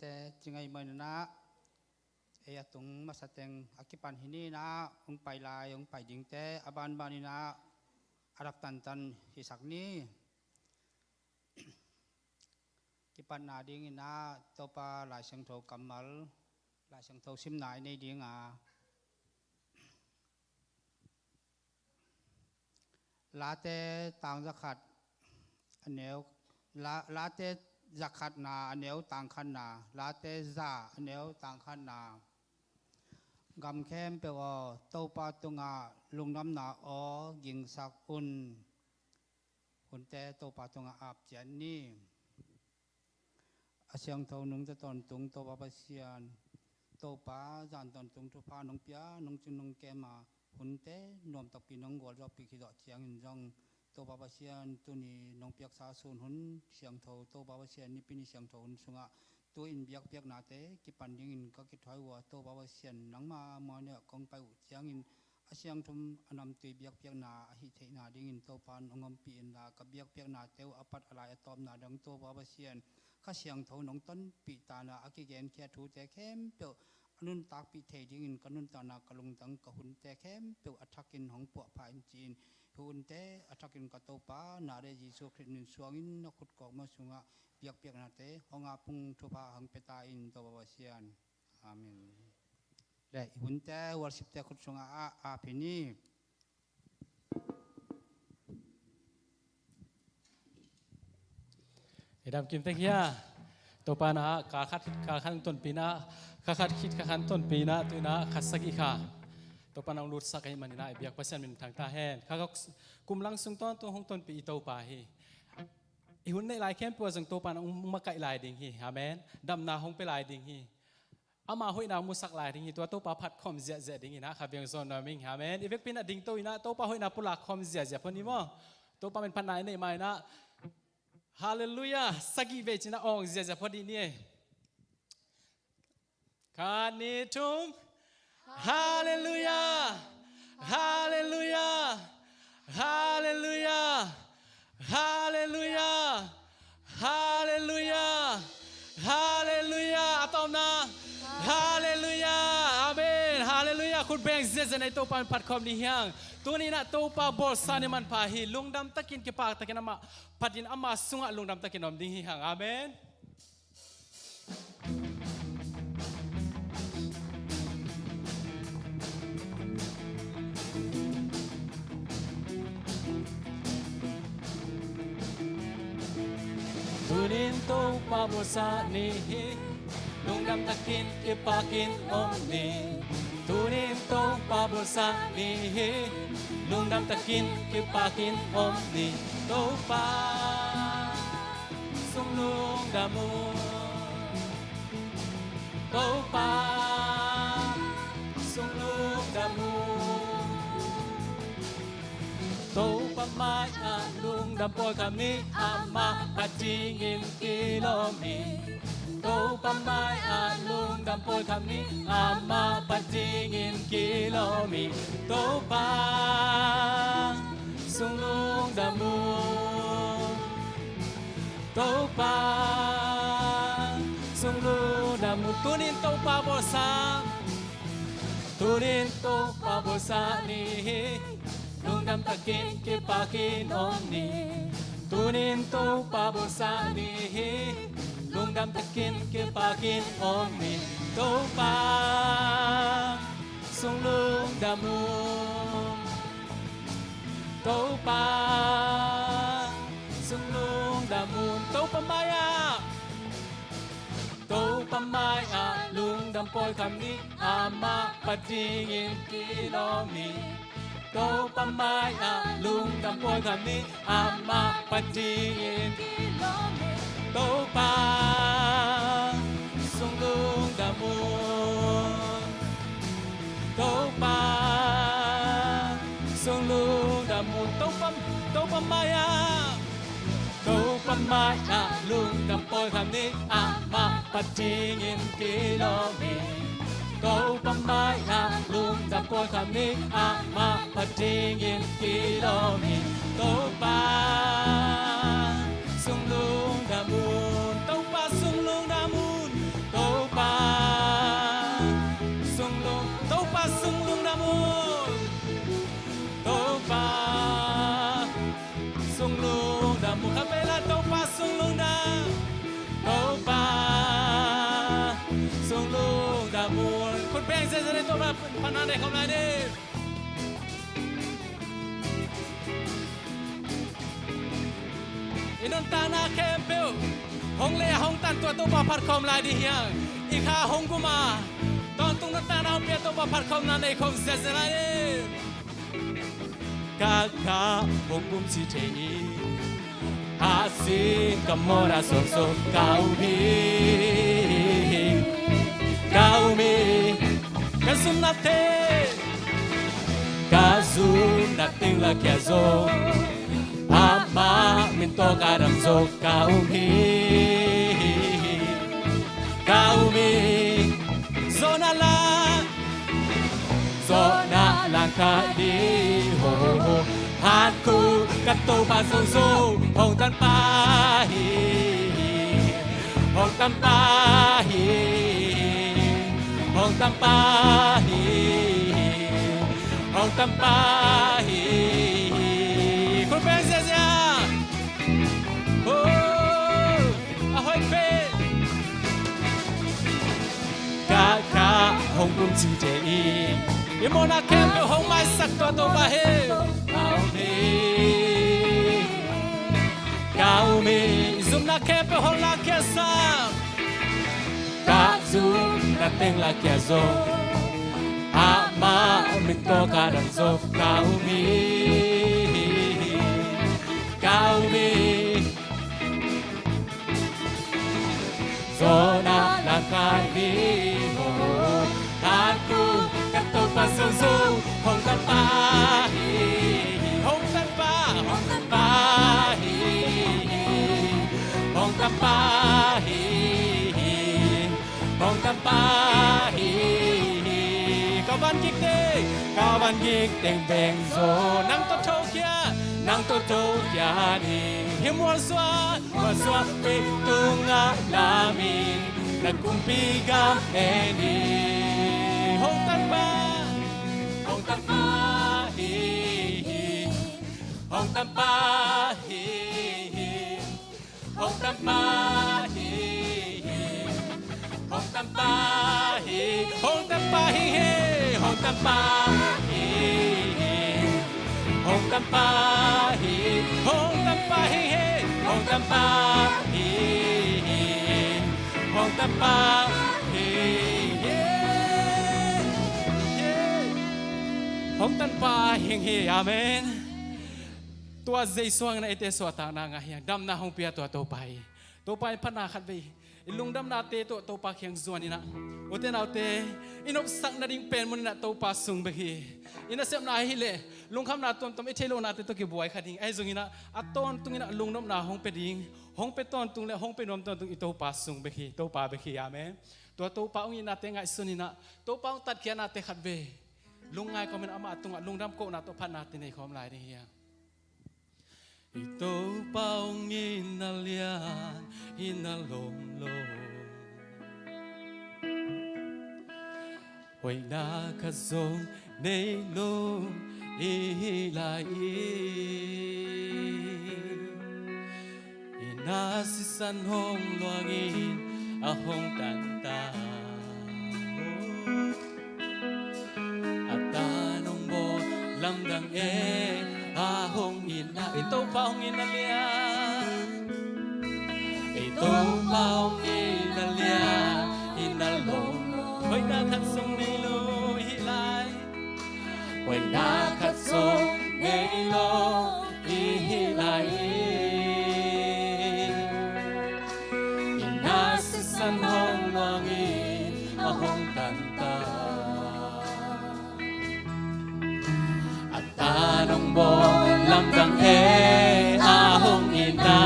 te tingai mai na e atung masateng akipan hini na ung pai lai ung pai ding te aban bani na arak tan hisak ni kipan na ding na topa lai sang tho kamal lai sang tho sim nai nei dingลาเตต่างจักขัดอันเนวลาเตจักขัดนาอันเนวต่างขันนาลาเตจ่าอันเนวต่างขันนากำเข้มเปว่าโตปาตุงาลุงน้ำนาอ๋อยิงสักอุ่นหุ่นเตโตปาตุงาอาบเจนนี่อาเซียงเท่านุ่งจะตอนตุงโตปาปเซียนโตปาจานตอนตุงทุพาน้องเปียน้องจึงน้องแกมาหุ่นเตนวมตักปีน้องวัวรอบปีขีดเชียงอินจงโตบาบเซียนตัวนี้น้องเปียกสาสูนหุ่นเสียงเท่าโตบาบเซียนนี่ปีนี้เสียงเท่าหุ่นสุงะตัวอินเปียกนาเตกิปันยิงอินก็กิถอยวัวโตบาบเซียนนังมาเนี่ยกองไปอุเชียงอินอาเซียงทุมอนำตีเปียกนาหิเทนาดิงอินโตปานองมปีอินนากับเปียกนาเตวอปัดอะไรตอมนาดังโตบาบเซียนข้าเสียงเท่าน้องต้นปีตานาอากิเกนแค่ทูแต่เข้มเปียวนุนตากปีเทดิงินกนุนตานากลุงตังกหุ่นแต่เข้มเปียวอัฐกินของปวกพายจีนหุ่นแต่อัฐกินกโตปานาเรจิสุครินินสวงินนขุดกอกมาสุงะเปียกนาเตหงอาพุงทุพาหังเปตาอินตัวบวเซียนอาเมนและหุ่นแต่วัสิบแต่ขุดสุงะอาพินีดำกินเตกี้ตัวปานะกาคัดต้นปีนะขัดคิดขันต้นปีนะตัวนะขัดสักอีค่ะตัวปานองรูดสักให้มันนะเบียกเปอร์เซ็นต์เป็นทางตาแห้งข้าก็กุมลังสุงต้นตัวของต้นปีตัวป่าฮีอีหุ่นในลายเข้มปัวสังตัวปานองมาไก่ลายดิ่งฮีฮาเมนดำนาหงไปลายดิ่งฮีอามาห้อยนามุสักลายดิ่งฮีตัวป่าพัดคอมเจียดิ่งฮีนะครับยังโซนนอมิงฮาเมนอีเวกปีนะดิ่งตัวนะตัวป่าห้อยนาปุลักคอมเจียพอนี้มั้งตัวป่าเป็นพันนายในไม้นะฮาเลลูยาสักอีเวจินะองเจียพอดีนี่คานิทุมฮาเลลูยาฮาเลลูยาฮาเลลูยาฮาเลลูยาฮาเลลูยาฮาเลลูยาอาตอมนะฮาเลลูยาอาเมนฮาเลลูยาคุณแบ่งเสียในตัวปันปัดคอมนี้ยังตัวนี้นะตัวปาบอลซานิมันพาฮีลุงดำตะกินเก็บปากตะกินอามาพัดินอามาสุงะลุงดำตะกินอมดิ้งฮียังอาเมนTunin to pabosa ni Nung dam takin kipakin omni Tunin to pabosa ni Nung dam takin kipakin omni To pa Sung lung damu To pa Sung lung damu Tau pamai alung dampoi kami ama kacingin kilomi Tau pamai alung dampoi kami ama kacingin kilomi Tau pa sunglung damu Tau pa sunglung damu Tunin tau pa bosa Tunin tau pa bosa ni Nung dam takin kipakin omni Tunin to pabosa ni Nung dam takin kipakin omni To pa Sung lung damum To pa Sung lung damum To pamaya To pamaya Lung dam poi kami ama padingin kilomi Tau pamai alung dampoi kami ama padingin Tau pa sunglung damun Tau pa sunglung damun Tau pamaya Tau pamai alung dampoi kami ama padingin kilomi Tau pamai alung dampoi kami ama padingin kilomi Tau pa sunglung damun Tau pa sunglung damun một khắp về là tô pa sung lung đa tô pa sung lung đa buồn con bèn dễ dễ tô pa pan ăn đây không lại đi inon ta na kempel hong le hong tan tua tô pa phật không lại đi hiang ikha hong kuma ton tung ta na pe tô pa phật không na đây không dễ dễ lại đi Kaka hongum si teni Asi kamora so kaumi Kazum nating la kiazo Ama minto karam zo kaumi Zona lang ka di ho Hanku kato pa so hong tan pa hong tan pa hong tan pa hong tan pa con bé ra ra oh ahoy pe ka hong kum chi te Imona kempe hong mai sak to to ba he Kaumi zum na kempe hong la kesa Ka zum na teng la kezo Ama min to ka dang zo Kaumi Zona la ka di ho Aku kato pa so hong tan pa hong tan pa hong tan pa hong tan pa hong tan pa kawan gik teng beng zo nang to thâu kia ni hiểm mua xoa pe tunga lamin na kumpi gam eni hong tan pa hong tan pa hong tan pa hong tan pa hong tan pa hong tan pa hong tan pa hong tan pa hong tan pa hong tan pa hong tan pa hong tan pa hing amen tua dây xoang na ite so ta na nga hiang dam na hong pia tua to pai phana khat ve ilung dam na te to pa khiang zuan ina uten autte inop sak na ding pen mun na to pa sung be hi ina sem na hi le lung kham na tom ithelo na te to ki buai khading ai zung ina aton tung ina lung nom na hong pe ding hong pe ton tung le hong pe nom ton tung ito pa sung be hi to pa be hi amen to pa ong ina te ngai sun ina to pa ong tat kia na te khat ve lung ngai ko men ama tung lung dam ko na to phan na te nei khom lai ni hi ito paong inalian inalomlom Hoy nakazong nei lom ihilai Inasisan hong luangin ahong kanta At tanong mo lamdang ahong ina ito paong inalian ito paong inalian inalom hoy nakatsong nilo hilay hoy nakatsong nilo ihilay inasisan hong langin ahong kanta at tanong mo lamdang ahong ina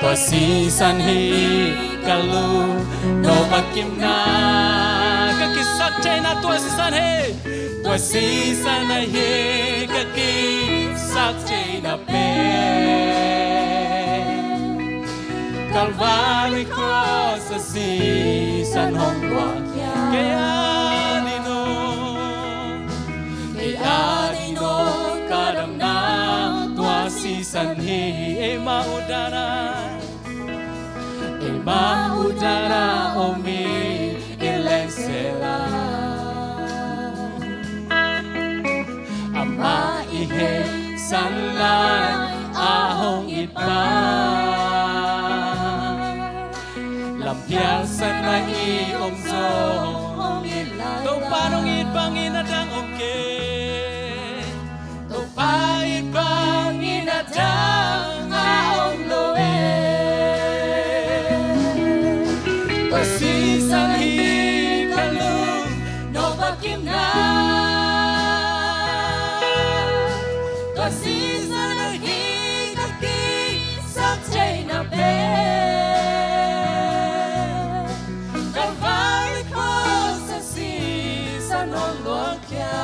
tua si sanhi kalu no makim na kakisak chay na tua si sanhi kakisak chay na pe Calvary cross sa si san hong luang kaya Adino karamdam san hi e maudara omi ilensela ama ihe sanlan ahong itba lampiang sanay iomzo to panong itbang inadang omke to pa itbang inadang aong loe pasisan hi kalung no bakim na pasisan hi kaki sakchay na be Calvary cross sa season ng luwagya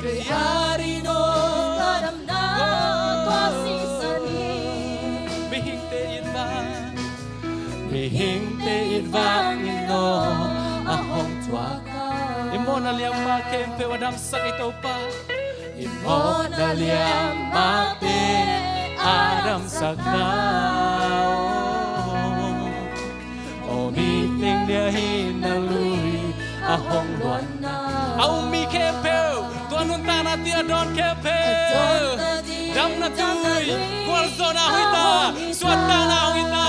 kaya rino kadam na tua season hi Mihingte idvang ino ahong tuwaka Imo na liyang makempe wadam sak ito pa Imo na liyang makte adam sak na O meeting niya hinaluy ahong luwan na Aung mi kempe tuan unta na ti adon kempe Dam na tuy kual zona huita suata na huita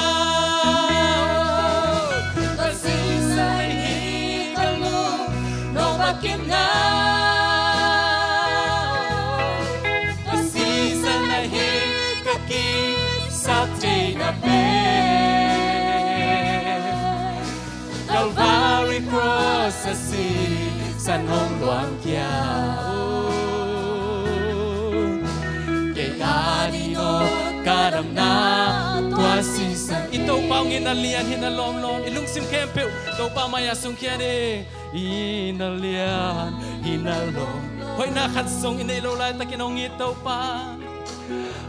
Bakim na Pasisan na hikaki sakti na pe Calvary cross sa san hong luang kia Kaya dino kadam na tua sisan Ito paong inalian hinalom-lom Ilungsim kempeu Ito pa maya sungkiane Inalian, hinalom Hoy nakatsong inailolay ta kinong itaw pa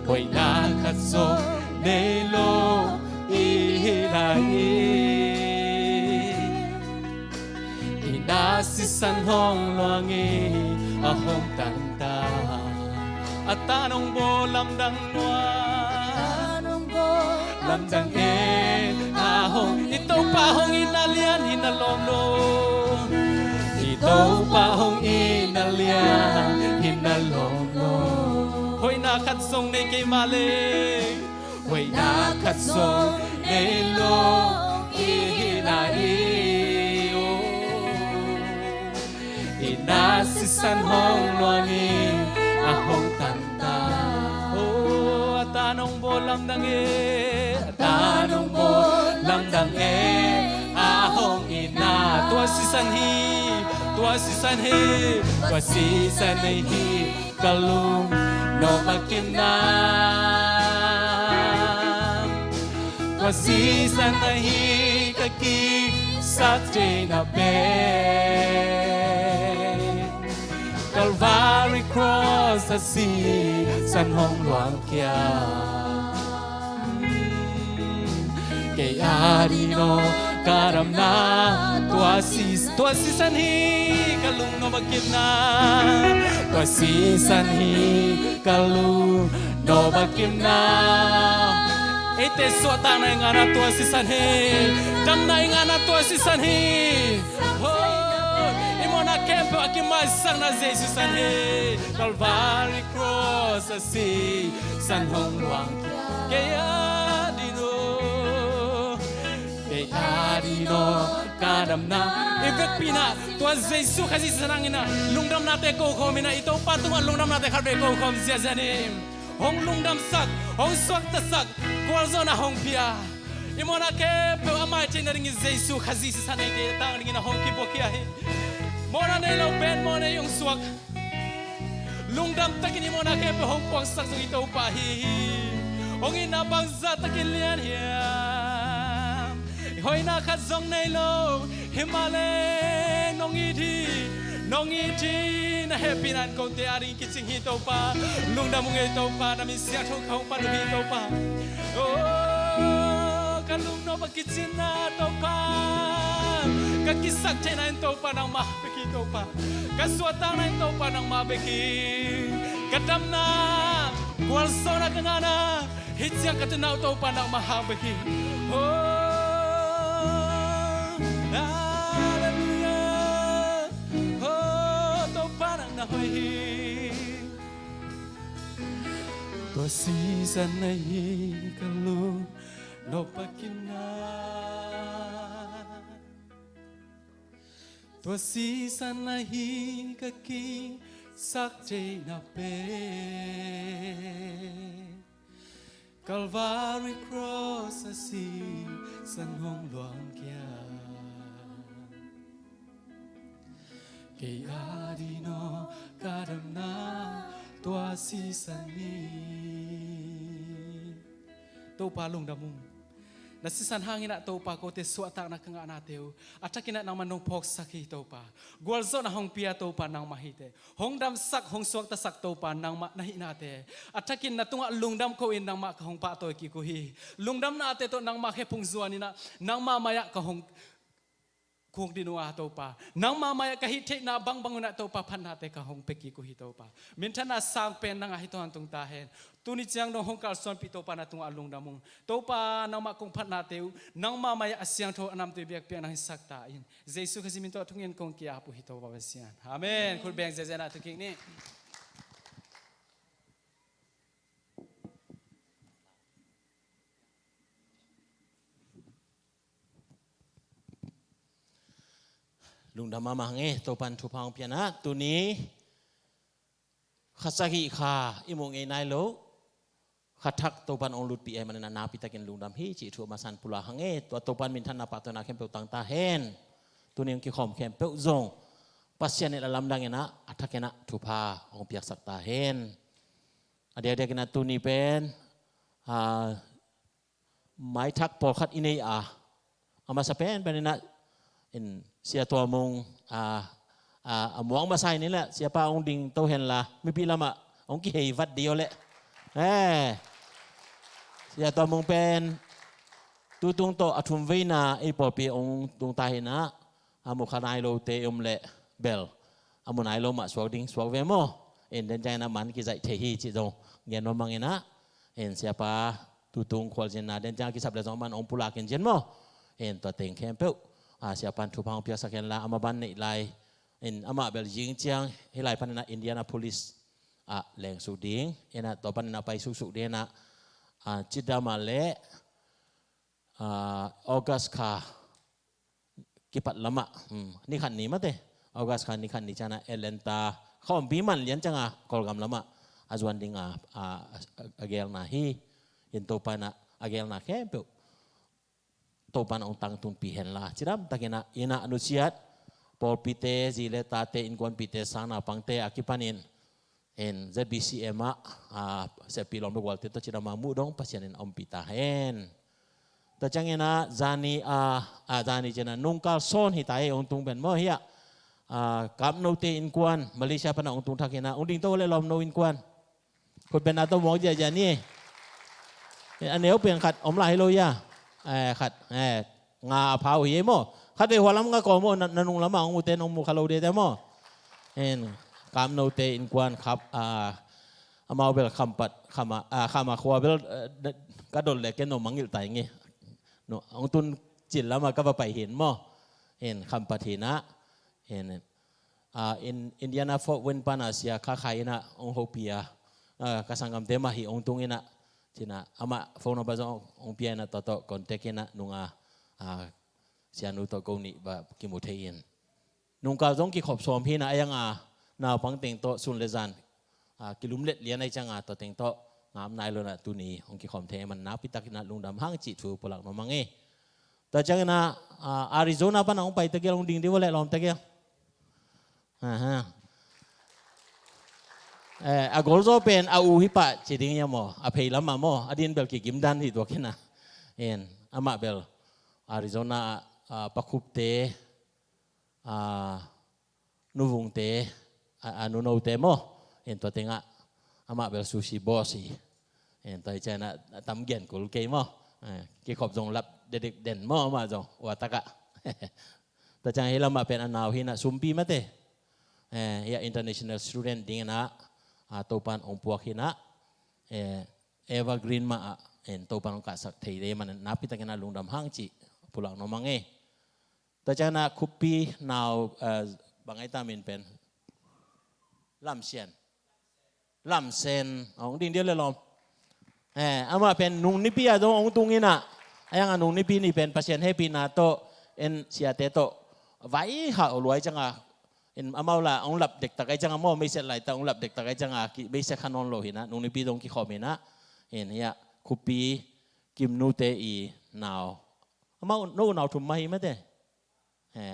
Hoy nakatsong nailo ihilay Inasisan hong luangi ahong tanda At tanong bo lamdang nuan Lamdang ahong Ito pa hong inalian, hinalom-lom Ito pa hong inalian, hinalom-lom Hoy nakatsong na kay maling Hoy nakatsong na ilong ihilai Inasisan hong luangi ahong tanda At anong bolam dangi At anong bolam dangi ahong ina Tua si sanhi Tua si sanhi kalung no makinam Tua si sanhi kaki sakti na be Calvary cross sa san hong luang kia Kaya dino karam na tua si sanhi kalung no magkim na tua si sanhi kalung no magkim na ete suata na ingana tua si sanhi dam na ingana tua si sanhi imo na kempe akimais sang na Jesus sanhi Calvary cross si san hong luang kaya Adino kadam na Ibek pina Tua Jesu kasi sanangin na Lungdam natin ko mina ito patungan lungdam natin karbe ko ziyazanim Hong lungdam sak Hong swak tasak Kualzo na hong pia Imo na kepe amay chay na rin Jesu kasi sanay kaya tang rin na hong kipo kaya Mona na ilaw ben mo na yung swak Lungdam takin imo na kepe hong puang sak so ito pa Hong inabang za takilian Hoy nakazong nailo Himalay nong iti na happy nan kong te aring kitsing hito pa Lungdam mong ito pa namin siya tong kaong panuhito pa Oh kalung no pagkitsin na ito pa Kakisak chay na ito pa ng mabiki ito pa Kaswatang na ito pa ng mabiki kadamna gwal sona kangana hityang katanaw to pa ng mahabaki hallelujah to pa ng nahoy to season na hikalu no pakinan to season na hikaki sakte na pe Calvary cross asi san hong luang kia kaya di no kadam na tua season ni to palong damum nasisan hangin na to pa ko te suatak na kanga nateu atakin na nang manong pok sakhi to pa gwalzo na hong pia to pa nang mahite hong dam sak hong suak ta sak to pa nang ma nahi nate atakin na tunga lungdam ko in nang ma ka hong pa to ki ko hi lungdam na ate to nang ma khe phung zuani na nang mamaya ka hong kung dinua to pa nang mamaya kahit na bang banguna to pa panate ka hong peki ko hito pa mintana sang pen nang hito hantung tahen tuni chiang no hong kalson pito pa na tung alung damong to pa nang makong panate nang mamaya asyang to anam to biak pian nang sakta in jesu kasi minto tungin kong kia po hito pa basian amen kul beng zezena to king niลุงดำมามังตัวปันทุพังเพียนะตัวนี้ขัดสกิขาอิมงเอนายโลขัดทักตัวปันองลุดปีเอมันนาปิตากินลุงดำฮีจิทัวมาสันปุระหังตัวปันมินทันนาปะตัวนาเข้มเปตังตาเฮนตัวนี้กี่ขอมเข้มเปจงปัสยานิลำดังนะอัฐกินะทุพาองเปียกสักตาเฮนเดี๋ยวกินะตัวนี้เป็นไม้ทักปอขัดอินเนียเอามาสเปนเป็นนะเสียตัวมงหมวงมาใส่นี่แหละเสียป้าองดิงโตเห็นละไม่ปีละมะองกี่วัดเดียวแหละเสียตัวมงเป็นตัวตรงโตอธุมวินาไอปอปีองตรงตาเห็นนะอามุขนายโลเตอมเละเบลอามุนายโลมาสวกดิงสวกเวโมเดินใจน้ำมันกิจเทฮีจิตรงเงินนมังเงินนะเสียป้าตัวตรงควอลเจนาเดินใจกิจสับเดจงมันองปุลากินเจนโมตัวเต็งเข้มเป้siapa tu pang pia sakian la amaban ni lai ama bel jing chiang hilai panana Indianapolis leng suding ena to panana pai su dia na Cidamale August ka kipat lama ni khan ni mate August ka ni khan ni chana Elenta khom bi man lian changa kolgam lama azwan dinga agel na hi in to pana agel na kempe topan ang tang tung pihen la ciram takina ina anusiat por pite zile tate in kwan pite sana pangte akipanin en ZBCM sa pilom do walte to ciram mamu dong pasyanin om pita hen ta changena zani zani jena nungkal son hitai ong tung ben mo hiya kap no te in kwan Malaysia pana ong tung takina unding to le lom no in kwan ko ben ato mo ja ja ni aneu pen khat om lai lo yaขัดงาพาวเหี้ยมั้งขัดไปหัวล้ำก็ก่อมั้งนั่นนุ่งล้ำองมุเตนองมุคาโลเดแต่มั้งกามโนเตอินกวนครับมาเบลคำปัดคำมาขวาเบลกระโดดเลยแกนมังอยู่ไต่งี้เนาะองตุนจิตแล้วมาก็ไปเห็นมั้งคำปัดทีนะอินเดียนาฟอร์เวนปานาเซียข้าใครนะองโฮเปียกสังกัมเตมาหิองตุงนะCina ama phone ba zong ong pia na toto kontek na nunga sianu to ko ni ba kimuthein nungka zong ki khop som hi na ayang na pang teng to sun le zan kilum let lian ai changa to teng to ngam nai lo na tu ni ong ki khom the man na pitak na lungdam hang chi thu polak no mangi ta chang na Arizona pa na ong pai te ge long ding di wala lom te ge agolzo pen au hipa chiding ya mo apei lama mo adin bel ki gimdan hi to kena ama bel Arizona pakupte nuvungte anuno te mo to tenga ama bel sushi bosi to chana tamgen kul ke mo ki khop jong lap dedek den mo ma jong wataka ta chang hi lama pen anaw hi na sumpi mate ya international student ding na ตัวปันองปัวขินะเอวากรีนมาตัวปันองกาสักเทเรมันนับพิจารณาลุงดำห้างจีpulang nomangแต่จากนั้นคุปปีนาวบางไอ้ตามินเป็นลำเซนองดิ้งเดียวเลยลมอามาเป็นนุ่งนิพิยาตรงองตุงนี่นะไอ้ยังนุ่งนิพินี่เป็นpasien happyนาโตเสียเตโตไว้ข่าวรวยจังอามาละองหลับเด็กตะไกจังอาโมไม่เสร็จไรแต่องหลับเด็กตะไกจังไม่เสร็จขนนโลหินะนุ่งนิพิตรงกี่ข้อมีนะเนี่ยคุปปีกิมนูเตอีนาวมาโน่นเอาทุ่มมาหิมะเต้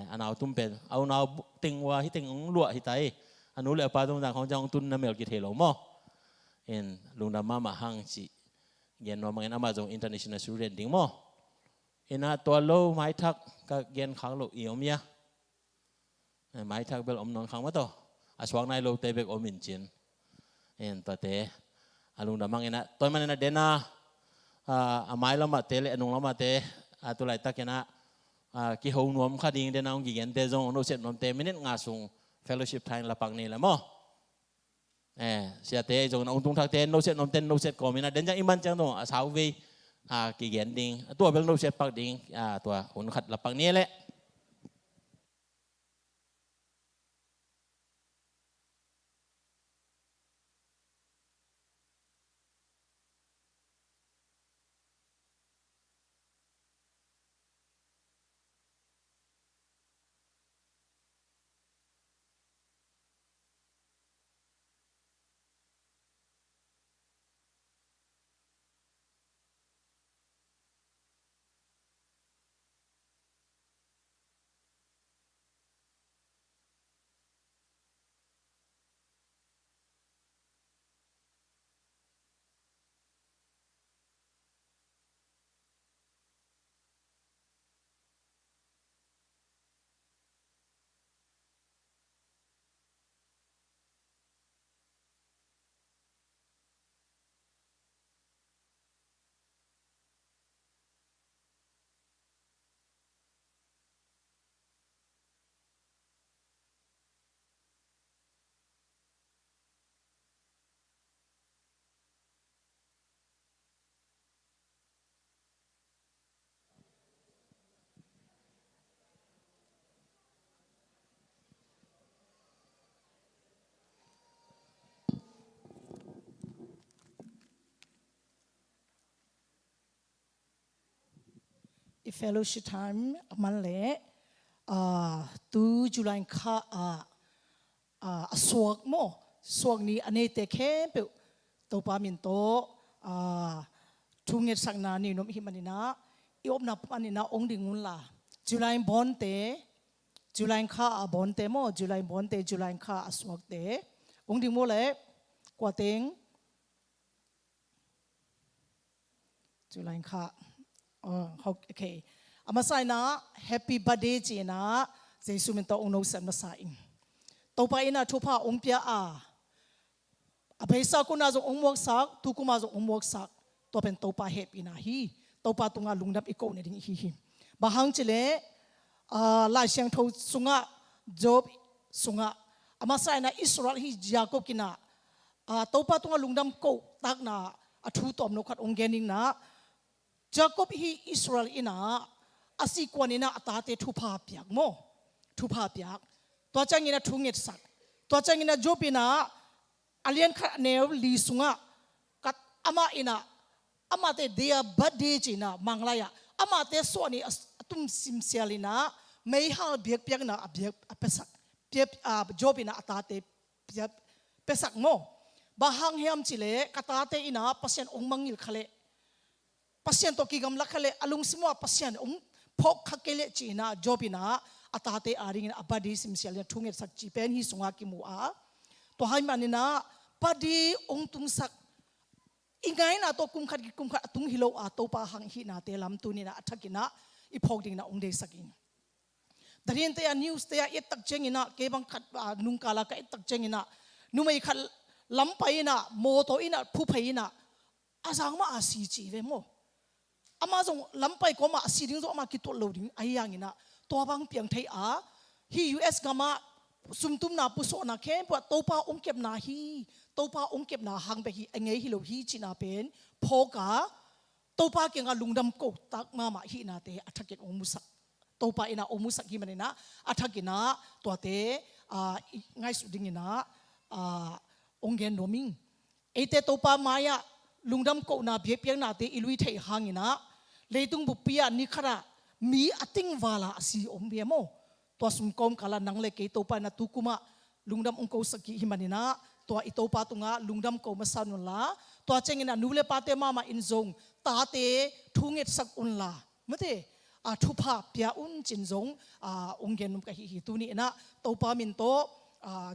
อันเอาทุ่มเป็นเอาเอาติงว่าฮิติงลวดฮิไตอันนู้นเลยปาตรงต่างของจังตุนน้ำเมลกิเทโลมอลุงดำมาหังจีเย็นว่ามันอามาจง international student ดิ้งมอตัวโลไม้ทักก็เย็นขังโลอีอมยาไม้ทักเบลอมนอนขังมาต่อสว่างในโลเตเบกอมินจินตัวเตลุงดำมังตัวมันเดน่าไม้ละมาเตเลนุ่งละมาเตตัวไหลตะเกนะกี่หัวนวมขาดิ่งเดนเอากี่เงินเตจงโนเซตนนเตมินิงาสุง fellowship ไทยละปังนี่ละมั้งเสียเตจงองตุงทักเตโนเซตนนเตโนเซตก็มีนะเดินจากอิมันจังโนสาววีกี่เงินดิ่งตัวเป็นโนเซตปักดิ่งตัวหุ่นขัดละปังนี่แหละ fellowship time มันเละตูจุลัยข้าสวกโมสวกนี้อันนี้แต่แค่เปล่าตัวปามินโตทุ่งเงินสักนานี่นมหิมันนี่นะอีอบนับอันนี้นะองค์ดิ่งุนละจุลัยบอนเตจุลัยข้าบอนเตโมจุลัยบอนเตจุลัยข้าสวกเตองค์ดิ่งโมเละกว่าเต็งจุลัยข้าโอเคอามาใส่นะ Happy Birthday จีนะเจสุมินโตองโนสันมาใส่ตัวไปนะทุพาองเปียอาไปสักคนน่าจะองมวกสักทุกคนมาจะองมวกสักตัวเป็นตัวไปเฮปปี้นะฮีตัวไปตรงนั้นลุงดับอีกคนนึงฮีบางครั้งเจเล่ลายเสียงทูสุงะจบสุงะอามาใส่นะอิสราเอลฮียาโกกินะตัวไปตรงนั้นลุงดับโกตักนะทุตอมนกขัดองเกนิงนะJacob hi Israel ina asikwanina atate thupa piak mo thupa piak to changina thungit sak to changina jopina alien kha new li sunga kat ama ina amate dia birthday china manglaya amate soni atum simsialina mei ha biak piak na abiak apesak piak jopina atate piak pesak mo bahang hiam chile katate ina pasien ongmangil khale pasien to kigam lakhale alung simwa pasien phok khakele china jobina atate aring abadi simsial thunget sak chi pen hi sunga ki mu a to hai manina padi ong tung sak ingai na to kum khat tung hilo a to pa hang hi na te lam tu ni na athakina I phok ding na ong de sakin darin te news te a et tak chengina ke bang khat nung kala ka et tak chengina numai khal lampaina mo to ina phu phaina asang ma asi chi ve mo ama jong lampai ko ma siding zo ma ki to loading ayang ina to bang piang thai a hi US gama ซุมตุมนาปุโซนาเข้มปวดโตปาองเก็บนาฮีโตปาองเก็บนาหังไปฮีไอเงยฮิโลฮีจีนาเป็นพอกาโตปาเก่งอาลุงดำกกตักมาฮีนาเตอัฐกินองมุสักโตปาอินาองมุสักฮีมันนะอัฐกินาตัวเตไงสุดดิ่งนะองเกนโนมิงเอเตโตปามายาลุงดำกกนาเบียเปียงนาเตอิลุยเทหังนะเลยตุงบุปียนิขระมีอติงวาลาสีอมเบียโมตัวสุนกอมกาลนังเลกตัวปานาตุกุมาลุงดำองค์สกิฮิมันนะตัวอิโตปาตุงาลุงดำกอมาสานุลาตัวเจงินะนูเลปาเตมาอินซงตาเตทุงเอตสักอุนลาเมื่อเตทุพาเปียอุนจินซงองเกนุมกะฮิตุนี่นะตัวปามินโต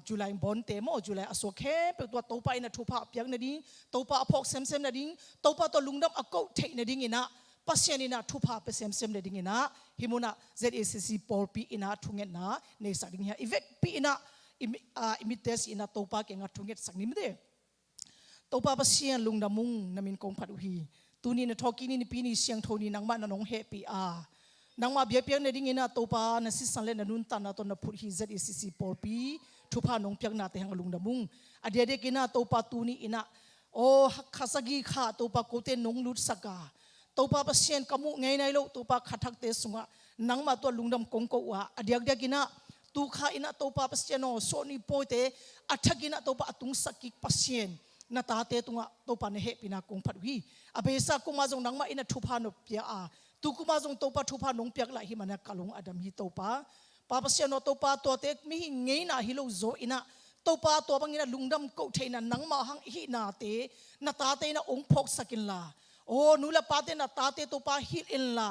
จุลัยบอนเตโมจุลัยอโศกเฮเปตัวปาอินะทุพาเปียงนาดิ้งตัวปาอภอกเซมเซมนาดิ้งตัวปาตัวลุงดำอโกเทนาดิ้งนะปัสยานินะทุพาเปเซมเซมนาดิ้งนะฮิมุนะ ZACC ปอลปีอินะทุงเงนะในสักดิ้งฮะอีเวกปีอินะอิมิเตสอินะตัวปาเก่งทุงเงสักนิมเดตัวปาปัสยานลุงดำมุงนามินกงพัดอุฮีตัวนี้นะทอกินี่ปีนี้เสียงโทนี่นังมานะน้องเฮปีนังมาเบียเปียงนาดิ้งนะตัวปานะสิสันเลนะนุนตานะตัวนะพุทธิ ZACC ปอลปีทุพาน้องเปียงนาเตหังลุงดำมุงอเดียเด็กินะตัวปาตัวนี้อินะโอ้ข้าสกีข้าตัวปาโกเตนงลุดสกาตัวปาปัสยานกมุไงในโลกตัวปาขัดทักเตสุงะนังมาตัวลุงดำกงโกวะอเดียเด็กินะตัวข้าอินะตัวปาปัสยานโอโซนีโปเตอัฐกินะตัวปาตุงสกิปัสยานนาตาเตตุงะตัวปาเนเหปินากงพัดวีอเบสากุมาจงนังมาอินะทุพานบเปียตุกุมาจงตัวปาทุพานงเปียกไหลหิมันกะลงอดัมฮิตัวปาปาปัสยานตัวปาตัวเตกมิหิเงยนาฮิโลโซอินะตัวปาตัวบังอินะลุงดำกูเทนะนังมาหังหินาเตนาตาเตนะองพกสกินลาโอ้นูละปาเตนะตาเตตัวปาฮิลอินลา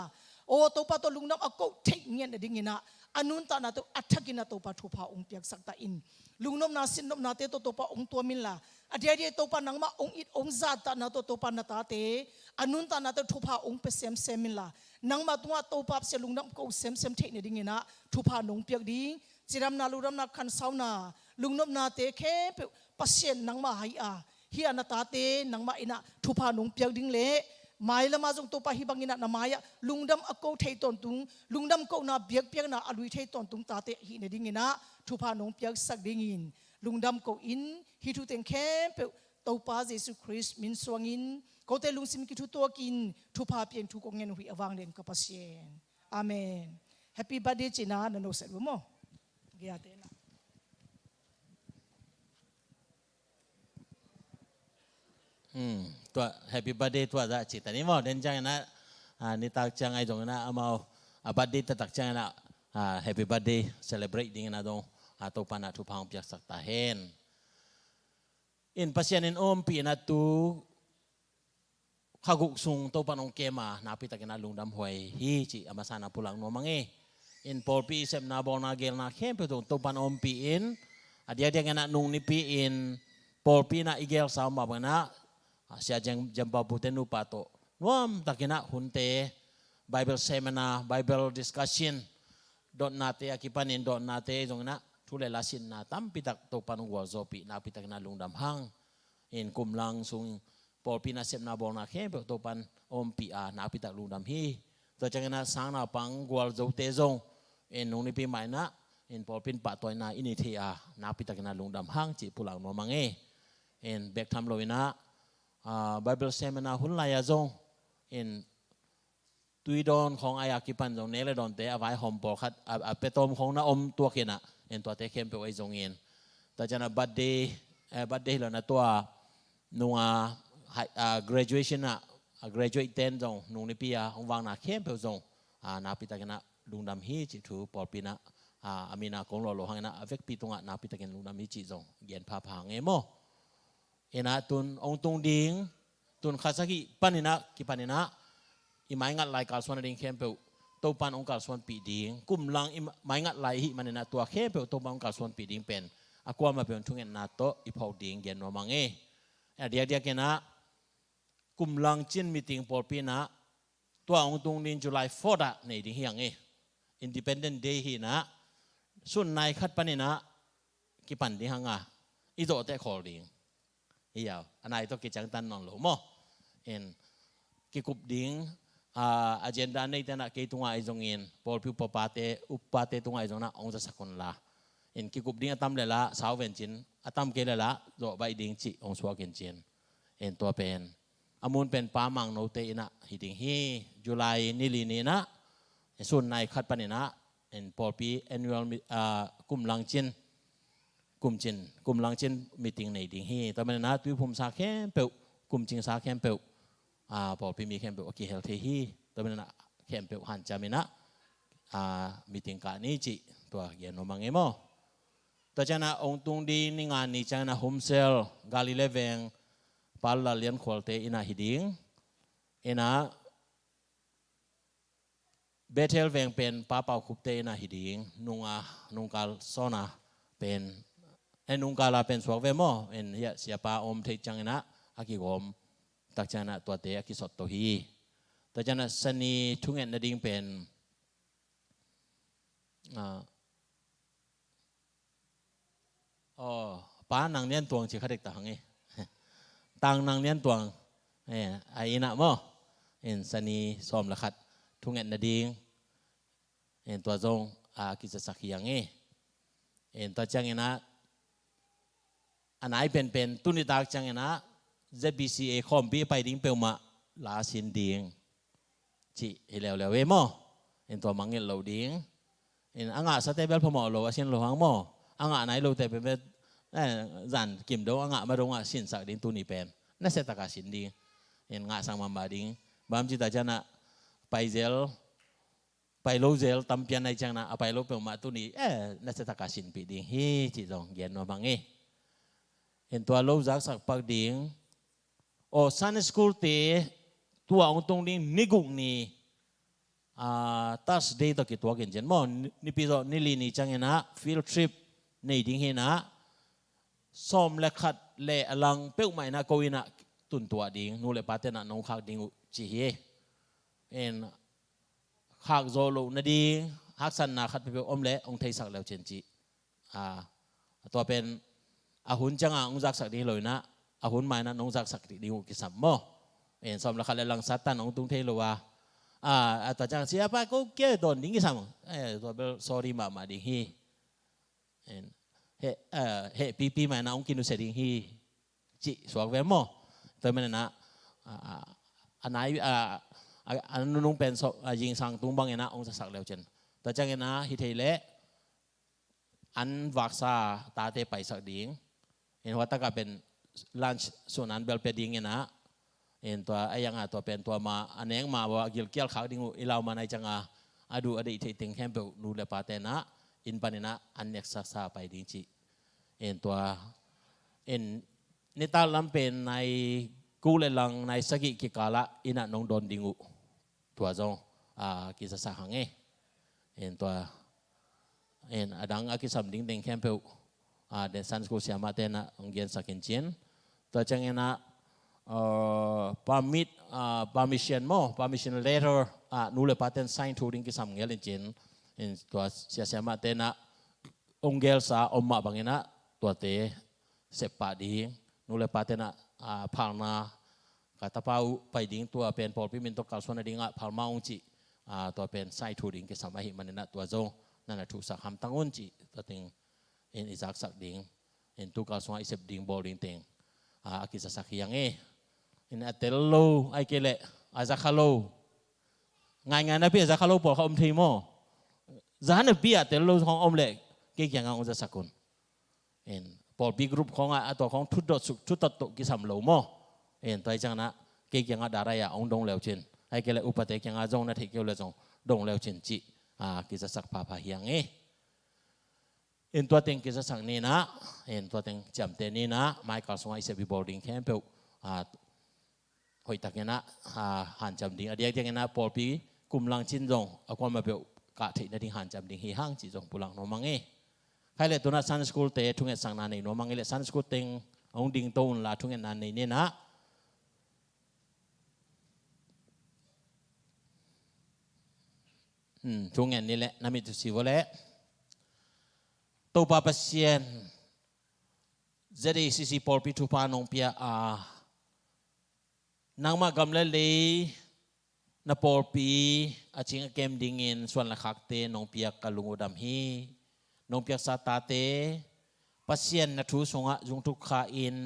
โอ้ตัวปาตัวลุงดำอกูเทเงียนดิ่งนะอนุนตานาตัวอัฐกินะตัวปาทุพาองเปียกสักตาอินลุงนมนาสินนมนาเตตัวปาองตัวมินลาอเดียเดียตัวปานังมาองอิดองซาตานาตัวปานาตาเตอนุนตานาตัวทุพาองเปเซมเซมินลานังมาตัวตัวปาเสลุงดำกูเซมเซมเทเนดิ่งนะทุพานงเปียกดิ่งจิรำนาลุรำนาคันสาวนาลุงนมนาเตแค่ปัสเซนนังมาให้ฮีอนาตาเตนังมาอินะทุพานงเปียกดิ่งเละหมายละมาจงตัวปาฮิบังอินะนามายะลุงดำอโกเทตอนตุงลุงดำกูนาเบียกเปียกนาอลุยเทตอนตุงตาเตฮีเนดิ่งนะทุพานงเปียกสักดิ่งอินลุงดำกูอินฮิทุเต็งแค่ตัวปาเยซูคริสต์มินสวงอินก็เตลุงสิมกิทุตัวกินทุพาเปียงทุกองเงินหุยอวังเดนกับปัสเซนอาเมนแฮปปี้บัดเดย์จีน่านันโนเสร็จบ่มั้งเกียรตินะตัว Happy Birthday ตัวจะจิตแต่นี้ว่าเดินจังนะนี่ตักจังไอ้ตรงนั้นเอามาbirthday ตักจังนะHappy Birthday celebrate ดิ้งนะตรงตัวปานาทุพางเปียกสักตาเห็นอินปัสยานินปีนะตูข้ากุกซุงตัวปานองเกมานาพิตากินาลุงดำหวยฮีจิอามาสานาpulang no mangi in pol pi sem na bol na gel na khem pe to pan om pi in adia dia ngana nung ni pi in pol pi na igel sa ma bana sia jamba butenu pato nuam takina hunte bible seminar bible discussion dot nate akipanin dot nate jongna thule lasin na tam pitak to panung wa zo pi na pitak na lung dam hang in kumlang sung pol pi na sem na bol na khem pe to pan om pi na pitak lung dam hi to changena sang na pang gwal zo te zong in nung ni pi mai na in pol pin pa toy na ini thia na pitak na lung dam hang chi pulang no mangi in bek tham loina bible seminar hun la ya zong in tui don khong aya ki pan zong ne le don te avai hom pol khat pe tom khong na om tua kena in to te khem pe oi zong in ta jana birthday lo na tua nunga graduation na graduate ten zong nung ni pi hong wang na khem pe zong na pitak na lung dam hi chi thu pol pina amina kong lo hang na avek pi tunga na pitak lung dam hi chi zong gen pha pha nge mo ena tun ong tung ding tun khasaki panina ki panina i mai ngat lai kal swan ding khem pe to pan ong kal swan pi ding kum lang i mai ngat lai hi manina tua khem pe to pan ong kal swan pi ding pen akwa ma pen thungen na to i phau ding gen no mangi dia kena kum lang chin meeting pol pina tua ong tung din July 4 da nei ding hiang e Independent Day hi na sun nai khat panina ki pan ding hanga i do te khol ding iya anai to ki chang tan non lo mo en ki kup ding agenda nei tana ke tunga ai jong in pol pi papate upate tunga ai jong na ong sa sakon la in ki kup ding atam le la saw ven chin atam ke le la do bai ding chi ong suak ken chin in to pen amun pen pa mang no te ina hi ding hi July ni li ni na sun nai khat panina in polpi annual kum lang chin kum lang chin meeting nei ding hi ta man na tu phum sa khem pe kum ching sa khem pe polpi mi khem pe okay health hi ta man na khem pe han chamina meeting ka ni chi to gen no mang emo ta chana ong tung di ni nga ni chana home sale gali leveng pal la lian kholte ina hiding ina Bethel veng pen pa pau khupte ina hiding nungkal sona pen nungkala pen swak ve mo en ya siapa om thei changina aki gom tak chana to te aki sot to hi ta chana sani thungen na ding pen pa nang nian tuang chi khadik ta hangi tang nang nian tuang ai ina mo en sani som la khat thungen na ding en to zong ki sa sakhiang en to changena anai pen tuni tak changena ZBCA khom bi pai ding peuma la sin ding chi hilew lew we mo en to mangel lo ding en anga sa te bel phomo lo asin lo hang mo anga nai lo te pe zan kim do anga ma dong sin sak ding tuni pen na se taka sin ding en nga sang ma ding bam chi ta chana pai zel pai lo zel tam pian nai chang na pai lo peuma tuni na se taka sin pi ding hi chi dong gen no mangi en to lo zak sak pak ding o Sunday school te tua ong tong ding nigung ni Thursday to ki tua ken jen mo ni pi zo ni li ni changena field trip nei ding he na som le khat le alang peu mai na ko ina tun tua ding nu le pa te na nong khak ding chi he en khak zo lo na ding hak san na khat pe om le ong thei sak lew chen chi to pen ahun changa ong zak sak di loi na ahun mai na nong zak sak di ki sam mo en som la khat le lang satan ong tung thei lo wa ta chang siapa ko ke don ding ki sam to bel sorry ma ding hi en he pipi mai na ong kinu se ding hi chi suak ve mo to men na anai nung pen so jing sang tung bang ena ong sak lew chen ta chang ena hi thei le an vaksa ta te pai sak ding en wata ka pen lunch sunan bel pe ding ena en to ayanga to pen to ma aneng ma wa gil kial khak ding ilaw ma nai changa adu adi thei ting hem pe nu le pa te na in panina an nek sa pai ding chi en to en nita lam pen nai ku le lang nai sagi ki kala ina nong don dingu tua zong ki sa hange en to en adang aki sam ding ding hem pe de san school siama te na onggen sakin chen to changena permission letter nu le paten sign to ding ki sam ngel chen en to siama te na onggel sa omma bangena to te sepa ding nu le paten phangna kata pau pai ding tua pen pol pi min to kal sona dinga phalma ong chi to pen sign to ding ki sam hi manena to zo nana thu sak ham tangun chi to ting en izak sak ding en tu kal sona isep ding bol ding teng aki sa sakyang in atello ai kele azakhalo ngai na pi azakhalo por khom thi mo zan pi atello khong om le ke kyang ang za sakun en por bi group khong to khong thu dot suk thu tat to ki sam lo mo en tai chang na ke kyang daraya ong dong lew chen ai kele upate kyang jong na thekeu le jong dong lew chen chi ki za sak pha hiang en tua teng ki za sang ni na en tua teng cham te ni na mai kal song ai se bi boarding camp pe hoi tak na han cham ding adia ding na por pi kum lang chin jong akwa ma pe ka thei na ding han cham ding hi hang chi jong pulang no mang khai le tu na san school te thunge sang na nei no mang le san school teng ong ding ton la thunge na nei ne na thunge ni le na mi tu si vole to pa pasien jadi sisi por pi tu pa nong pia nang ma gam le na por pi aching kem dingin swan la khakte nong pia kalungu dam hi นงเปียกซาตาเตปัสเซียนนัทูสงะจงทุกขาอิน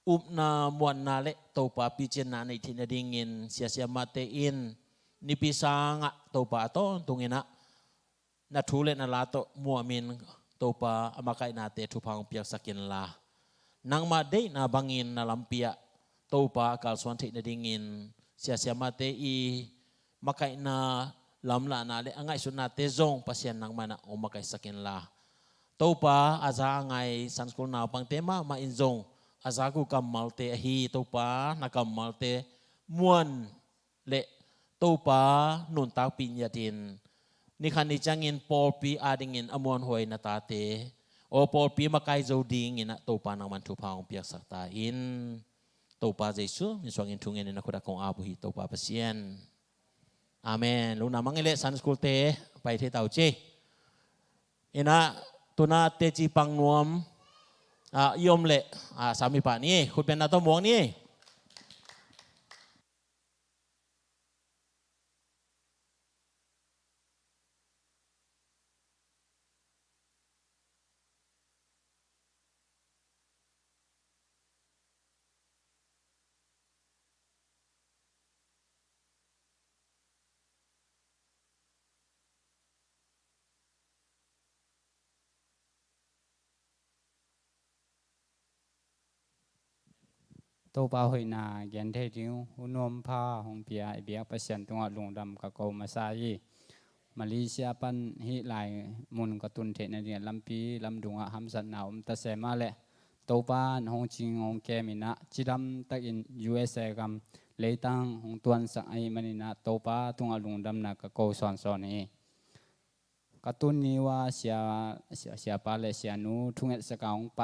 อุบนามวนนาเลโตปาปิเจนาในทินาดิงินเสียมาเตอินนิปิสังะโตปาโตตุงินะนัทูเลนาลาโตมัวมินโตปาอมาไกนาเตทุพังเปียกสักินลานางมาเดนาบังอินนาลัมเปียโตปากาลสวนทินาดิงินเสียมาเตอีมาไกนาลำลานาเลอังไงสุนาเตจงปัสเซียนนางมานะอมาไกสักินลาโตปาอาจาไงสันสกุลนาปังเตมามาอินจงอาจากูกำมัลเตฮีโตปานักำมัลเตมวนเลโตปานุนตาปิญญาดินนี่ขันนิจังอินปอลปีอาดิงินอมวนหวยนาตาเตโอปอลปีมาไกโจดิงินะโตปานังมันทุพางเปียกสักตาอินโตปาเจสุมิสวงอินทุงเงินนักขุดของอาบุฮิโตปาเปเซียนอาเมนลูนามังเอเลสันสกุลเตไปเทเตาเจอินะตุนาเตจิปังนวมยมเละสามีป่านี้คุณเป็นนาตมวงนี่โตปาหอยนาเกียนเทจิวหุนวมพาหงเปียเบียกประชันตัวลุงดำกะโกมาซายีมาเลเซียปันฮิไลมุนกตุนเทนเดียนลำปีลำดุงหัมสันนาวตะเสมาเลโตปานหงจิงหงแกมินะจิดัมตะอิน USA กัมเลยตังหงตวนสังไอมันนะโตปาตุงลุงดำนักกะโกสอนสอนนี้กตุนนี้ว่าเสียปาเลเสียนูทุงเอสกาวไป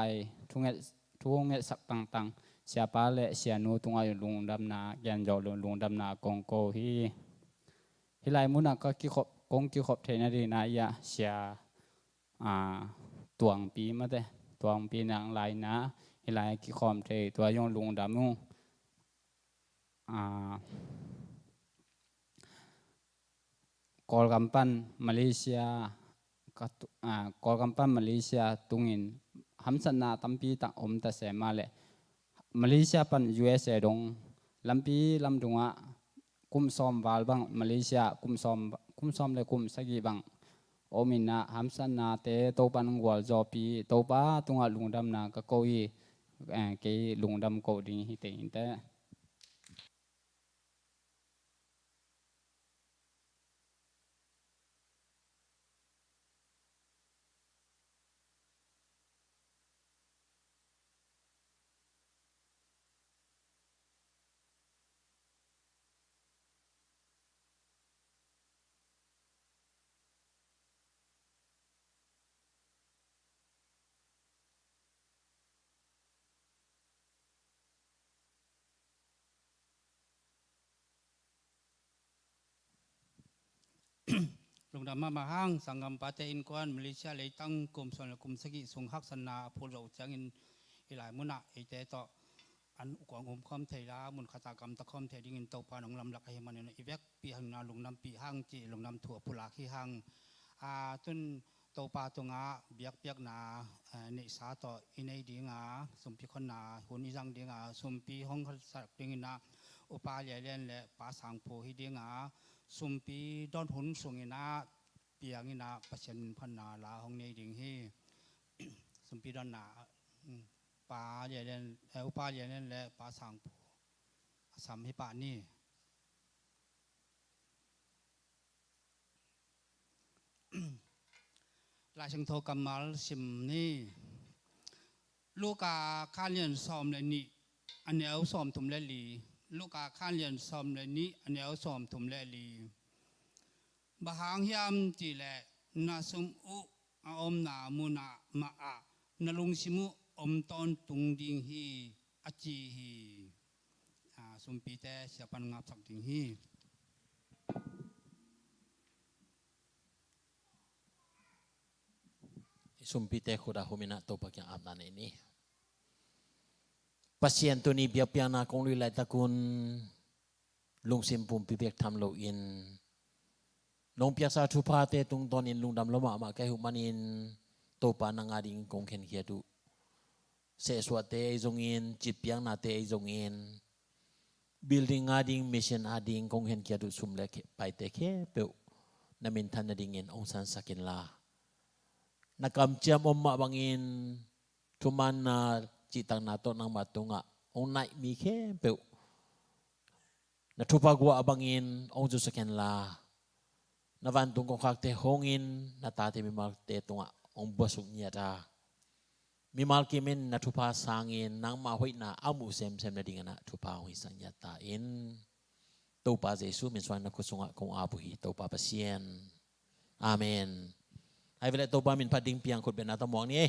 ทุงเอสักตังsiapa le sianu tungai lung damna gian jo lung damna kong ko hi lai muna ka ki khop kong ki khop thena ri na ya sia tuang pi ma te tuang pi nang lai na hi lai ki khom the tua yong lung dam nu kol kampan Malaysia kol kampan Malaysia tungin hamsana tampi tak ta sema le Malaysia pan USA dong lampi lamdunga kum som wal bang Malaysia kum som le kum sagi bang omina hamsan na te to pan wal jopi to pa tunga lungdam na ka koi ke lungdam ko ding hi te inteลงดำมาห้างสังกัมปาเตอินกวนมาเลเซียเลยตั้งกลุ่มส่วนกลุ่มสกิสงหักสนาพูดเราจังอินหลายมุนะไอเตต่ออันกวางคอมเทลามุนขตากรรมตะคอมเทดิ้งอินโตปานองลำหลักให้มันเนี่ยอีเวกปีหังนาลงน้ำปีห้างจีลงน้ำถั่วปุลาขี้ห้างต้นโตปาตงาเบียกนาเนสาต่ออินไอดิ้งสมปีคนนาหุ่นอีจังดิ้งสมปีห้องสักดิ้งนาอุปาเลียเล่นและป่าสังโพฮิดิ้งสุมปีดอนหุนส่งอินาเปียงอินาประชันพันนาลาห้องในดิ่งฮีสุมปีดอนนาป่าเลียเล่นอุปาเลียเล่นและป่าสังโพสามให้ป่านี่ลายเชิงโทกำมัลสิมนี่ลูกาข้าเรียนซ้อมเลยนี่อันนี้เอาซ้อมถุมเลลีลูกาข้าเรียนซ้อมเลยนี้อันนี้เอาซ้อมถุมเลลีบะหางยามจีแลนาสมอุอมนามุนามาอะนลุงสิมุอมตอนตุงดิงฮีอจีฮีสมปีแต่เสียปันงับสักดิงฮีสุมพิเตขุดาหุมินะโตปะยังอาบนานini pasien tu ni biar piana kong lui lai takun lung simpum pibek tham lo in nong piasa thu pa te tung ton in lung dam loma ma kai hu manin to pa na nga ding kong khen kia tu se swate zongin chipiang na te zongin building nga ding mission ading kong khen kia tu sum le pai te khe pe na min than na ding in ong san sakin la na kam chiam om ma bangin thuman na chi tang na to nang ma tunga ong nai mi khe pe na thupa gwa abangin ong ju sakin la na van tung kong khak te hongin na ta te mi mal te tunga ong basuk nya ta mi mal kimin na thupa sangin nang ma hoi na amu sem na ding na thupa hoi sang nya ta in to pa jesu min swan na kusunga kong abu hi to pa pasien amen ai vele to pa min pading piang khut ben na ta mong ni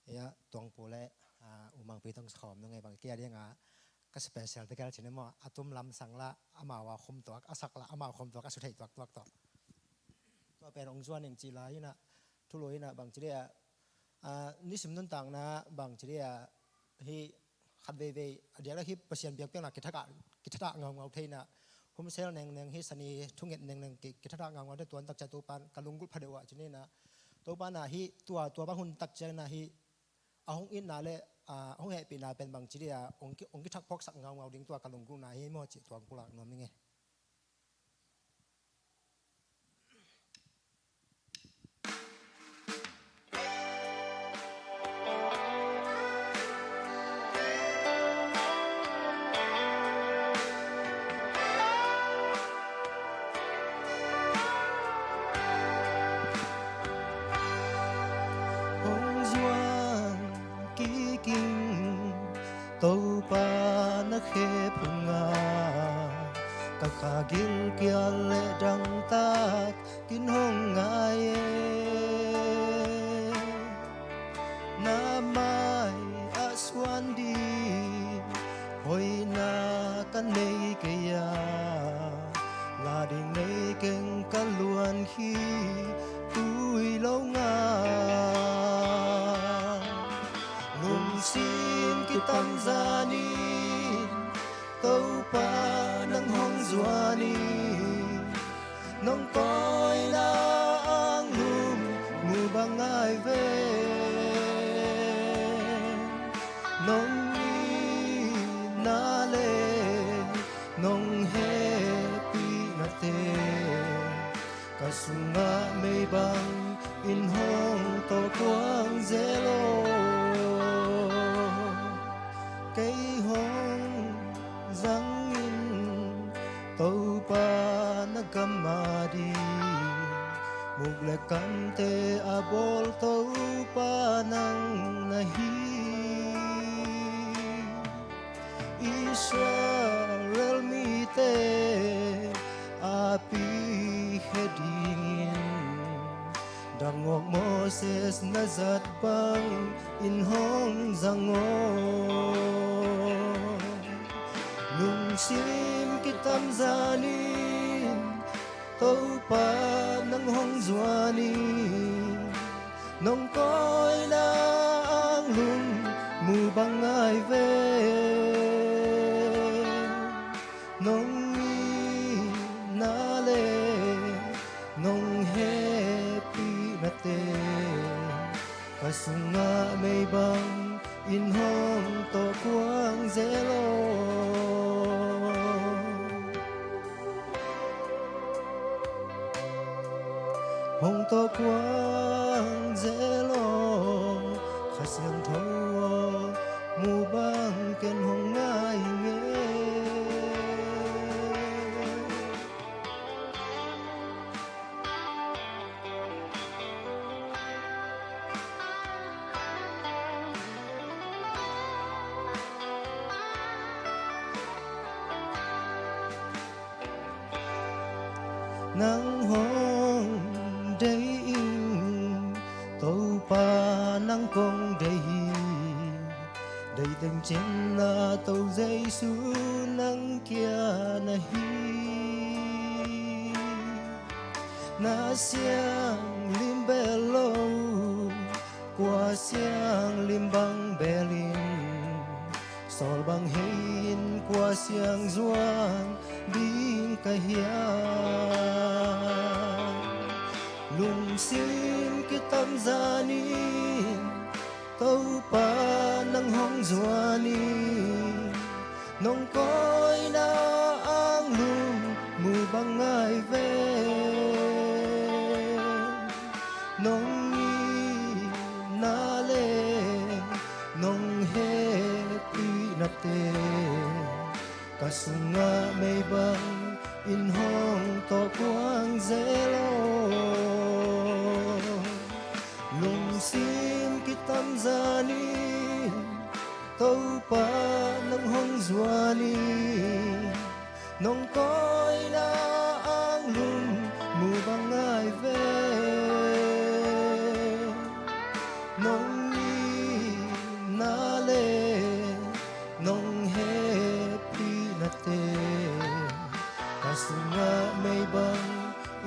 ya tuang pole umang pitong schom nung ebang kia dia nga ka special tegal chine mo atum lam sangla amawa khom to asakla amawa khom to asuthai to to to pen ong zuan ing chila ina thuloi na bang chiria ni simnun tang na bang chiria hi khatve ve adia la hi pasien biak peng na kithaka ngau ngau theina hum sel neng hi sani thunget neng kithaka ngau ngau de tuan tak cha tu pan kalungul phadewa chine na to pa na hi tua ba hun tak cha na hi ahong in na le ahong he pi na pen bang chiria ong ki thak phok sak ngau ngau ding tua kalungul na hi mo chi tuang pulak nom nge tàu pa na khe phunga ka khagil kia le dang ta kin hong ngai na mai aswan di hoi na kan nei ke ya la ding nei ken kan luan khi tui lâu nga lung xin ki Tanzani tàu pa nang hong zuani nong coi na ang lum mu bangai ve nong ni na le nong happy na te kasunga may bang in hong to quang zelo cây hong răng in tàu pa na gamadi mục lệ cam te abol tàu pa nang nahi Israel mi te api hedingin dangok Moses nazat bang in hong zango nung sim kitam zanin tàu pa nang hong zuani nong coi na ang lung mu bangai ve nong ni na le nong happy na te kasunga may bang in hong to quang zelo hong to quang zelo khasiang thâu mu bang ken hong ngai nge nắng hong đầy in tàu pa nắng công đầy đầy từng trên là tàu dây su nắng kia na hi na siang lim belo qua siang lim bang belin sol bang hein qua siang zuan ding kahian lung sim kitam zani tàu pa nang hong zuani nong koi na ang lung mu bang ngai ve nong ni na le nong he pi na te kasunga may bang in hong to quang zelo lung sim kitam zani tàu pa nang hong zuani nong koi na ang lung mu bang ngai ve nong ni na le nong he pi na te kasunga may bang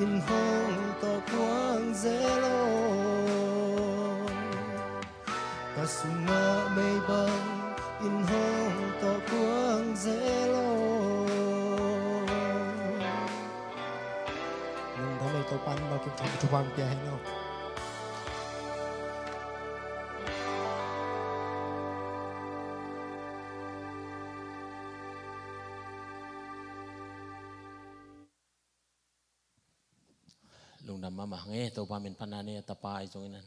in hong to quang zelo kasunga may bang in hong to quang zelo nung dhamay to pan ba kim tham thu bang pia hay no lung nam ma nge to pa min panane tapai jonginan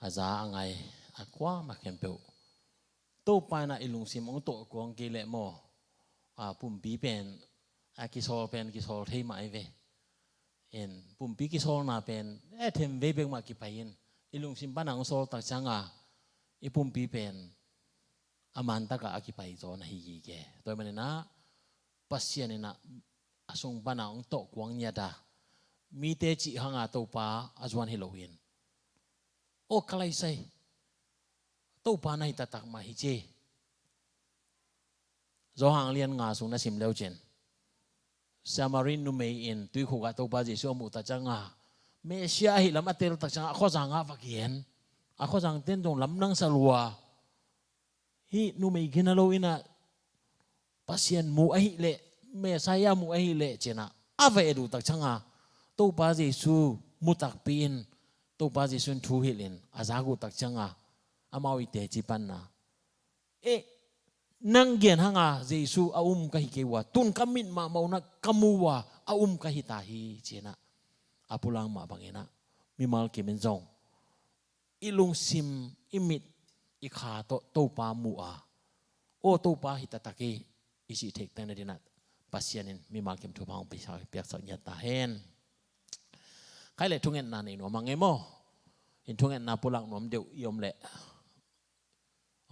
aza angai akwa ma kempeu to pa na ilung sim ong to kuang ki le mo pum pi pen kisol thei mai ve en pum pi kisol na pen them ve bek ma ki pain ilung sim panang sol tak changa I pum pi pen aman ta ka akipai zo na hi ke to manena pasian na asung panang to kuang nya da mi te chi hanga to pa azwan Halloween o kalai sai to pa nai ta tak ma hi che zo hang lian nga sung na sim leo chen samarin nu mei in tui khu ga to pa ji so mu ta changa me sia hi lam atel tak changa kho janga vakien a kho jang ten dong lam nang salwa hi nu mei ginalo ina pasien mu ai le me saya mu ai le chena ave edu tak changa to pa Jesu mutak pin to pa Jesu thu hilin azagu tak changa amawi te chi panna nang gen hanga Jesu ka hi kewa tun kamin ma mauna kamuwa ka hi ta hi chena apulang ma bangena mimal kimen jong ilung sim imit ikha to pa mu o to pa hi ta taki isi thek tan dinat pasianin mimal kim thu bang pisa piak sa nya ta hen kai le thungen na ni no mangemo in thungen na pulang nom deu yom le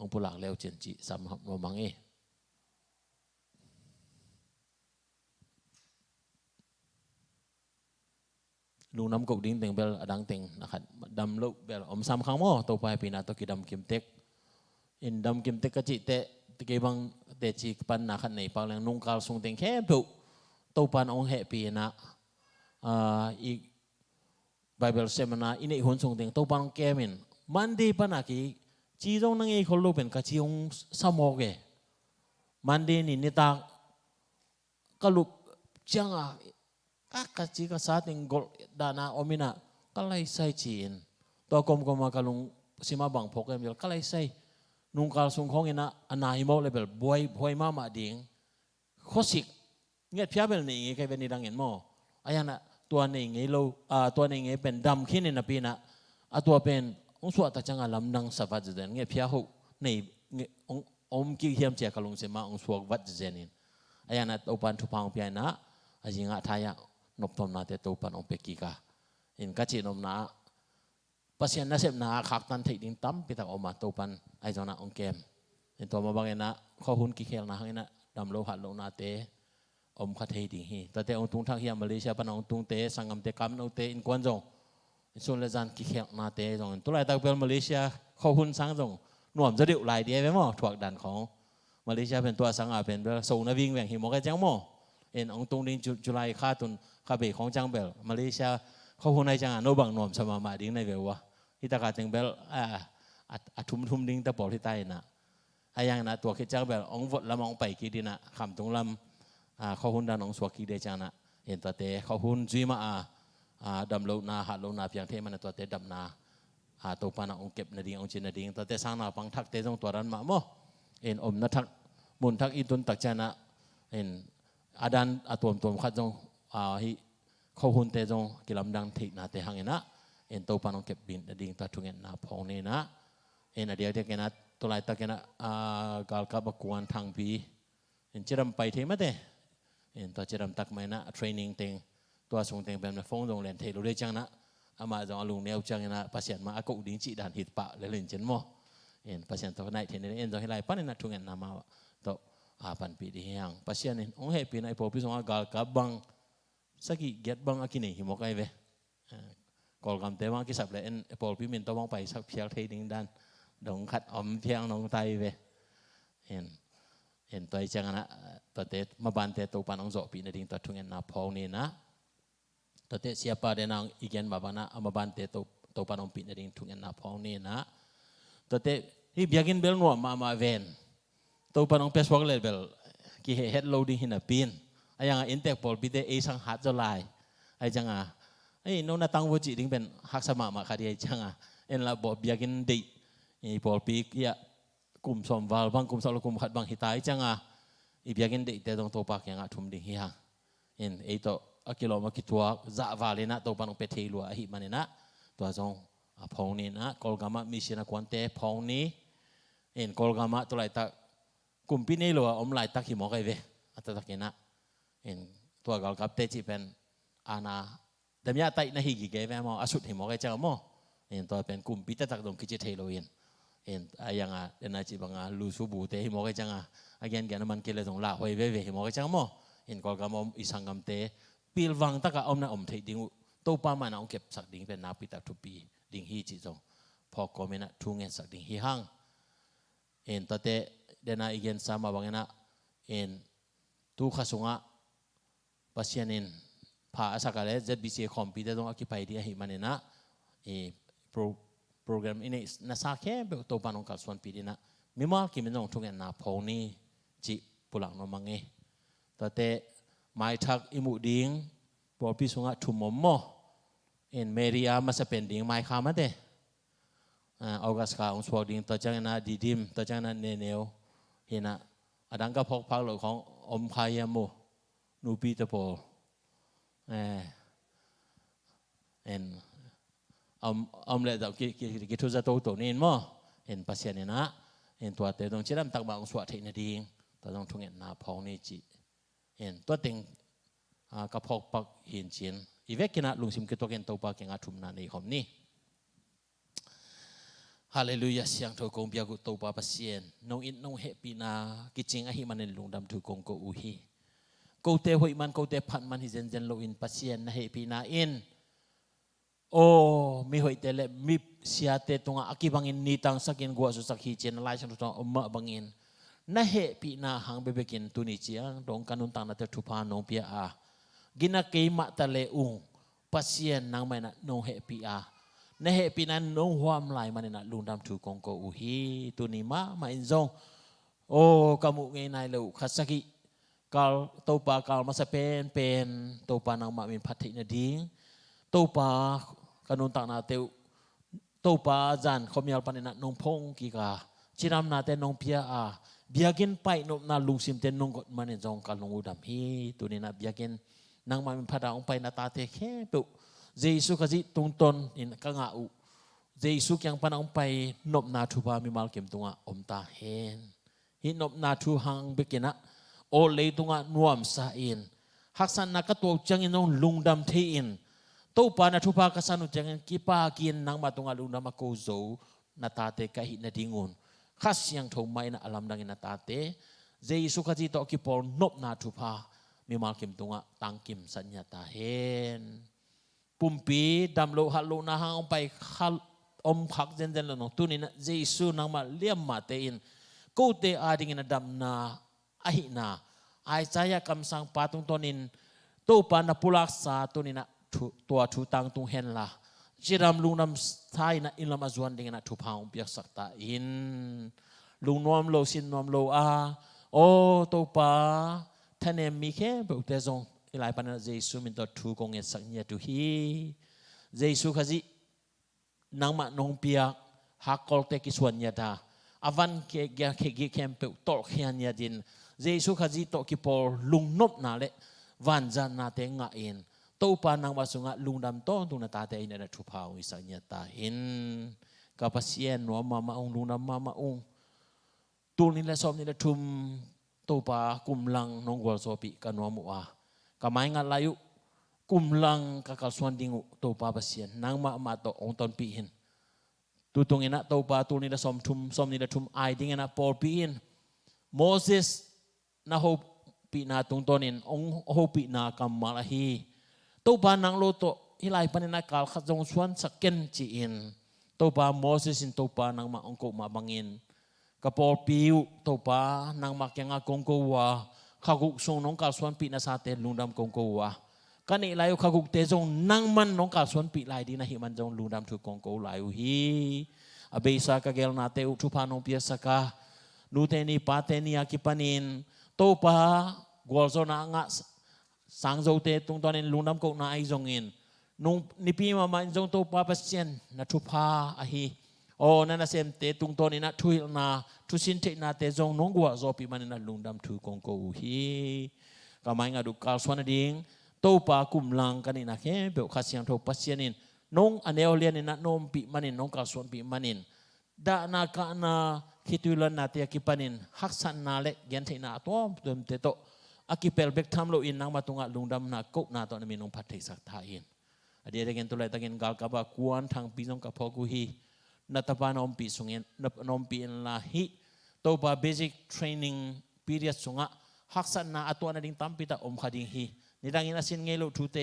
ong pulang leo chen chi sam no mangi lu nam ko ding teng bel adang teng nakhat dam lo bel om sam khang mo to pai pina to ki dam kim tek in dam kim tek ka chi te ke bang te chi pan na khat nei pa lang nung kal sung teng khe bu to pan ong he pi na I Bible seminar ini hon sung teng to pan kemin Monday panaki chi jong nang e khol lo pen ka chi ong samoge Monday ni nita kalup changa ka chi ka sa ting gol dana omina kalai sai chin to kom kalung sima bang phok em kalai sai nung kal sung khong ina anai mo level boy mama ding khosik nget phya bel ni nge kai ven ni dang en mo ayana tua ni nge lo tua ni nge pen dam khin na pina atua pen ong suwa ta changa lam nang savat zen nge phya ho nei om ki hiam che kalung sema ong suak vat zenin ayana to pan thu pang pya na ajinga thaya nop tom na te to pan ong peki ka in ka chi nom na pasien na sep na khak tan thei ding tam pi ta oma to pan ai jona ong kem in to ma bangena kho hun ki khel na hangena dam lo hat lo na te om khat hei ding hi ta te ong tung thak hi Malaysia pan ong tung te sangam te kam no te in kwan jong sun le zan ki khek na te jong tu lai tak bel Malaysia kho hun sang jong nuamจะดิวลายเดียไปมั้งถวกดันของมาเลเซียเป็นตัวสังอาเป็นแบบส่งนาวิ่งแหว่งหิมะกันจังมั้งเอ็นองตรงนี้จุลัยค่าตุนค่าเบของจังเบลมาเลเซียเขาคนในจังโนบังนวมสมาดิ้งในเบลวะที่ตะการจังเบลทุ่มดิ้งตะปอที่ใต้น่ะไอ้ยังน่ะตัวคิดจังเบลองวดละมองไปกี่ดีน่ะคำตรงลำเขาคนดันองสวกกี่เดจังน่ะเห็นตัวเตะเขาคนจุยมาดำโลนาหัดโลนาเพียงเท่มันตัวเตะดำนาตัวปานาองเก็บนาดิ่งองจินนาดิ่งแต่แต่สร้างนาปังทักเตจงตัวรันมาโมเอ็นอมนัทักมุนทักอีตุนตักเจนะเอ็นอาดันตัวขัดจงฮิเขาหุ่นเตจงกิลำดังทินาเตหังเอ็นะเอ็นตัวปานองเก็บบินนาดิ่งตัดทุงเอ็นนาพองนี่นะเอ็นอเดียวเทกันนะตัวลายตักกันนะกาลกับบกวนทางปีเอ็นเจริญไปเทมะเตเอ็นตัวเจริญตักไม่นะเทรนนิ่งเต็งตัวส่งเต็งเป็นฟงโรงเรียนเทโลเรจังนะอามาจงลุงเนวจังนะภาษามาอากอุดิ้งจีด่านหิดปะเลยเล่นเจนโมเอ็นภาษาตัวไหนเทนเอ็นจงให้ไล่ปั้นนัดทุ่งเอ็นนามาตัวปันปีดีอย่างภาษาเนี่ยองเฮปีนไอโปพิสงอากาลกับบังสักกี่เก็ตบังอากินี่หิมอกไอเวกอลกำเตวังกิสับเลยเอ็นโปพิมินตัวมองไปสักเพียงเทดิ้งด้านดงขัดอมเพียงน้องไตเวเอ็นตัวจังนะตัวเตมาบันเตตัวปานองโจปีนดิ้งตัวทุ่งเอ็นนาพองนี่นะตัวเต siapa dia nang igen babana amabante to panom pin ring tungen na phong ni naตัวเตhi biagin bel no ma ven to panong peswak le bel ki head loading hina pin ayang intek pol bite e sang hat jolai ai changa ai no na tang wo chi ding ben hak sama ma khadi ai changa en la bo biagin dei i pol pi ya kum som wal bang kum sol kum khat bang hitai changa i biagin dei te dong to pak yang athum ding hi ha en ei to akilo ma kitwa za valena to panong pe thei lua hi manena to jong phong ni na kolgama misina kwante phong ni en kolgama to lai ta kumpi ni lua om lai ta ki mo kai ve ata takena en to gal kap te chi pen ana damya tai na hi gi ge ve mo asut hi mo kai cha mo en to pen kumpi ta tak dong ki chi thei lo in en ayanga dena chi banga lu su bu te hi mo kai changa again gan man ke le dong la hoi ve ve hi mo kai cha mo en kolgama isangam te pilwang taka om na om thei ding to pa ma na ong kep sak ding pen na pi ta thu pi ding hi chi jongพอก็ไม่นะทุ่งเงินสักดิ่งหิฮังเอ็นตัดเตะเดน่าอีกเงินสามบางเงินเอ็นตู้ข้าสุงะปัสยานินพาสักอะไรจะบิเซคอมพิวเตอร์ต้องอธิบายดีให้มันนะโปรแกรมอินนี้น่าสักแค่แบบตัวปานองกัลส่วนปีดีนะมิมาคิดมันต้องทุ่งเงินนาพงนี้จีปุลังน้องมังเงตัดเตะไม้ทักอิมุดิ่งพอพิสุงะทุ่มมโมเอ็นเมริอามาสเปนดิ่งไม้ขามาเตะAugust ka ang swag ding ta chang na didim ta chang na neneo hina adang ka phok phak lo khong om khaya mo nu pi ta po en le da ki thu za to nin mo en pasien na en tua te dong chiram tak ba ang swat thei na ding ta dong thung en na phong ni chi en to ting ka phok pak hin chin ivekina lungsim ki to ken to pa ke nga thum na nei khom ni Hallelujah siang to kong biagu to pa pasien nong in nong happy na kiching ahi manin lungdam tu kong ko uhi ko te hoi man ko te phat man hi zen zen lo in pasien na happy na in mi hoi te le mi sia te tunga akibangin nitang sakin gwa su sakhi chen lai sang to omma bangin na happy na hang bebekin tuni chiang dong kanun tang na te thupa nong pia a gina keima ta le ung pasien nang mai na nong happy a na happy na nong huam lai manina lungdam tu kong ko uhi tu ni ma inzong kamu ngai nai lo khasaki kal topa kal masa pen topa nang ma min phathi na ding topa kanun tak na teu topa jan khomial panina nong phong ki ka chiram na te nong pia a biakin pai no na lungsim te nong got manin jong kal nong udam hi tu ni na biakin nang ma min phada ong pai na ta te khe pe Yesus kasi tungton in kangau Yesus yang panang pai nop na thu pa mi mal kem tunga om ta hen hi nop na thu hang bekina o le tunga nuam sa in haksan na ka to chang in nong lungdam the in to pa na thu pa ka sanu chang ki pa kin nang ma tunga lungdam ko zo na ta te ka hi na dingun khas yang tho mai na alam dang in na ta te Yesus kasi to ki pol nop na thu pa มีมากิมตุงะตังกิมสัญญาตาเห็นปุ่มปีดำโลหัดโลนะฮะไปขัลอมขักเจนเจนแล้วน้องตุนินะเจสุนังมาเลี้ยมมาเตอินกูเตอาดิงินะดำนาอหินาไอใจยกำสังปาตุงตนินตู้ปานาปุลักษาตุนินะตัวทูตังตุงเห็นละจิรำลุงนำไทยนะอินลำอาจวนดิงินะทุพางเปียกสักตาอินลุงนวมโลสินนวมโลอาโอตู้ปาท่านเอ็มมีแค่เบิกเตจงอีหลายปันเจสุมินตัวทูกงเงสักเนียตุฮีเจสุขจินังมานงเปียฮักกอลเตกิสวนยาดาอวันเคกยาเคกิเคมเปตอลเขียนยาดินเจสุขจิตอกิปอลลุงนบนาเลวันจันนาเตงะอินตู้ปานังวาสุงะลุงดำต้นตุนตาเตอินเนทุพาวิสัญญาตาอินกับปัสเซียนนัวมาองลุงดำมาองตูนิเลสอมนิเลทุมตู้ปากุมลังนงกวลโซปิกันนัวมัวกับไม้งานลายุกุมลังkakal suan dingu to pa pasien nang ma to ong ton pi hin tu tung ina to pa tu ni da som ni da thum ai ding ina por pi in Moses na ho pi na tung tonin ong ho pi na kamal hi to pa nang lo to hilai panina kal khajong suan saken chi in to pa Moses in to pa nang ma ong ko ma bangin ka por piu to pa nang ma kyanga kong ko wa khaguk song nong kal suan pi na sa te lungdam kong ko waกันนี่ลายขกุกเตจงนั่งมันน้องกาสวนปีลายดีนะฮิมันจงลุงดำถูกกองโกลายฮีอเบสากะเกลนาเตอุทุพานองเปียสกานูเตนีปาเตนีอากิปานินโตปากวลโซนางะสังโจเตตุงตอนนี้ลุงดำกนาไอจงอินนุงนิปีมามันจงโตปาปัสเซียนนัทุพาอฮีโอ้นั่นน่ะเซมเตตุงตอนนี้นะทุยนาทุสินเทนาเตจงน้องกวลโซปีมันนะลุงดำถูกกองโกฮีก็ไม่งาดูกาสวนดิ่งโตปากุมลังกันนี่นะแค่เบลคาเซียงโทปัสเซียนินน้องอันเอลเลียนนี่นะน้องปีมันนินน้องกาสวนปีมันนินดานาคานาคิตุลันนาเตียกิปานินฮักสันนาเล็กยันเทนาตัวเติมเตโตอากิเปลเบกทำโลอินนังมาตุงะลุงดำนากุนาตอนนี้น้องพัดเทสักทาอินอดีตเงินตัวเลตะเงินกาลกับกวนทางปีน้องกับพอกุฮีนัตปานอมปีสุงเงินนับนอมปีนลาฮิโตปาเบสิกเทรนนิ่งพีเรียดสุงะฮักสันนาอัตัวนั้นดิ้งตั้มปีตาอมขดิ้งฮีนี่ดังอินาสินเงลุทุเต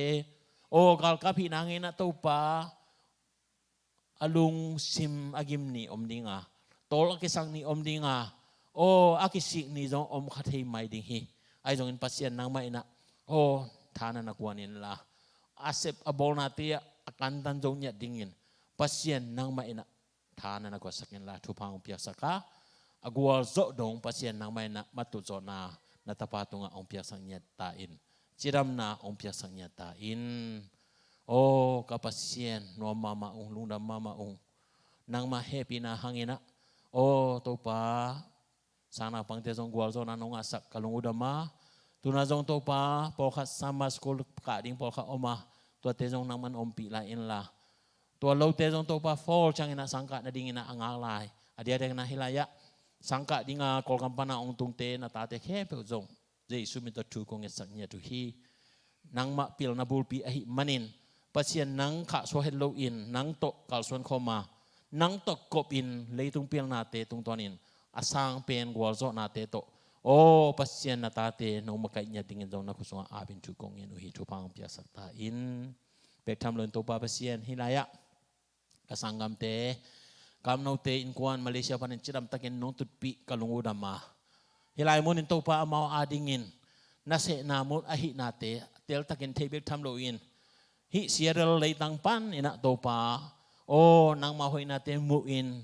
โอกาลกับพี่นางอินาตัวป้าอลุงซิมอากิมนี่อมดิงาโตลกิสังนี่อมดิงาโออากิสิกนี่จงอมขัดให้ไม่ดิงฮีไอจงอินปัสเซียนนางไม่นะโอทานันนักวานินละอาเซปอบอลนาเตียอาการตันจงเนี่ยดิ่งอินปัสเซียนนางไม่นะทานันนักวาสักินละทุพังเปียกสักะอากวาลโจดงปัสเซียนนางไม่นะมาตุโจนานาตาปาตุงะองเปียกสังเนี่ยตาอินจิรำนาองเปียสังญาตาอินโอ้กับปัสเซียนนัวมาองลุงดำมาองนางมาเฮปีนาหังอินะโอ้ตัวป้าสานาปังเตจงกวลโซนานงอาศักกลุงอุดมาตุนาจงตัวป้าพอขัดสามาสกุลกาดิ่งพอขัดออกมาตัวเตจงนางมันอมปีลายอินละตัวเราเตจงตัวป้าฟอลจังอินะสังกัดนาดิ่งอินะอ่างลายอดีตเด็กนาฮิลายะสังกัดดิ่งกอลกัมปนาองตุงเตนาตาเตแค่เปิดจงYesus minta tu kong esaknya tu hi nang mak pil na bulpi ahi manin pasien nang kak sohen low in nang tok kal suan koma nang tok kop in leitung pil na te tung tonin asang pen gwal zo na te to o pasien na ta te no makai nya tingin jong na kusung abin tu kong in uhi tu pang pia sakta in pek tham lon to pa pasien hilaya kasanggam te kam no te in kuan Malaysia panen chiram takin nong tutpi kalungu dama hilai munin to pa amao adingin nase namun ahi nate tel takin tebek thamlo in hi sierel leitang pan ina to pa o nang ma hoi nate mu in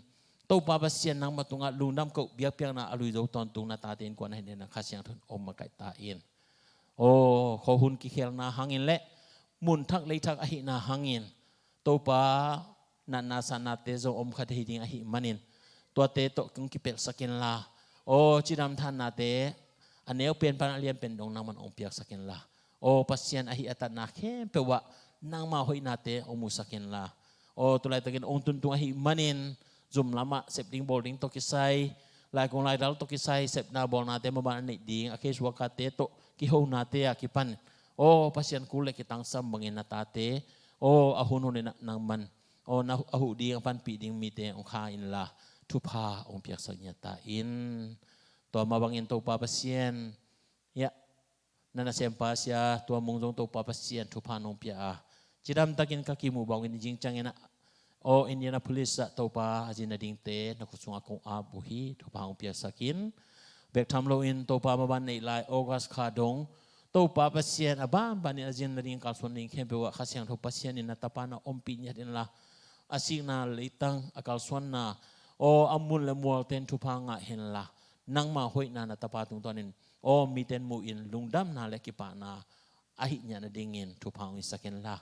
to pa pasien nang matunga lundam ko biak piang na alui zo ton tung na ta tin kwan hen na khasyang thun om ma kai ta in o kho hun ki khel na hangin le mun thak lei thak ahi na hangin to pa na sanate zo om khat hi ding ahi manin to te to kung ki pel sakin laโอ้จิดำท่านนาเตอันเนี้ยเปลี่ยนปานเรียนเป็นดงนางมันองเปียกสักินละโอ้ปัสเซียนอหิอัตนาเข้มเปว่านางมาหอยนาเตองมุสักินละโอ้ตัวไรตะกินองตุนตุงอหิมันินจุ่มละมะเสพดิ้งบอลดิ้งตกิไซลายกงลายดาวตกิไซเสพนาบอลนาเตมาบ้านนี่ดิ้งอาเคสวากาเตโตกิโฮนาเตอากิปันโอ้ปัสเซียนกุเลกิตังซัมบังเงินนาตาเตโอ้อาหุนหุนนนางมันโอ้นาอาหุดิ้งปันปีดิ้งมีเตองคาอินละทุพาองเปียกสัญญาตาอินตัวมาบางอินตัวปาpasien ya นันเซมปาเสียตัวมงจงตัวปาปัสเซียนทุพานองเปียจิดามตักินกักิมูบางอินจริงจังเงนะโออินเดียนาพลิสตัวปาอาจินาดิงเตนักสุงอากงอาบุฮีทุพานองเปียสักินเบกทำโลอินตัวปามาบันในลายออกัสคาดงตัวปาปัสเซียนอาบ้านบันอาจินาดิงการส่วนลิงเข้มเปว่าข้าเสียงทุปัสเซียนอินนัตปานาอมปีญาดินละอาศินาลิตังอากาศส่วนนาโออามุลเลมัวเตนทุพางะเห็นละนังมาหอยนานัตปาตุงตอนนี้โอมีเตนมูอินลุงดำนาเลกิปานาอาหิญาณดิ่งทุพางอิสักินละ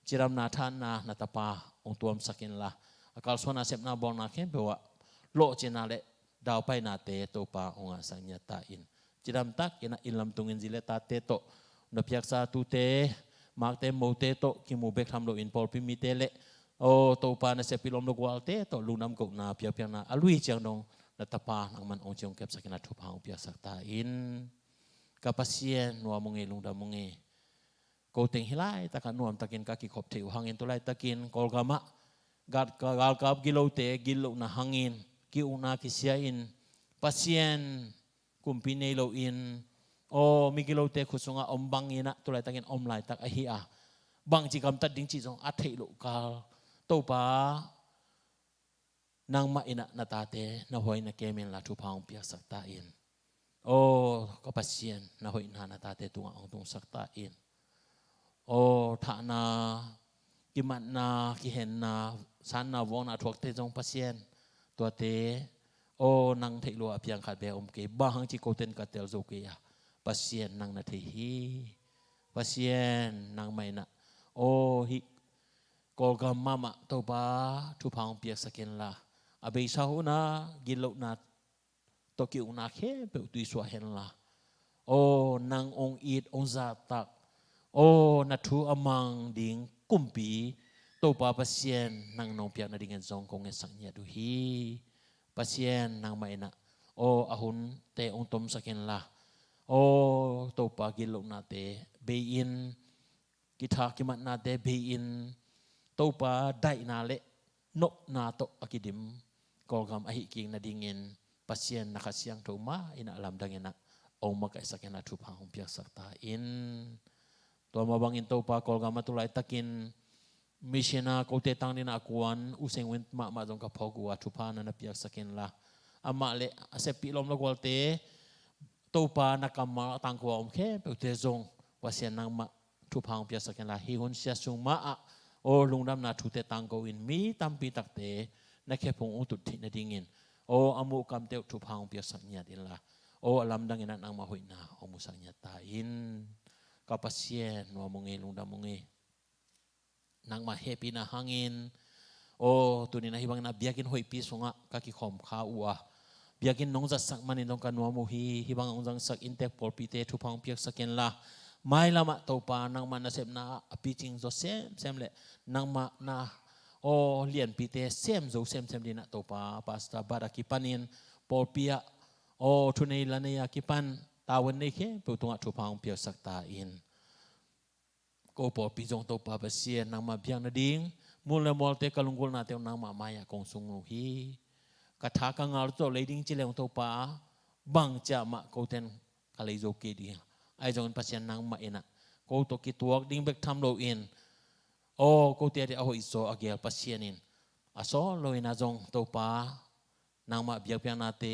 จิรามนาทานนานัตปาองตัวมสักินละอากาศส่วนนาเสพนาบองนาเข้มเปว่าโลเจนาเลดาวไปนาเตโตปาองอาสัญญาตาอินจิรามตักอินาอินลำตุงินจิเลตาเตโตนพิยักษาตุเตมาร์กเตโมเตโตกิมูเบกทำโลอินพอลพิมิเตเลโอโตปานาเสพิลอมโลกวาลเตโตลุงน้ำกกนาเปียเปียนาอลุยเจียงนงนัตปานังมันองเจียงเก็บสักินาทุพางเปียสักตาอินกับปัสเซียนนัวมงเงลุงดามงเงโกเต็งฮิไลตะกันนวมตะกินกะกิขบถิวหังอินตุไลตะกินกอลกามะกัดกาลกับกิโลเตกิโลนาหังอินกิอุนากิเซียอินปัสเซียนกุมพิเนโลอินโอมิกิโลเตขุสุงะอมบังอินะตุไลตะกินอมไลตักอหิอาบังจิกรรมตัดดิ้งจิจงอัฐิโลกาลโตปานางมาอินะนาตาเตนาหอยนาเกมินลาทุพางเปียสักตาอินโอ้ก็ปัสเซียนนาหอยนานาตาเตตุงองตุงสักตาอินโอ้ฐานากิมันนากิเห็นนาสันนาวงนาทวกเตจงปัสเซียนตัวเตโอ้นางเทลัวเพียงขัดเบอมเกบางจิโกเตนกัตเตลโจเกียปัสเซียนนางนาเทฮีปัสเซียนนางไม่นะโอ้ฮิกอลกามมามาตัวบ้าทุพางเปียสักินละอาเบยสาหุนากิโลนาโตกิอุนาเคเปอุตุยสวาเห็นละโอ้นางองอีดองซาตักโอ้นัทูอมังดิงกุมปีตัวบ้าปัสเซียนนางนองเปียนาดิ่งจงคงเงสังเยดูฮีปัสเซียนนางไม่นะโอ้อาหุนเตองตมสักินละโอ้ตัวบ้ากิโลนาเตเบยินกิทากิมันนาเตเบยินตัวปาได้นาเลนกนาโตอกิดิมกอลกามอหิกิงนาดิงินปัสเซียนนักเสียงโทมาอินาลำดังเงินะองมาไกสักนาทุพางเปียสักตาอินตัวมาบังอินตัวปากอลกามมาตุไลตะกินมิชนาโกเตตังนินาควนอุเซงเวนมาจงกับพอกัวทุพานันเปียสักละอามาเลเสปิลมละกวลเตตัวปานักมาตังกัวอมเคเปเตจงปัสเซียนนังมาทุพางเปียสักละฮิฮุนเสียสุมาโอ้ลุงดำนาทุเตตังโกอินมีตัมปีตักเตนักแค่พงอุตุทินดิ่งินโอ้อามุกำเตวทุพางเปียสัญญาดินละโอ้ลำดังนั้นนางมาหอยนาโอมุสัญญาตาอินกับปัสเซียนนัวมงเงลุงดำมงเงนางมาเฮปีนาหังอินโอ้ตัวนี้นะฮิบังนาเบียกินหอยปีสงะกะกิขอมข้าวเบียกินน้องจัดสักมันนองกันนัวมุฮีฮิบังองจังสักอินเตปปอลปีเตทุพางเปียสักเกนละไม่ละมาตัวปานางมานาเซมนาปีจิงโจเซมเลยนางมานาโอเลียนปีเตเซมโจเซมดีนะตัวปาปาสตาบารากิปันินปอลปียโอทุนในลานียกิปันตาวันนี้เคเปิดตัวทุพางเปียสักตาอินก็ปอลปีจงตัวปาเปเซียนางมาเบียงนาดิงมูลเลมอลเตกลุงกุลนาเตวนางมามายากงสุงโนฮีกระทากังอารุโตเลดิ้งจิเลงตัวปาบังจะมาโกเทนกาเลโจเกดีไอจงปัสเซียนนางมาเอ็นะโกตกิตัวดิ้งเบกทำโลอินโอ้โกเตียเดอโฮอิโซอาเกลปัสเซียนินอาโซโลอินาจงตัวปานางมาเบียกเพียงนาเต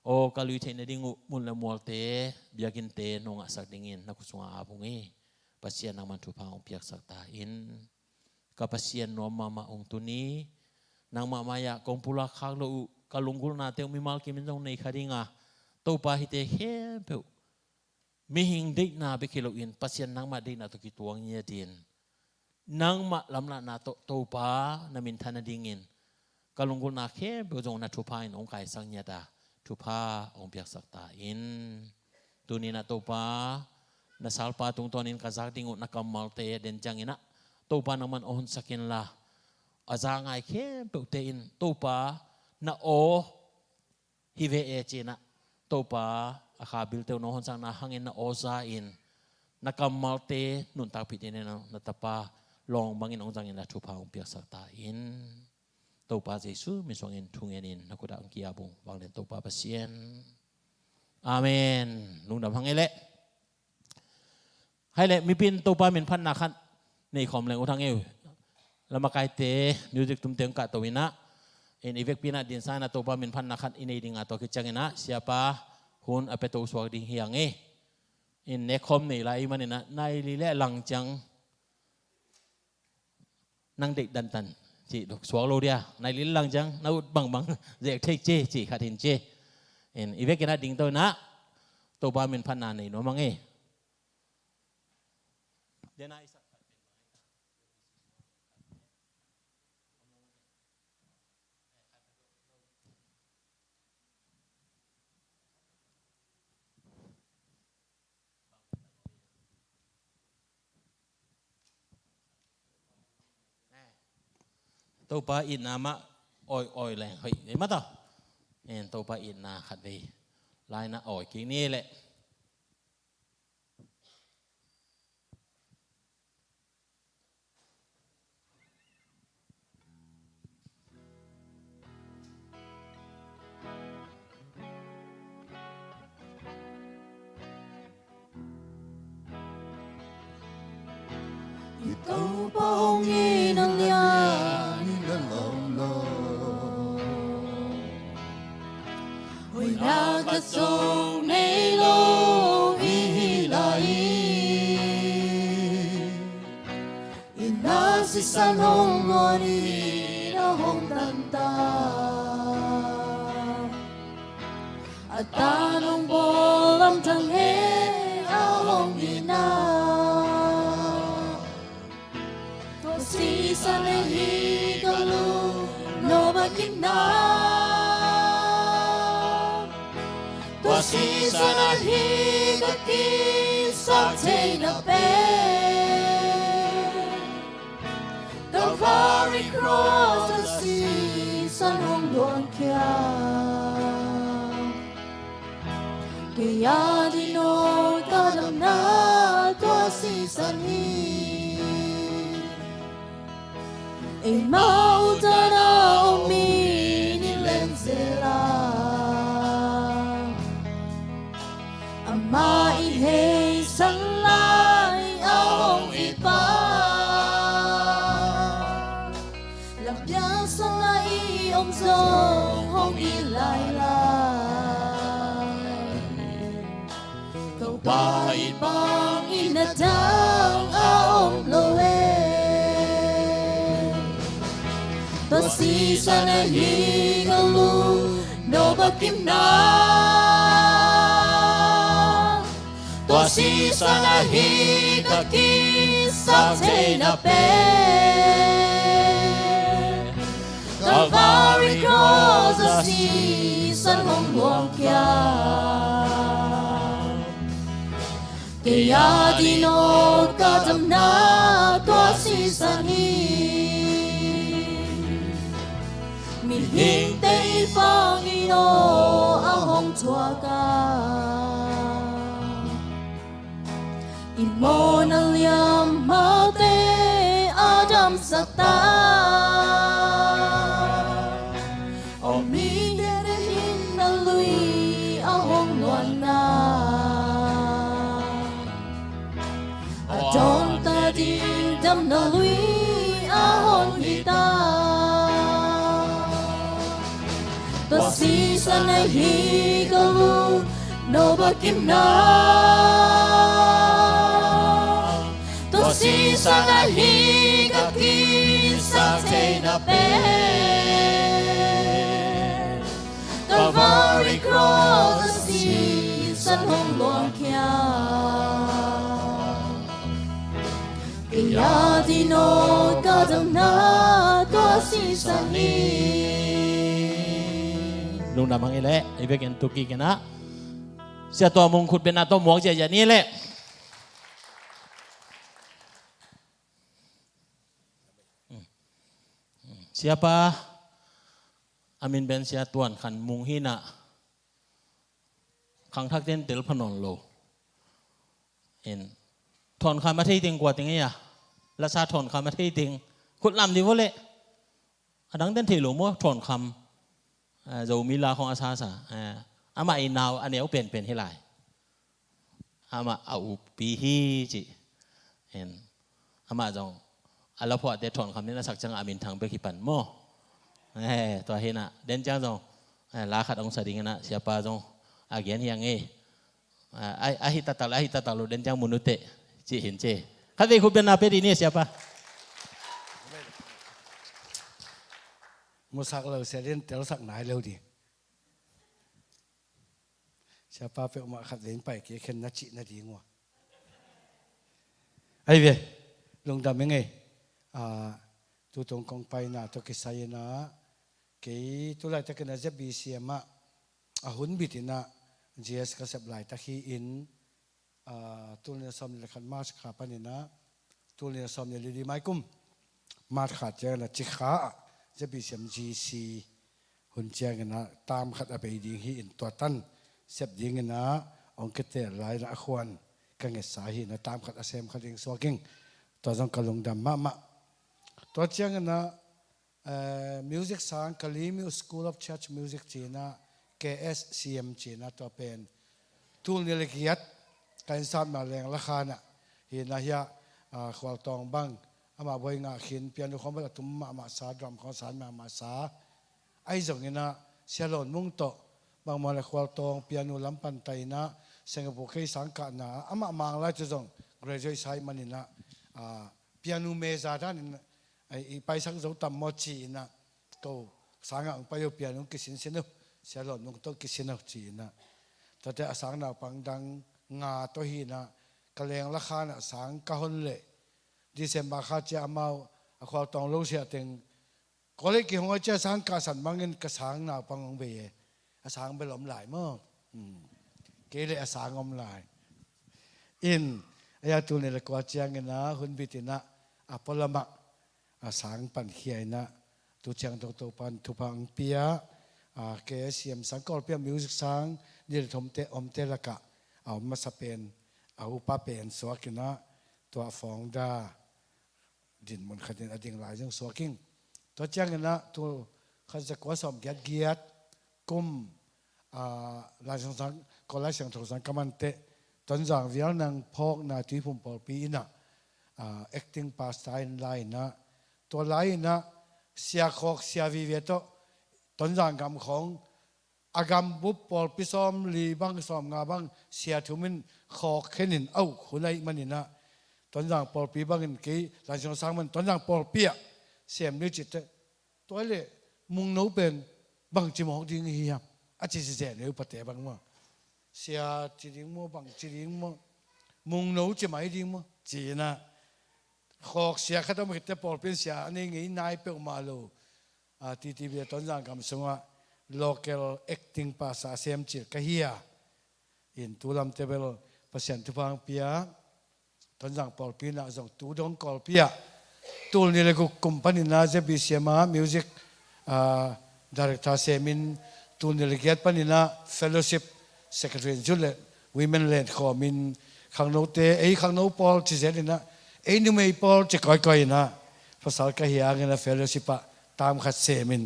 โอ้กาลุยเทนดิ้งมุลละมัวเตเบียกินเตนงอาสักดิ้งินนักสุงอาบุงเอปัสเซียนนางมันทุพางเปียกสักตาอินกับปัสเซียนนวมมาองตุนีนางมามายากงปุระคักโลกาลุงกุลนาเตมีมาลกิมินจงในคดีงาตัวปาฮิเตเฮเปมีหิงดินาเบคิโลอินปัสเซียนนางมาดินาตุกิตัวงเงียดินนางมาลำละนาตัวปานามินทานาดิงินกาลุงกุลนาเฮเปจงนาทุพาอินองไก่สังเงียดาทุพาองเปียกสักตาอินตัวนี้นาตัวปานาสาลปาตุงตัวนี้กาซักดิงุนักมัลเตเดนจังอินะตัวปานามันโอนสักินละอาจารย์ไงเข็มเปิดเตอินตัวปานาโอฮิเวเอจีนะตัวปาอาคาบิลเตวนอนสังนาหังอินนาโอซาอินนักมัลเตนุนตาพิเตเนนะนัตปาลองบังอินองจังอินนาทุพาองเปียกสักตาอินตัวปาเจสุมิสวงอินทุงอินนักดังกียาบุงบางเดนตัวปาเปเซียนอาเมนลุงดำหังเอเล่ hay lệ mi pin tô pa min phan na khăn này khom leng utang eu lama kai te music tum teng ka to ina in evek pina din sana to pa min phan na khan inei ding ato ki changena siapa hun apeto swag ding hiang e in ne khom nei lai manina nai li le lang chang nang dik dan tan chỉ được swag lo dia nai li lang chang na ut bang bang je thek che chỉ khat hin che in evek kina ding to na to pa min phan na nei no mang e denai tàu pa in nama oi leng hoi đấy mất à en tàu pa in na khát về lại na oi kia nè lệ tàu bao nghi nâng lia hồi na cất sông nay lô hi lại ina si san hong ngori na hong tan ta ata nong bol lam thang he a hong ina to si san hi kalu no bakina si sana hi ka ki sa te na pe Calvary cross the sea san hong luang kia kaya di no ka dam na to si san hi e mau ta na o mi ni len se la mà ít hay sẵn lại ông ít ba làm biếng sẵn lại ông dâu không ít lại cậu ba ít bang ít nát đang ông lâu tôi si sana hi galu no bakim na Tua si sana hi ka ki sa te na pe Calvary cross the sea san hong luang kia Kaya di no ka dam na tua si san hi Mi hing te fang i no a hong tua ka Imon aliam maute Adam sata Omi tere hin na lui ahong luana Adon ta di dam na lui ahong hita Pasi sana hi galu no bakim na si sana hi ka ki sa te na pe Calvary cross the sea san hong luang kia kaya di no ka dam na to si san ni lúc nào mang lệ ai biết cái tục kia na sẽ to mong khut bên na to muang chạy chạy ní lệ siapa amin ben sia tuan khan mung hina khang thak ten tel phanon lo en thon kha ma thei ting kwa ting ya la sa thon kha ma thei ting khut lam di vole adang ten thei lo mo thon kham zo mi la khong asa sa ama i naw aneu pen pen hi lai ama au pi hi chi เห็นอามาจงอัลลอฮ์พอเดชอนคำนี้นะสักจังอามินทางเบกิปันโมตัวเห็นนะเด่นจังจงลาขัดองศาดิ่งนะเสียปาจงอาเกียนยังไงahita talu dan jang munute ci hince kali ku ben apa ini siapa musak lo sering tel sak nai lo di siapa pe umat khat leng pai ke khen na chi na di ngwa ai ve long da meng ai tu tong kong pai na to ke sai na ke tu lai ta ke na je bi siama ahun bitina GS ก็เสพหลายตะขี้อินตัวเนื้อซ้อมในขันมาสขาปันนะตัวเนื้อซ้อมในลีดีไม้กุ้มมาขาดเจอละจิขาจะเป็นเสียม GC หุ่นเจียงนะตามขัดไปดีฮีอินตัวตั้นเสพยิงนะองค์เกตหลายละขวานกังเงสาหีนะตามขัดอาเซมขัดเองสวากิ้งตัวต้องกระลงดำมะตัวเจียงนะมิวสิกสางกะลีมิวสคูลออฟเชิร์ชมิวสิกจีนะ KSCM จีน่าตัวเป็นทูลนิลกิยัดการสร้างมาแรงราคาน่ะเห็นนะฮะขวางตองบังอามาบอยงาขินเปียโนของบัลตุมมาสาดรัมของสารมาสาไอ้ส่งนี่นะเสียหล่นมุ่งโตบางมาเลยขวางตองเปียโนลำปันไตนะเซงบุกให้สังกัดนะอามามังไล่จะส่ง graduate ใช้มันนี่นะเปียโนเมซาท่านไอ้ไปสังสมตัมมอจีนะก็สังกัดไปอยู่เปียโนกิสินเสนอเสียหล่นนุ่งต้องกิสินเอาจีนะแต่แต่สังนาปังดังงาตัวหีนะกระเลงราคาน่ะสังกะฮนเล่ดิเซมบาคาเจ้าเมาขวางตองลูกเสียเต็งก็เลยกี่หัวเจ้าสังกาสันบางเงินกระสังนาปังองเบยสังไปหลอมหลายมั้งเกลี่ยสังอมหลายอินไอ้ตัวนี้ละกว่าเจียงนะหุ่นบิตินะพลมะสังปันเขียนะตัวเจียงตัวปันทุพังเปียKSCM สังกอลเปียมิวสิกสังนี่ทมเตอมเตละกะเอามาสเปนเอาปาเป็นสวกินะตัวฟองดาดินมันขัดดินอดิ่งหลายจังสวกิ้งตัวเจ้ากันนะตัวเขาจะกว่าสอบเกียรติกุมลายสังก็ลายสังทสังกมันเตตอนจากวิญญาณพอกนาทีพุ่มปอปีนะacting past time ไลน์นะตัวไลน์นะเสียขอกเสียวิเวตตอนจากกรรมของอากรรมบุปผลพิสอมลีบังสอมงาบังเสียถุมินขอกเขนินเอาขุนัยมันนี่นะตอนจากปอลปีบังเงินกี่หลายช่วงสังมันตอนจากปอลปีอะเสียมนึกจิตตัวเล่มุงโนเป็นบางจิมองดิ้งเฮียอาจิเจเนื้อปะเตะบังมั้งเสียจิดิ้งมั้งบางจิดิ้งมั้งมุงโนจะไม่ดิ้งมั้งจีนะขอกเสียข้าต้องไปแต่ปอลเป็นเสียอันนี้ไงนายเปิลมาโลทีทีวีตอนจากกรรมสงะ local acting pas asem chir kahia in tulam tebel pasien tupang pia tonjang pol pina jong tu dong kol pia tul ni le company na je bcma music director semin tul ni le get panina fellowship secretary jule women led khomin khangno te ei khangno pol chi zelina ei nu mei pol chi koi koi na pasal kahia ngena fellowship pa tam khat semin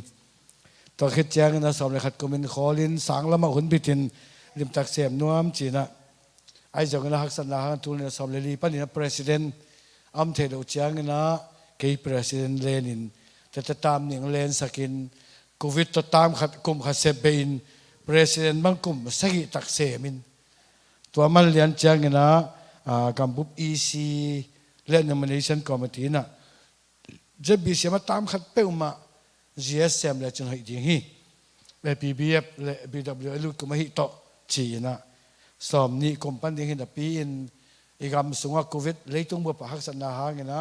ตัวคิดแจ้งนะสอบเลยขัดกุมินขอลินสังละมาหุ่นบิดินริมตักเสียมนัวมจีนะไอ้เจ้านะฮักษณะฮันทุนเนี่ยสอบเลยลีปันนี่นะ president อัมเทโดแจ้งนะเกี่ย president เลนินแต่จะตามหนึ่งเลนสกินโควิดตัวตามขัดกลุ่มขัดเซเบอิน president บางกลุ่มสกิตักเสมินตัวมันเรียนแจ้งนะกัมพูชา EC และ nomination committee นะจะบีเสียมาตามขัดเป้ามาGSM เลยจนให้ดีฮีและ PBF และ BWL ก็มาฮิตต่อจีนะสอมนี่กรมปันดีฮีนะปีนอีกคำสูงว่าโควิดเลยต้องบอกหักษณะหางนะ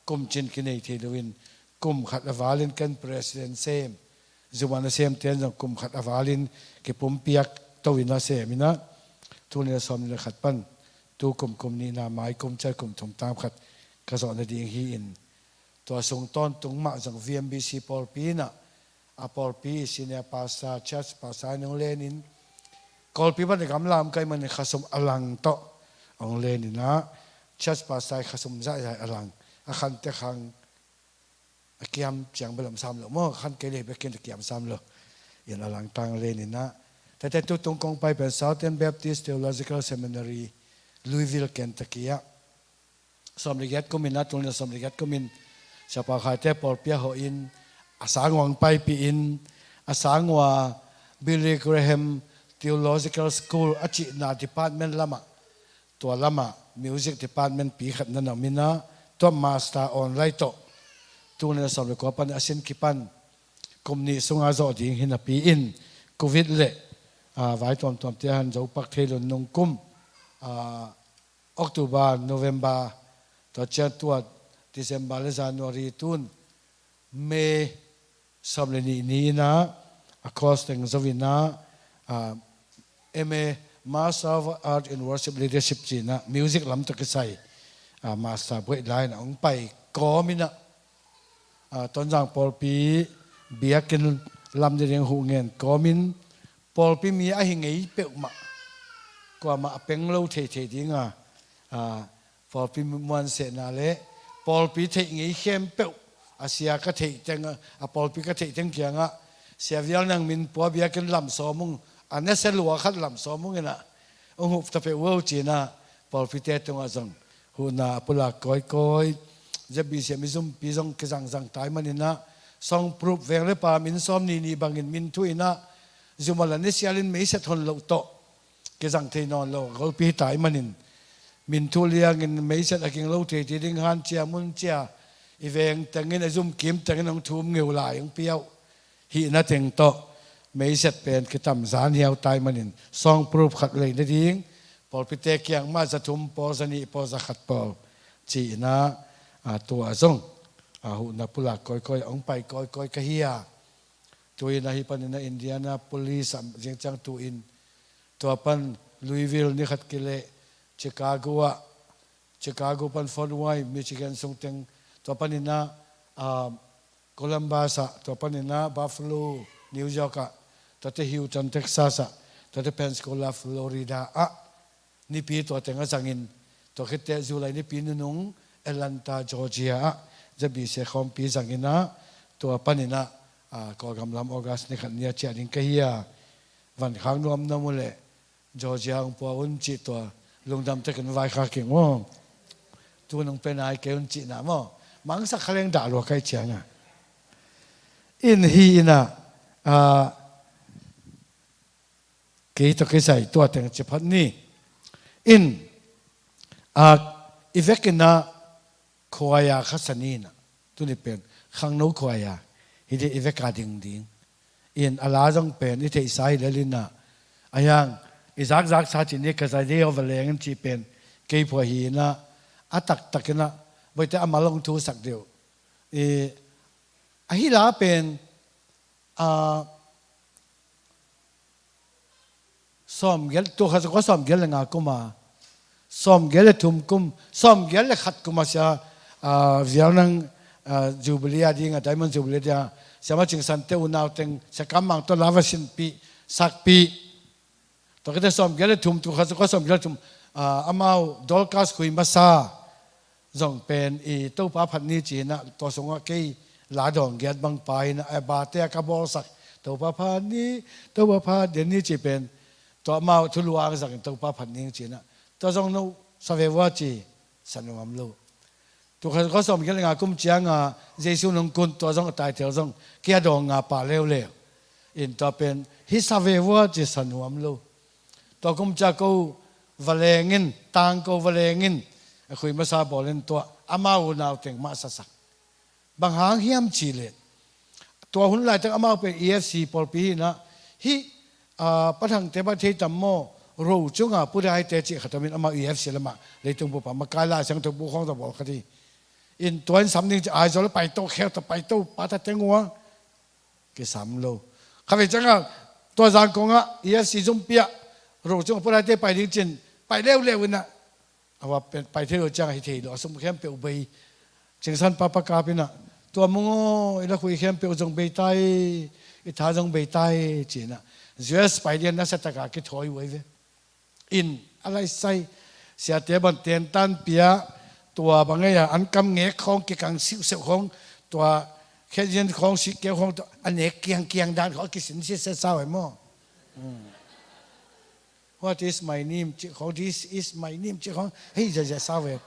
กรมจินกินในเทลวินกรมขัดอวาลินกัน President เซมจุวันเซมเตียนจากกรมขัดอวาลินเก็บปุ่มเปียกตัววินาเซมินะทุนเนี่ยสอมนี่ขัดปั้นตัวกรมนี้นาไม้กรมใจกรมถมตามขัดกระสอบในดีฮีอินตัวส่งต้นตรงมาจาก VMBC ปอลปีนะปอลปีสิเนี่ยภาษาชัดภาษาหนึ่งเลนินกอลปีมันกำลังใกล้มันขสมอลังโตองเลนินนะชัดภาษาขสมใจใหญ่อลังขันเตขังเกี่ยมเจียงเบลมซ้ำเลยมั่งขันเกลี่ยไปเกี่ยมเกี่ยมซ้ำเลยอย่างอลังตังเลนินนะแต่ตัวตรงกองไปเป็น Southern Baptist Theological Seminary Louisville Kentucky สมริยัดก็มินนะตรงนี้สมริยัดก็มินชาวปากไข่เตปอลเปียหอินอาสางวังไปปีอินอาสางว่าบิลลี่เกรแฮม Theological School อาจินา Department ละมาตัวละมา Music Department ปีขัดนั่นมินะตัว Master Online โตตัวนี้สมริกว่าปันอาเซียนคิปันกลุ่มนี้ส่งอาจจะดิ่งหินปีอินโควิดเละไว้ตอนเที่ยงจะปักเทลนงกุมOctober November ตัวเจ้าตัว December และ January ตุนเมย์สำเร็จนี้นะ across ถึงสวินาMA Master of Art in Worship Leadership จีนะ Music ลำตะกี้ใส่ Master เพื่อไล่นะองไปก็มินะตอนจังปอลปีเบียกินลำเดียงหูเงินก็มินปอลปีมีอะไรเงี้ยเปล่ามากว่ามาเป็นเราเทๆดิ้งปอลปีมันเสนาเล่ปอลปีเทงี้เข้มเปล่าอาเซียก็เทจังปอลปีก็เทจังเกียงเสียวิลนังมินปัวเบียกินลำสอมุงอันนี้เสลัวขัดลำสอมุงนะองค์ตะเปว่าจีน่ะปอลปีเทตรงอาจังหูน่ะปุลาก้อยจะบีเสียมิซุมปีซงกิจังตายมันนะสองปรุบเวงเลปามินซ้อมนี่บางอินมินทุยนะจุมาลันนิสยาลินไม่เสร็จทนโลโตกิจังเทนอนโลเขาปีตายมันมินทุเลียงินไม่เสร็จอากิงโลเทติดิงฮันเจียมุนเจียอีเวงแต่งินจุมกิมแต่งินองทุ่มเงวลายองเปียวหีน่าเต็งโตไม่เสร็จเป็นกิตามสารเหี่ยวตายมันสองปรุบขัดเลยได้ดิ้งพอพิเตกยังมาจะทุ่มปอสนีปอจะขัดปอจีนะตัวส่งหุ่นปุลาก้อยองไปก้อยกะเฮียตัวอินฮิปันในอินเดียนาโพลิสจังจังตัวอินตัวปันลุยวิลนี่ขัดกิเลชิคาโกปันฟอร์ดไวมิชิแกนส่งเต็งตัวปันอินะโคลัมบัสตัวปันอินะบัฟฟาโลนิวยอร์กตัวเตฮิวตันเท็กซัสตัวเตเพนสโคลาฟลอริดานี่ปีตัวเต็งสังอินตัวคิดเตจูไลนี่ปีนุงเอลันตาจอร์เจียจะบีเสียคอมปีสังอินะตัวปันอินะก็กำลังออกัสนี่ขันเนี่ยเชียดิงกะเฮียวันข้างนวมน้ำมุเล่จอร์เจียงปัวอุ่นจิตัวลงดำตะกันไว้ข้าเก่งว่าตัวน้องเป็นไอเกอุ่นจินะมั้งมังสักครั้งด่าลัวใครเชียงอินฮีนะเกี่ยวกับใส่ตัวแต่งจิพันนี่อินอีเวกินะขวายาขัสนีนะตัวนี้เป็นข้างโน้ขวายาฮิตอีเวกาดิ่งอินอาลาจงเป็นอิเทอิสายเลลินะอายังอิซักซาจินี่ก็จะได้เอาเวลาเงินจีเป็นเกี่ยวกับฮีนะตักนะไปแต่อามาลงทุนสักเดียวฮิลาเป็นซ้อมเกลตัวเขาจะก็ซ้อมเกลงากุมาซ้อมเกลทุ่มกุมซ้อมเกลขัดกุมาเสียเวียนังจูบลีอาดิ้งไดมอนด์จูบลีอาเสียมาจึงสันเตอุนาวเต็งสักคำมังตัวลาวสินปีสักปีตัวก็จะซ้อมเกลทุ่มตัวเขาจะก็ซ้อมเกลทุ่มอามาดอลกัสคุยมาซาจงเป็นตัวป้าพันนี้จีนะตัวสงฆ์กี่ลาดองเกลบังไปนะบาเตะกับบอลสักตัวป้าพันนี้ตัวป้าพันเดี๋ยวนี้จีเป็นตัวมาทุลวางสักตัวป้าพันนี้จีนะตัวจงนู้สเววจีสนุมลูตัวเขาสมกันงาคุ้มเชียงเยซูนงกุนตัวจงตายเถอะจงเกียดองป่าเร็วอินตัวเป็นฮิสเววจีสนุมลูตัวคุ้มจะกูวเลงินต่างกูวเลงินคุยมาซาบอลเล่นตัวอามาอุนาวเต็งมาสักบางหางเฮียมชีเลตัวหุ่นไหลตั้งอามาเป็น EFC ปอลปีนะฮิประทังเทปเทตัมโมรู้จุงผู้ใดเตจิขัดมินอามา EFC ละมาเลยตรงบุปผามากายลาเสียงตรงบุของตะบอกคดีอินตัวนั้นสำนึกจะอายจะไปโตเขียวจะไปโตปาตะเตงัวก็สามโลข้าพเจ้าตัวจางกงEFC จุ่มเปียรู้จุงผู้ใดเตไปดิ้งจินไปเร็วนะเอาว่าเป็นไปที่เราจ้างให้ทีเราสมเข้มเปียวใบจึงสั้นปาปากาเป็นตัวมึงอีละคุยเข้มเปียวจงใบไตอีท้าจงใบไตจีน่ะเจ้าสไปเดียนนักสัตว์กาคิดถอยไว้เว้อินอะไรใส่เสียเตบันเตียนตันเปียตัวบางอย่างอันกำเงะของเกี่ยงสิวเสของตัวแค่ยันของสิเกี่ยวของตัวอันเนกเกียงด้านเขาคิดสินเสียเศร้าไอ้หม้อWhat is my name ของ This is my name ของเฮ้ยจะเศร้าเว้ย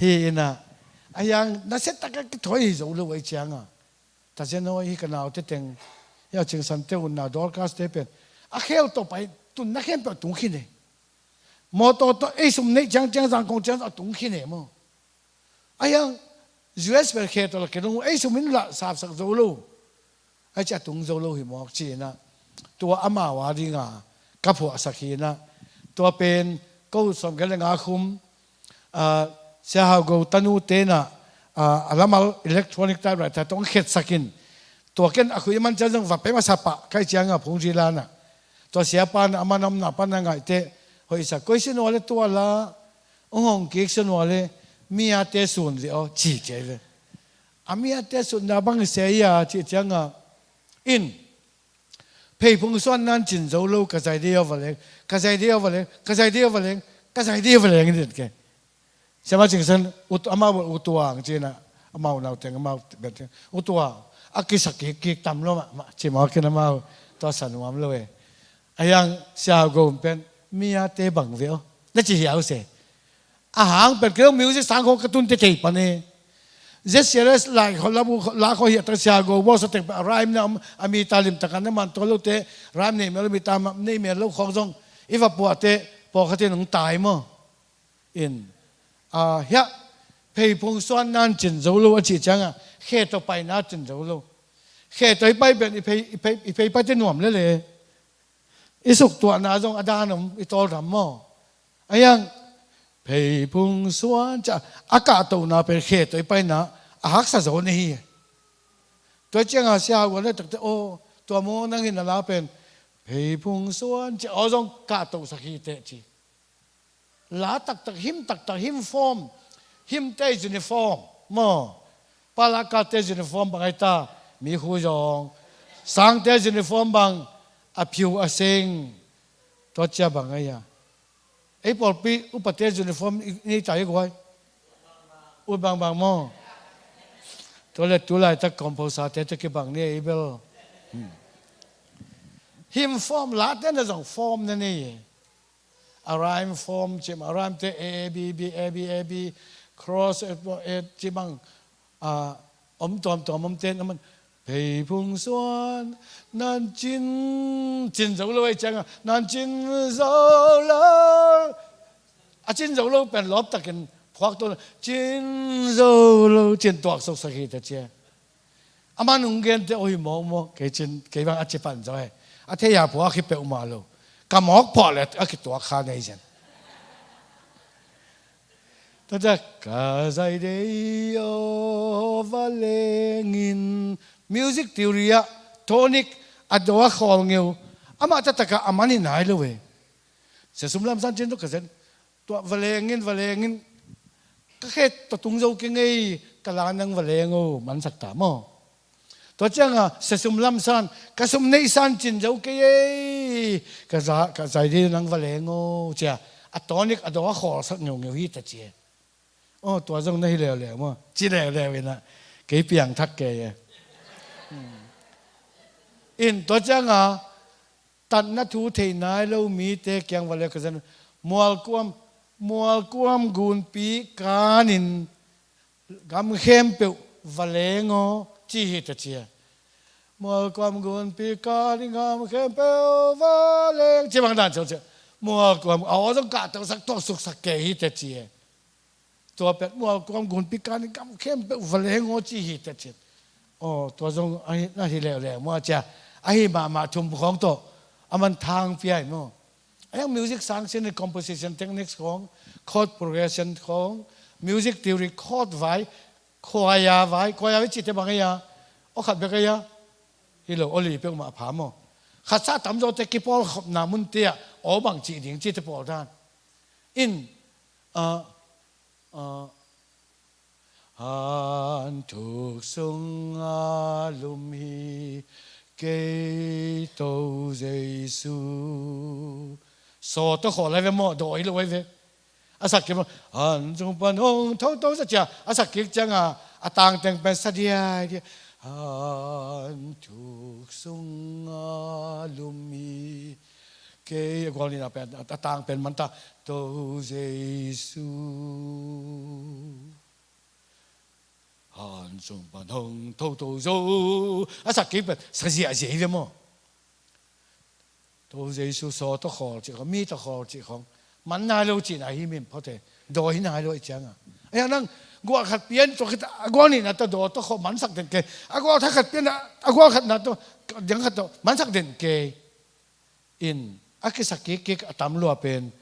hi na ayang na set tak ki thoi zo lo ai changa ta se no hi kana te teng ya ching san te un na dorcas te pen a khel to pai tun na khem pa tung khi ne mo to ei sum nei chang chang sang kong chang a tung khi ne mo ayang US per khe to la ke no ei sum min la sap sak zo lo ai cha tung zo lo hi mo chi naตัวอามาว่าดีงากับหัวสักทีนะตัวเป็นก็สมกันเลยงาคุมเสียหายกูตันูเตนะอะไรมาอิเล็กทรอนิกส์ได้ไรแต่ต้องเข็ดสักินตัวเกันอะคุยมันจะต้องว่าเป็นมาสับปะใครเจียงอ่ะพงจีลานะตัวเสียปานอามันำหนับปานยังไงเตะเฮ้ยสักก็สินวาเลตัวละองค์เกิกสินวาเลมีอาเตสุนเดียวจีเจเลยมีอาเตสุนนาบังเสียจีเจียงอ่ะอินเพย์พงส่วนนั้นจินโจโลกระจายเดียววันเล็กกระจายเดียววันเล็กกระจายเดียววันเล็กกระจายเดียววันเล็กนี่เด็กใช่ไหมจิงสันอุตอามาอุตวางจีน่ะอามาเราแต่งอามาแบบอุตวางอากิสักกิตำโลมาจิมากินอามาตัวสันวามเลยไอ้ยังเสียกูเป็นมีอาเตบังเวียวนั่นจีเอาเสียอาหารเป็นเครื่องมิวสิกสังคมกระตุ้นเตะปนนี่เจสเซอร์สไลเขาลับลาเขาเหี้ยตัวเสียกูว่าสเต็ปรายมันอามีตาลิมตะกันนั่นมันตัวลูกเตะรายนี่มันมีตามนี่มีลูกของทรงอีว่าปวดเตะปวดเขาเตะหนุ่งตายมั้งอินเฮียเพย์พงส่วนนั้นจินโจโลว่าจีจังอ่ะแค่ตัวไปน่าจินโจโลแค่ตัวไปเป็นอีเพย์ไปจะหน่วมเลยอีสุกตัวน่าจงอดานมอีตัวรำมั้งไอ้ยังเพย์พงส่วนจะอากาศตัวน่าเป็นแค่ตัวไปน่ะหักสะโจนี่ตัวเจ้าเสียวันนี้ตั้งแต่โอ้ตัวโมนั่งหินน่าเป็นเพย์พงส่วนจะเอาจงกาตัวสักทีเตะจีลาตักหิมหิมฟอร์มหิมเตจินิฟอร์มมั้งปาลากาเตจินิฟอร์มบางไอตามีหูจงสังเตจินิฟอร์มบางอภิวอเซงตัวเจ้าบางไงอ่ะไอ้ปอลปีอุปเตจินิฟอร์มนี่ใจกูไว้อุบางมั้งตัวเล็กตัวใหญ่ตะคอมโพสต์ตะกี้บางนี่ไอ้เบลหิมฟอร์มลาเต้นจะส่งฟอร์มนั่นนี่อารามฟอร์มจิมอารามเตเอบีครอสจิบังอมตอมเต้นมันเพย์พุงส่วนนั่นจินโจโลไอ้จังนั่นจินโจโลจินโจโลเป็นลบตะกันพวกตัวจินโจโลจินตัวสุกสักทีเดียวอามันนุ่งเงินเตโอ้ยมองเกจินเกบังอาจิปันจ้อยอาเทียพวกคิดเปอุมาโลกำมอกพอเลยอาคิดตัวข้าในเช่นแต่จะกาใจเดียวว่าเลงินมิวสิกทีโอรีอะโทนิกอัดว่าขอลงอยู่อามาจะตะกะอามันนี่ไหนเลยเสียสมรำสันเจนตุกเซนตัวว่าเลงินก็แค่ตัวตุงโจกิงไงกะลานังว่าเลงูมันสักตามอตัวเจ้าอ่ะเสียสมรำสันกะสมในสันจินโจกิงกะใจดีนังว่าเลงูเจ้าอัดโทนิกอัดว่าขอสักเงี้ยวฮิตเจ้าโอ้ตัวจงได้แล้วมั้งจีแล้วนะเกี่ยเปียงทักแกอินตัวจังอ่ะตัดนัทูเทนายเรามีเตะยังวันเล็กกันมัวกวมกุนปีกานินกำเข้มเปวันเล็งจีฮิตเชียมัวกวมกุนปีกานินกำเข้มเปวันเล็งจีบังดันเจ้ามัวกวมเอาต้องกาตัวสักตัวสุกสักแกฮิตเชียตัวเป็ดมัวกวมกุนปีกานินกำเข้มเปวันเล็งจีฮิตเชียโอ้ตัวจงไอ้น่าที่แล้วมัวจะไอ้มาชมของตัวมันทางเปียมั้งไอ้มิวสิกสังเซนคอมโพสิชันเทคนิคของคอร์ดโปรเกรสชันของมิวสิกทีโอรีคอร์ดไว้ควายวิจิตรบางอย่างโอ้ขัดเบกยาฮิโลโอลีเปียกมาผามั้งขัดซาตั้มโจเตกิปอลนามุนเตียโอบางจีดิ่งจิตปอลด้านอินอันทุกสงอาลุมฮีเกโตเยซูโสตขออะไรไปหมดโดยเลยเว้ยอาศักดิ์อันจงปนองเท่าสัจจะอาศักดิ์จังอาต่างแต่งเป็นสัตยาอันทุกสงอาลุมฮีเก cái quan niệm là bên tang bên mình ta tô Giêsu hàn sung ban hồng tô tô dâu à sao cái bên sao gì vậy mà tô Giêsu so tô khó chỉ có mi tô khó chỉ không mình nào lâu chỉ này mình có thể đôi nào lâu chẳng à ấy năng gua khát biến cho cái gua này là tô tô khó mình sắc đến cái guaถ้า khát biến gua khát là tôยัง khát tô mình sắc đến cái in aki sakik tamlo pen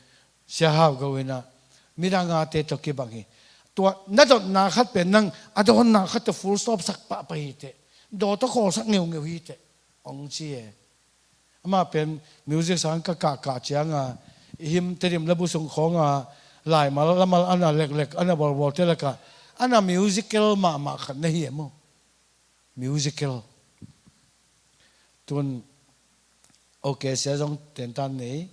siahaw gawina miranga te to ki bangi to na do na khat pen nang adon na khat to full stop sak pa pa hi te do to kho sak ngeu ngeu hi te ong chi e ama pen music sang ka ka chianga him terim labu sung khonga lai mal lamal ana lek lek ana bol bol te laka ana musical ma khat na hi mo musical tun ok sẽ giống tiền tan này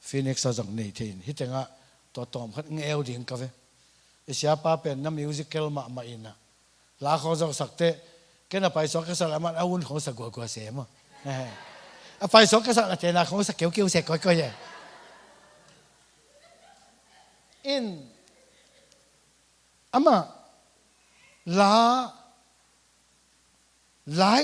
Phoenix sẽ giống này thì hít tiếng to tóm khát nghèo điên cà phê sẽ pa pen năm musical mà ina lá khó giống sắc tệ cái nào phải số cái sắc mà áo không sắc qua sẽ mà phải số cái sắc là thế nào không sắc kiểu sẽ coi vậy in ama lá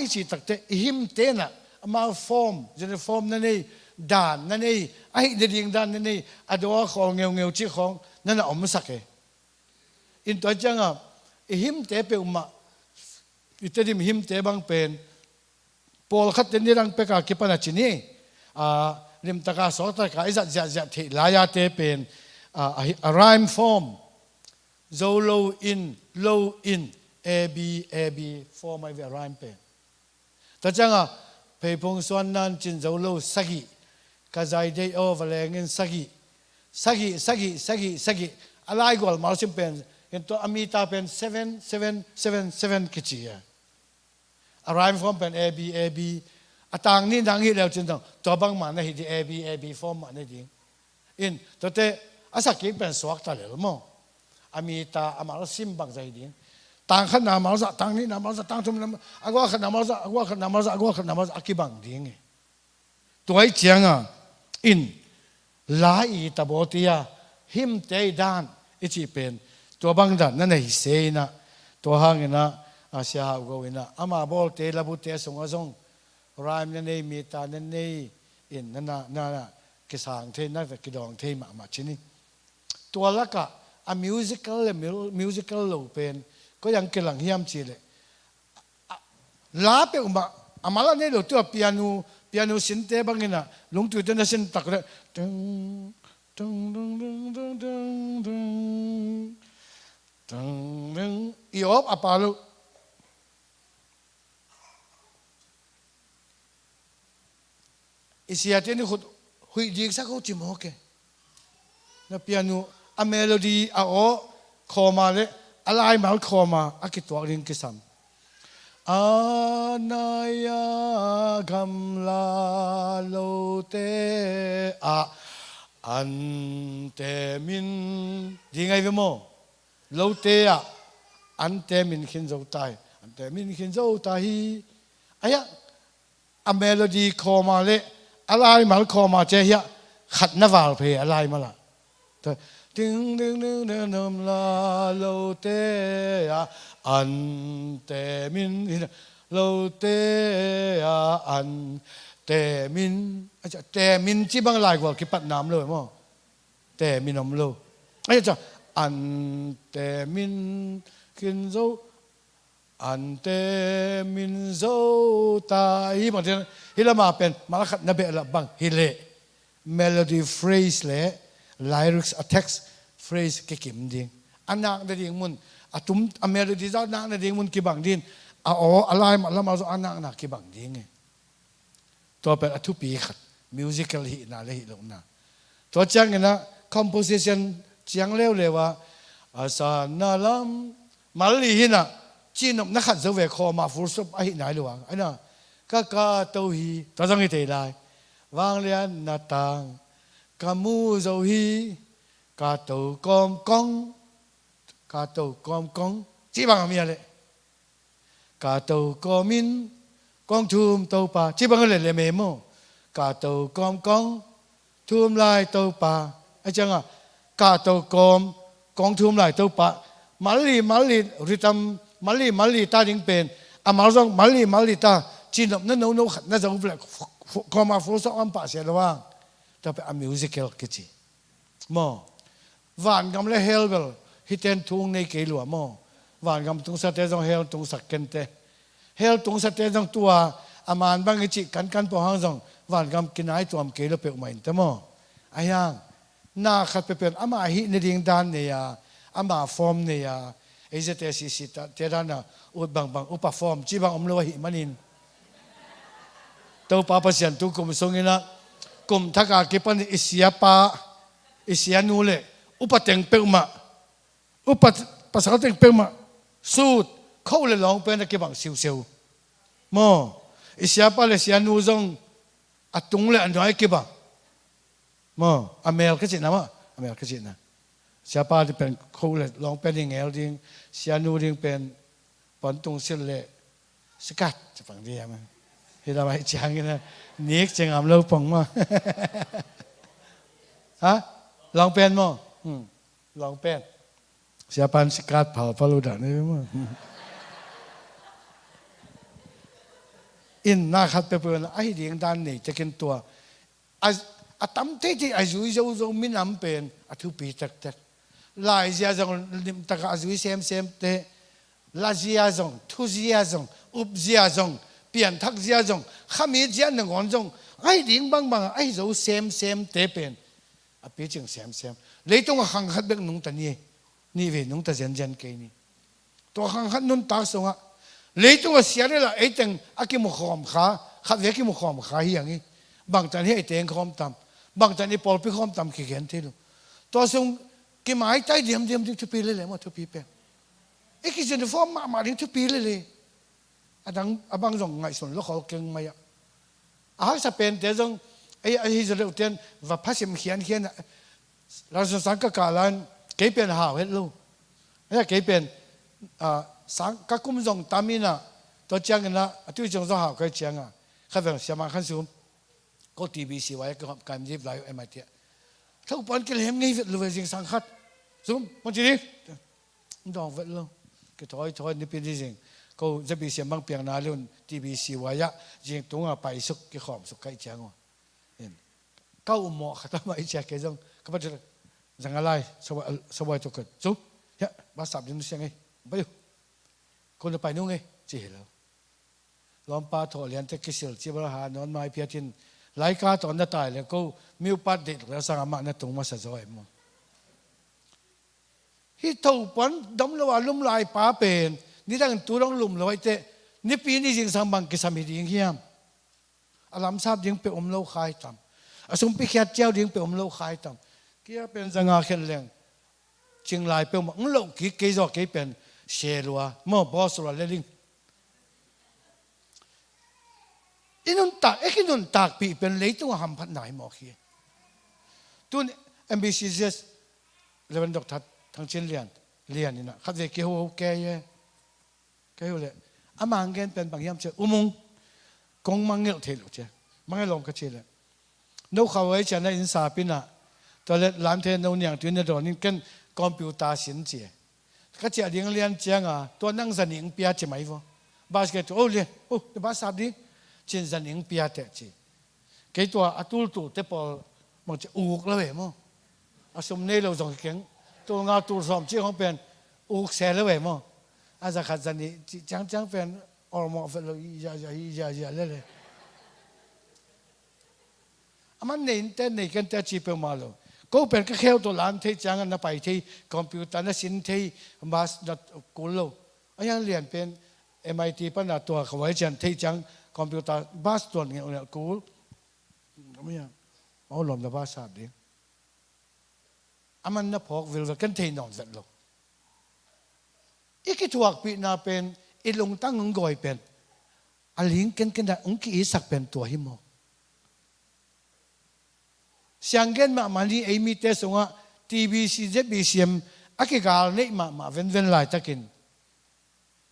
chỉ tắc tệ him tệ na mà form jadi form này đàn này ai để điên đàn này ado khong nghèo chỉ khong nên là ông sắc cái in tôi chẳng à him tế pe mà ite dim him tế bang pen Paul khát đến đi răng pe cả kipan à chini lim taka so ta ka izat thi laya tế pen a rhyme form zo low in a b form ai về rhyme pen tôi chẳng à Pei Pong Xuân nan chín dấu lâu sagi, cả giải day over lên sagi, alai gol mal sim pen, into amita pen 7 kichi ya. Arrive from pen ab, atang ni nang hi leo chín dong, to bang man na hi di ab form man na ding. In tote asaki pen swak ta lel mo, amita amal sim bang zai ding. Tang khát nam máu dạ tang ni nam máu dạ tang thum nam agua khát nam máu dạ akibang ding tuổi chiang à in lai tabotia him te dan ichi pen to bang dan na nei se na to hang na asia ha go ina ama bol te labu te song azong rhyme na nei mi ta na nei in na ki sang the na ki dong the ma chini to la ka a musical lo penก็ยังกำลังเฮียมจีเลยลาเปอุมาอามาลาเนี่ยเราตัวปียโนสินเตบังกินะลุงตัวเดินสินตักเลยตึงตึงตึงตึงตึงตึงตึงตึงตึงอีออฟอาปาลุอิสยาเตนี่ขุดหุยดีสักเขาจิมโอเคนะปียโนอะเมโลดี้อะโอคอมาเลยอะไรมาขอมาอากิตัวริงกิสัมอานายากำลาโลเตอันเตมินดีไงพี่โมโลเตอันเตมินขินโจตายอันเตมินขินโจตายไอ้ยะอเมโลดี้ขอมาเลยอะไรมาขอมาเจียขัดนวาลเพอะไรมาล่ะดึงดึงดึงดึงดึงลาโลเตอันเตมินโลเตอันเตมินอาจจะเตมินที่บางหลายกว่าคิดปัดน้ำเลยมั้งเตมินน้ำโลอาจจะอันเตมินกินโซอันเตมินโซตาฮีบางทีฮิลามาเป็นมาลักนับเบลบังฮิเลเมโลดี้เฟรสเล่lyrics a text phrase ke kim ding anak da ding mun atum a melody za na na ding mun ki bang din a o alai ma lama zo anak na ki bang ding to pe atu pi khat musical hi na le hi lo na to chang na composition chiang leo lewa asa na lam mali hi na chinom na khat zo ve kho ma full stop a hi nai lo ang ana ka to hi to jang hi te lai wang lian na tang kamu zo hi ka to com kong chỉ bằng gì vậy ka to komin kong thum to pa chỉ bằng cái lệ memo ka to com kong ทุ่มลายเต้าป่าไอ้จังอ่ะกาเต้ากอมกองทุ่มลายเต้าป่ามาลีริตามมาลีตาดิงเป็นอามาลงมาลีตาจีนนั่นโน้ขัดนั่นจะอุบเลยคอมาฟูสอัมป่าเสียระว่างแต่เป็นมิวสิคัลกิจิมอวันกำลังเฮลเบลฮิตเทนทุ่งในเกลัวมอวันกำตุงสัตย์จงเฮลตุงสักเกนเตเฮลตุงสัตย์จงตัวอามันบางกิจิกันพอห้างจงวันกำกินไอตัวมเกลัวเปอมาอินเตมอไอ้ยังน่าขัดเป็นอามาฮินดิ่งดานเนี่ยอามาฟอร์มเนี่ยไอ้เจตสิตาเทรานะอุดบางอุปฟอร์มจีบางอมเลวหิมันินตัวป้าพัศยันตุกุมทรงอินะกุมทักอากิปันอิสยาป้าอิสยานูเลอุปเต็งเปิลมาอุปภาษาเต็งเปิลมาสูดเข้าเลยลองเป็นนักบังซิวมออิสยาป้าเลอิสยานูจงอัตุงเลยอันน้อยกิบังมออเมริกาจิตนะมะอเมริกาจิตนะเสียป้าที่เป็นเขาเลยลองเป็นยังไงดิ้งเสียนูดิ้งเป็นปอนตุงเสลสกัดจะฟังดีมั้ยเห็นอะไรจังนะนิกจังอำเล่าปองมาฮะลองเป็นมั้งลองเป็นเสียป้าสกัดเผาฟาลูดานี่มั้งอินน่าขัดไปเพื่อนไอ้เดียงด้านนี่จะกินตัวอาตั้มที่อายุจะจะมีน้ำเป็นอาทุปีตักลายเสียจงนิมตะกอายุเซมเตลาเสียจงทุเสียจงอุบเสียจงเปลี่ยนทักเสียจงข้ามีเสียหนึ่งคนจงไอ้ดิ่งบางไอ้จะเซมเตเป็นอาปีจึงเซมเลยต้องหังขัดเบกนุ่งตันนี่เวนุ่งตะเจนเกนี่ตัวหังขัดนุ่นตาสงะเลยต้องเสียเลยละไอ้จังอากิมุขอมขาขัดเวกิมุขอมขาอย่างนี้บางจันให้ไอ้เตงขอมตำบางจันไอ้ปอลพิขอมตำขี้เขียนที่ดูตัวทรงกิมายใจเดียมทุปีเลยมาทุปีเป็นไอ้กิจเนี่ยฟอร์มมาดิ้งทุปีเลยบางส่งไงส่วนแล้วเขาเก่งมาอ่ะจะเป็นแต่ส่งไอ้ที่จะเรียกเตียนว่าพระสิมเขียนเราสังกัดการันเกี่ยเป็นหาเวทลูไอ้เกี่ยเป็นสังกัดกุมส่งตามินะตัวเจ้ากันนะตัวจงจะหาใครเจ้าอ่ะข้าพเจ้าเสียมาขั้นสูงก็ทีวีซีไว้ก็การยิบไลฟ์เอ็มไอทีถ้าอุปกรณ์เกี่ยวกับเงี้ยเวทลูจริงสังกัดซูมมันจะดีดองเวทลูก็ถอยนี่เป็นจริงก็จะมีเสียงบางเปียงนาลุ่นทีวีซีไว้ยะจริงตรงไปสุกกี่ขอมสุกใครเจ้าอ่ะเห็นก้าวหมอกขัดมาไอ้เจ้าเกี่ยงก็ไม่จะจังอะไรสบายตัวเกิดซูมเฮ้ยมาสับยังเสียงไงไปอยู่คนจะไปนู่นไงจีแล้วลอมปาถอเลียนเทกิสิลจีบราหานอนมาเพียทินหลายกาตอนนั้นตายแล้วก็มีอุปสรรคแล้วสังอามาเนี่ยตรงมาสะสอยมั้งที่ถูกปนดมละว่าลุ่มลายป้าเป็นนี่ตั้งตัวต้องลุ่มเลยเตะนี่ปีนี้จริงสังบังกิสามีดิ่งเฮียมอารมณ์ทราบดิ่งไปอมเล่าคายต่ำอสมพิเขียดเจ้าดิ่งไปอมเล่าคายต่ำกี่เป็นสังอาเข็นแรงจึงลายไปอมเล่ากี่จอกกี่เป็นเชลัวมั่วบอสลัวเลลิงอินุนตากกินุนตากปีเป็นเลยตัวหัมพัดไหนหมอขี้ตัวนี้ MBCS เลวันดอกทัดทางเชียนเลียนนี่นะขัดเวกเกี่ยวแก่เลยอามังเกนเป็นบางอย่างเชื่ออุโมงกงมังเงลเทลุเชื่อมังเงลงกระเชื่อเลยนู้เขาไว้จะในอินสาปินะตัวเล็กหลานเทนนู้นอย่างตัวนี้โดนนี่กันคอมพิวเตอร์สินเจียก็จะเรียนเจียงอ่ะตัวนั่งสนิงเปียจะไหมวะบาสเกตโอ้เรียนโอ้บาสสับดีจินสนิงเปียเตะจีเกี่ยตัวอัตุลตุเตปอลมันจะอุกแล้วเหรอมั้งอาสมเนเราส่งเก่งตัวงาตัวสอมเชี่ยของเป็นอุกเสร็จแล้วเหรอมั้งอาจจะขัดสนิจังเป็นออร์มอฟเลยอย่าเลยมันเนี่ยแต่เนี่ยกันแต่จีบมาแล้วก็เป็นแค่ตัวหลานที่จังนั้นไปที่คอมพิวเตอร์นั่นสินที่มาสดัดกุลโลอันยังเรียนเป็น MIT ปัญหาตัวเขาไว้จันที่จังคอมพิวเตอร์บาสตัวเนี่ยกูไม่ยังเอาลมแต่บาสาบดีมันน่ะพอกวิลล์กันที่นอนเสร็จแล้วอีกที่ถูกปีน่าเป็นอีลงตั้งงงอยเป็นอลิงกันได้องค์กีสักเป็นตัวหิมเสียงเงินมาลีไอมีเตสงะทีวีซีเจ็บบีซีเอ็มอากิกาลเนี่ยมาเว้นลายตะกิน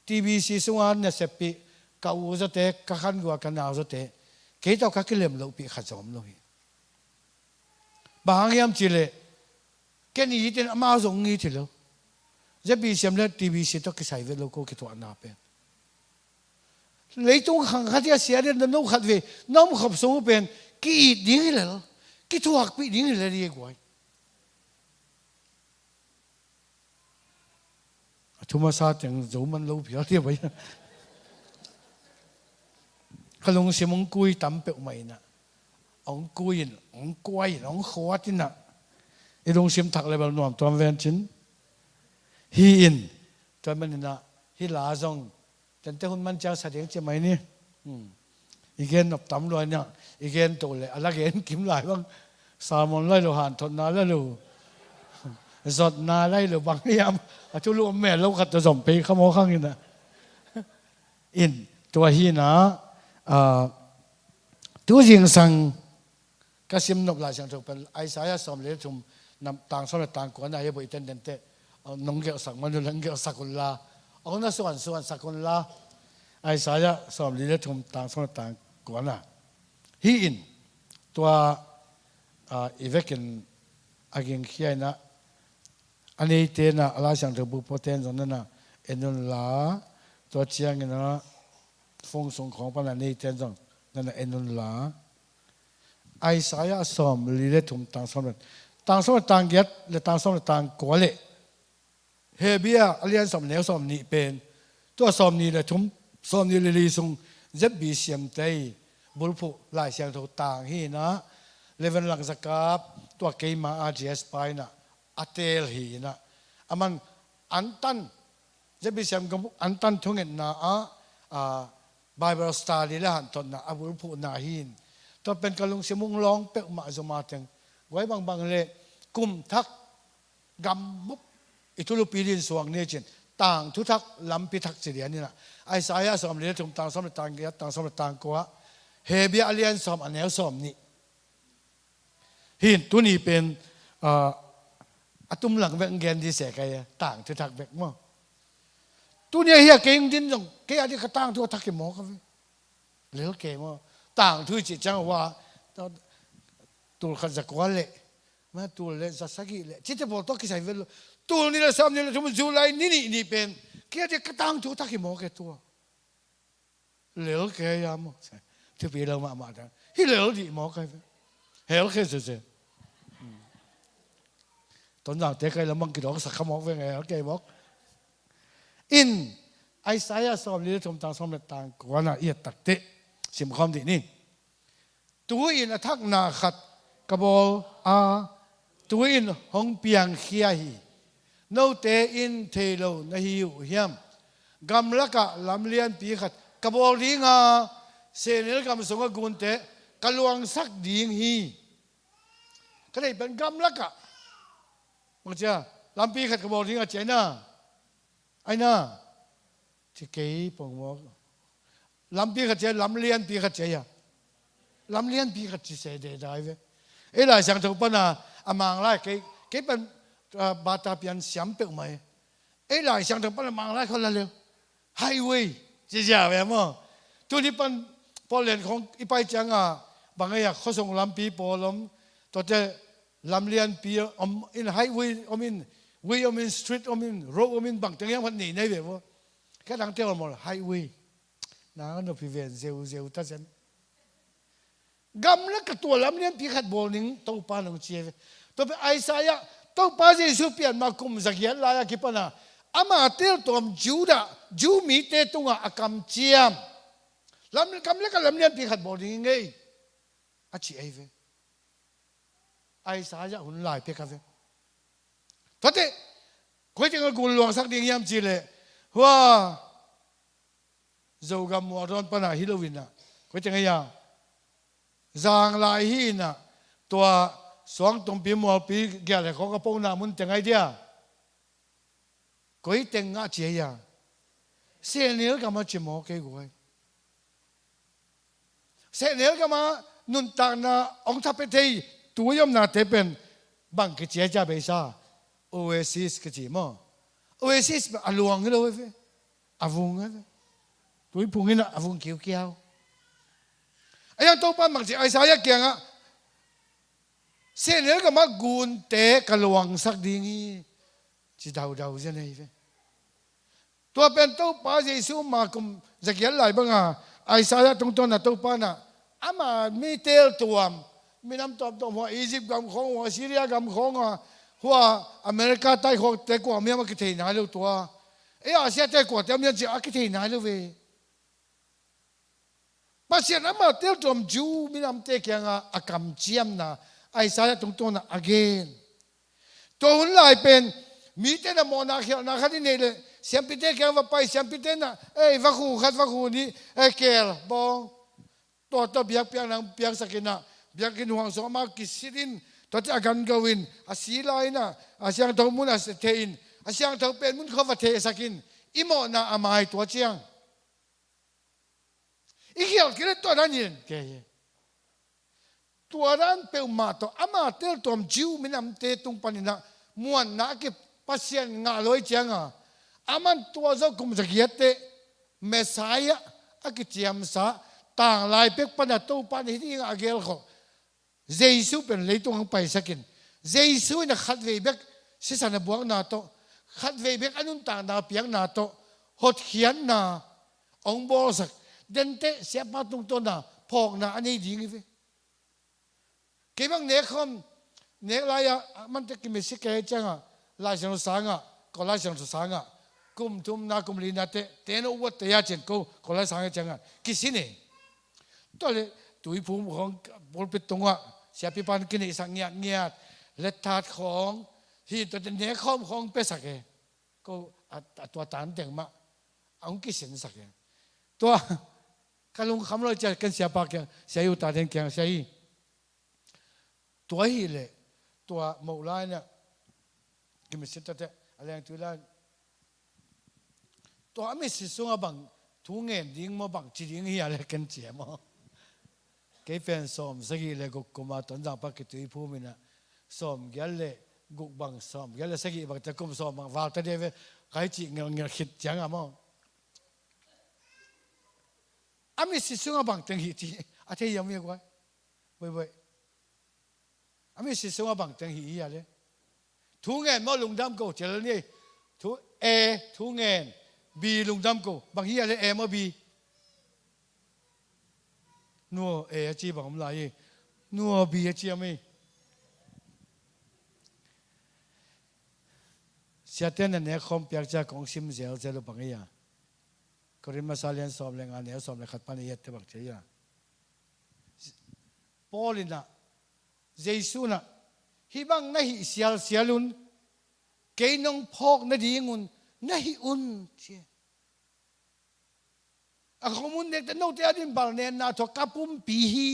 ทีวีซีสงะเนี่ยเสพปีก้าวจะเตะกัขันกัวกันเอาจะเตะเกี่ยวกับกิเลมเราปีขัดสมเลย บางยามจิเลแค่นี้ที่มาส่งงี้ทีเดียวจะบีเสียมแล้วทีวีสิต้องกิใส่เวลโก้กิตัวนาเป็นเลยตรงขังขัดยาเสียเดินน้องขัดเวน้องขับส่งเป็นกี่ดิ้งเลยกี่ตัวปีดิ้งเลยเรียกว่าทุกมาซาจังจูมันรู้เพียงเดียวไปขลุ่งเสียมงกุยตั้มเปอไหมนะองกุยองกวยองขวดนี่นะไอ้ลงเสียมถักเลยแบบนวมตัวเวนชินฮีอินตัวมันนี่นะฮีลาซงแต่แต่คนมันจะแสดงจะไหมนี่อีกเงินนับตั้มเลยเนี่ยอีกเงินโตเลยอะไรเงินกิมหลายบ้างสามวันไล่เราหันทนนาแล้วลูสดนาไล่เราบางยามทุลุแม่เราขัดจะสมไปขโมยข้างนี้นะอินตัวฮีนะตัวจริงสังก็ซิมนบลายสังถูกเป็นไอ้สายสมเลยทุ่มนำต่างสมต่างกวนอะไรบ่อยเต้นเด่นเตะน้องเกี่ยวสักมันดูนังเกี่ยวสักคนละเอาหน้าส่วนสักคนละไอ้สายสมเลยทุ่มต่างสมต่างกวนอ่ะฮีอินตัวอีเวกินอากิงขี้ไอ้นะอันนี้เตนะอะไรสังถูกบุปผาเต้นตรงนั้นนะเอ็นนลาตัวเชียงนะฟงส่งของปนันนี่เต้นตรงนั่นเอ็นนลาไอ้สายสมลีเลทุ่มต่างสมต่างเกียรติและต่างสมต่างกัวเล่เฮเบียอเลียนสมเหนียวสมนี่เป็นตัวสมนี่เลยทุ่มสมนี่ลีส่งเจ็บบีเสียมเตยบุลผู้หลายเสียงถูกต่างฮีนะเลเวนหลังสกับตัวเกย์มาอาเจสไปนะอัตเตลฮีนะอามันอันตันเจ็บบีเสียมกับอันตันทุ่งเงินนะBible study แล้วหันตอนน่ะอาบุลผู้นาหินตัวเป็นกะลุงเสมุงร้องเปะมาสมาจังไว้บางเลยกุมทักกำบุบอิทุลุปีดินสวงเนี่ยเช่นต่างทุทักลำพิทักเสียนี่นะไอ้สายสมเด็จถุงต่างสมเด็จต่างเกียรติต่างสมเด็จต่างกัวเฮเบียเลียนสมอันแนวสมนี่หินตัวนี้เป็นอะตุมหลังเวงเกนที่เสกไอ้ต่างทุทักเบกมั้งตัวนี้เฮียเก่งดินจงเกี่ยที่กระตั้งตัวทักกี่หมอครับเหลือเก่งมั้งต่างทุจิตจังว่าตัวขัดจักรวาลเละมาตัวเละสักกี่เละที่จะบอกต้องกิจใส่เวลตัวนี้ละสามนี้ละทุ่มจุลัยนี่เป็นเกี่ยที่กระตั้งตัวทักกี่หมอแกตัวเหลือเก่งยามที่ปีเรามาจังที่เหลือดีหมอใครเหลือแค่เสียตอนนั้นเด็กไอ้ละมังกินออกสักขโมยเป็นไงเหลือเก่งบอกอินไอ้สายสอบนี้ทำต่างสมต่างกว่าน่ะเอียดตักเตะสิมคอมดีนี่ตัวอินทักนาขัดกบอลตัวอินห้องเปียงเขียฮีโนเตอินเทโลนหิวเฮียมกำลักะลำเลียนปีขัดกบอลดีงาเสนกำสงกุนเตะกลวงสักดีงฮีก็ได้เป็นกำลักะมั้งจ้าลำปีขัดกบอลดีงาเจน่าไอ้น่าที่เกย์ปงบอกลำปีขัดเจลำเลียนปีขัดเจียลำเลียนปีขัดเจเดได้เว้ยไอ้หลายสังถูกปะนะอามังไล่เกย์เป็นบาตาเปียนเสียมเปิลไหมไอ้หลายสังถูกปะนะมังไล่คนละเร็วไฮเวย์จีจ่าเว้ยมั้งตัวนี้เป็นพอเรียนของอีไปจังบางอย่างเขาส่งลำปีปอลมตัวเจลำเลียนปีอินไฮเวย์we are in street in road in bang teng yang phan ni nei ve bo ka dang tel mo highway na no pi ven zeu ta chen gam la ka to lam lian pi khat bol ning to pa nong che to pe Isaiah to pa Jesu pian ma kum zakian la ya ki pana ama tel tom juda ju mi te tunga akam chiam lam kam la ka lam lian pi khat bol ning ngei a chi ai ve Isaiah hun lai pe ka ve tất thế, quay trên cái cuốn luồng sắc điện yam chỉ lệ, hoa, dầu gam mùa ron pana Halloween à, quay trên cái ya, giang lại hi na, tua xoang tung pi mùa pi kia lệ có cái bông na muốn trên cái dia, quay trên ngã chỉ ya, xe nếu cái mà chỉ mò cái quay, xe nếu cái mà nun ta na ông tháp pe thei, tuổi yam na te pen, bằng cái chế cha bây sa. Oasis cái gì mà Oasis mà luồng cái đâu vậy vùng á túi phùng cái nào vùng kiều kiều ấy anh tôi ban bằng gì ai sai kia á เส้นเนื้อก็มากูนเตะกระลวงสักดีงี้จีดาวจะไหนเว้ตัวเป็นตัวป้าเยซูมาคุมจะเกี่ยนไหลบ้างอ่ะไอ้สายตรงตัวน่ะตัวป้าน่ะอามามีเตลตัวมีน้ำตบตัวหัวอียิปต์กำของหัวซีเรียกำของหัวอเมริกาใต้ของแต่กว่าเมียมาคิดเห็นไหนลูกตัวอาเซียแต่กว่าแต่เมียจะคิดเห็นไหนลูกเว้ภาษาหน้ามาเตลตัวจูมีน้ำเตะแกงอ่ะกำเจียมน่ะไอ้สายตรงตัวน่ะ again ตัวหุ่นไหลเป็นมีแต่ละมอนาเขียวนาคดีนี่เลยเสียงพิเตแกว่าไปเสียงพิเตน่ะวักหูขัดวักหูนี่แกลบองตัวเบียกเปียงนางเปียงสักน่ะเบียกกินห่วงสมากิสิรินตัวจะกันกวินอาศีลายน่ะอาเสียงตัวมุนอาเทอินอาเสียงตัวเป็นมุนเขาว่าเทสักินอิโมน่ะอามาให้ตัวเจียงอีเขียวกินตัวนั้นยินแกตัวนั้นเป็นมาตัวอามาเตลตัวจิวมินำเตตุงปนินะมวนนักปัสยนงาลอยเจียงอามันตัวเจ้ากุมจะเกียรติเมสายะอากิจยมสาต่างลายเป็กปนัดตัวปนิที่อาเกลเขาเจสุเป็นเลยตัวของไปสักินเจสุน่ะขัดเวเบกสิสันบวกนาโตขัดเวเบกอนุนต่างนาเปียงนาโตหดเขียนนาองบอสักเดนเตเสียมาตรงตัวนาพอกนาอันนี้ดีงี้เว้เก็บบังเนคอมเนคลายมันจะกินไม่สิเกจังลายเสียงสังก็ลายเสียงสังกุมทุมนากุมลีนาเตเตนอุวัตยาเจนก็ลายสังจังกิสิเนตัวเลยตุยภูมิของบอลปิดตรงว่าเสียพิพันธ์กินสังเงียและถาดของที่ตัวเนคอมของเปสักก็ตัวตานเต่งมาเอากิสินสักตัวการลงคำเราจะกันเสียปากเสียอยู่ตาเต่งเสียตัวฮีเลยตัวหมู่ลายเนี่ยกิมสิตเตะอะไรอย่างตัวลายตัวไม่สิส่งบังทุ่งเงินดิ้งมาบังจีดิ้งเฮียอะไรกันเจียมั้งเก็บเป็นสมสักทีเลยกุมาตอนจากปักกิตุยภูมินะสมเกลเลยกุบังสมเกลเลยสักทีบังจะกุมสมบังวาลตเดเวใครจีเงี้ยคิดจังอะมั้งไม่สิส่งบังตั้งหิตีอาเทียมยังไงเว้ยไม่สิส่งบังตั้งหิยาเลยทุ่งเงินมาลงดำกูเจริญนี่ทุ่งเงินบีลงดำกูบางทีอะไรมาบีนัวจีบังมลายนัวบีจีไม่เสียเต้นเนี่ยคอมเปียกจากของซิมเซลเซลบางอย่างก็ริมาซาเลียนสอบแรงงานเนี่ยสอบแรงขัดปันเยตบักเจียปอลินะเจสุนะฮิบังนะฮิเสียลุนเกยนงพอกนะดีงุนนะฮิอุนเชียอะขมุนเด็กแต่โนเตียดินบาลเนนาทกัปุมปีฮี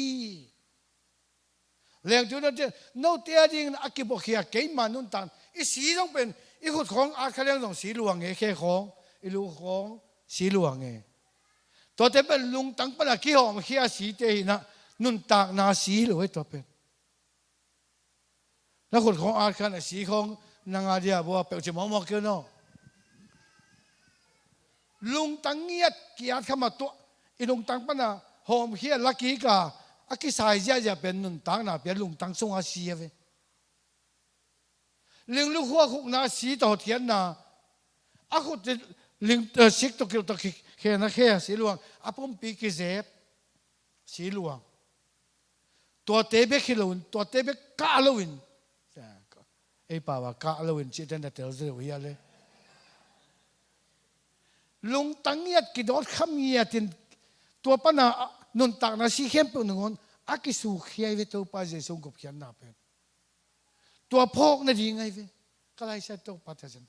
เลี้ยงจุดนั้นโนเตียดินอากิบกเขียเกยมานุนตันอีสีต้องเป็นอีขุดของอาคาเลี้ยงต้องสีหลวงแค่ของอีลูกของสีหลวงตัวเต็เป็นลุงตั้งปนักขี้หอมเขียสีเตยนะนุนตากนาสีหรือไว้ตัวเป็นแล้วคนของอาคารสีของนางอาเดียบัวเปิดจมูกมอกเกนอลุงตั้งเงียดเกียรติขมาตัวอีลุงตั้งปนาหอมเขียลักกี้กาอากิสายเจียจะเป็นนุนตั้งนาเป็นลุงตั้งทรงอาเซียเวลิงลูกหัวคุกนาสีต่อเทียนนาอาคุดลิงสิกตะกิลตะกิเขนะเขสีหลวงอาปุ่มปีกิเซฟสีหลวงตัวเตเบกิลวินตัวเตเบกาลวินป่าวกาลวินจิตนั้นเตลเซวิยาเลยลุงตั้งเงียดกิดอดขมเงียดินตัวปนานุนตักนาสีเข้มปุ่นงอนอากิสุขยายเวตัวป้าเจสุงกบเขียนนาเป็นตัวพอกนั่นยังไงเวก็เลยใช้ตัวปัตจัน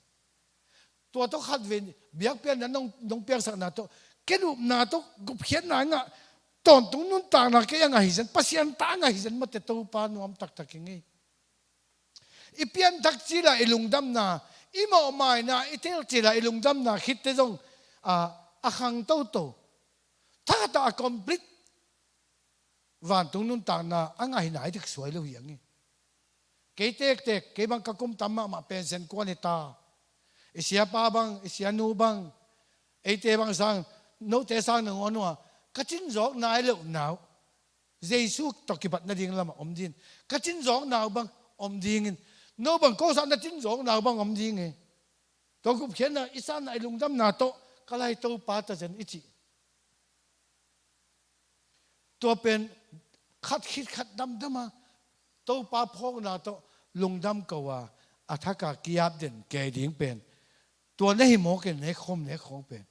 ตัวต้องขัดเวนเบียกเปียนนั้นน้องเปียกสักนาตัวแค่ดูนาตัวกบเขียนนางะตอนตรงนู้นต่างนาแค่ยังไงฉันปัสยันต่างไงฉันมาแต่ตัวป้านวมตักยังไงอีเปียนทักจีละอีลุงดำนาอีหมอไม้นาอีเทลจีละอีลุงดำนาคิดแต่ตรงอาคังโตโตถ้าตาคอมพลีทวันตรงนู้นต่างนาอ่างไหนที่สวยเลยอย่างนี้เกยเตกเกยบังกะกุมตามมาเป็นเซนกวนตาอิเสียป้าบังอิเสียนูบังเอเตบังสังโนเตสังหนึ่งวันว่ากระจินจอกนายเลือกหนาว Giêsu to ki bat na ding lama om din ka chin zong nào bang om ding in no bang ko sa na chin zong nào bang om ding e to ku khian na isan ai lung dam na to kalai to pa ta chen ichi to pen khát khít khát đâm đâm mà tôi ba phong nào tôi lùng đâm cầu à thắc cả kiáp đến kề điển bềnตัวนี้หมอกันเนี่ยคมเนี่ยของเป็น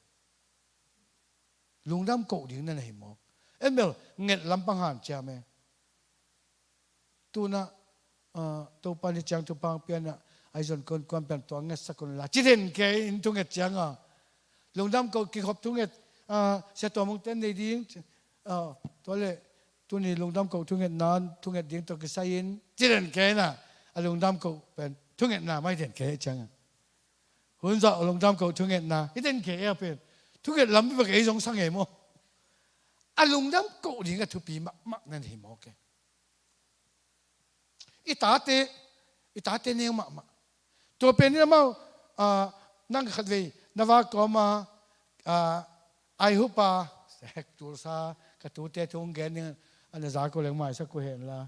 ลงดำโกดิ่งนั่นเหมอเอ็มเบลเงียลำปังหันจ้าแม่ตัวน่ะตัวปานิจังตัวปังเปียน่ะไอ้ส่วนคนความเป็นตัวเงียสักคนละจีเด่นแกอินตัวเงียจังอ่ะลงดำโกกี่ขบตัวเงียเสียตัวมึงเต้นในดิ่งตัวเลยตัวนี้ลงดำโกตัวเงียนานตัวเงียดิ่งตัวกิสายินจีเด่นแกน่ะลงดำโกเป็นตัวเงียน่ะไม่เด่นแกจังหุ่นจะลงดำโกตัวเงียน่ะที่เด่นแกเป็นทุกอย่างล้ำไปกี่สองสังเหมอารมณ์ดำกูดิ่งกับทุบีมักนั่นเหมอแกอีตาเตเนี่ยมักตัวเป็นนี่มั้งนั่งขัดเวนับก็มาไอฮุปาเฮกตัวซากระตูเตทงแกนี่อันนี้จากกูเลี้ยงมาสักกูเห็นละ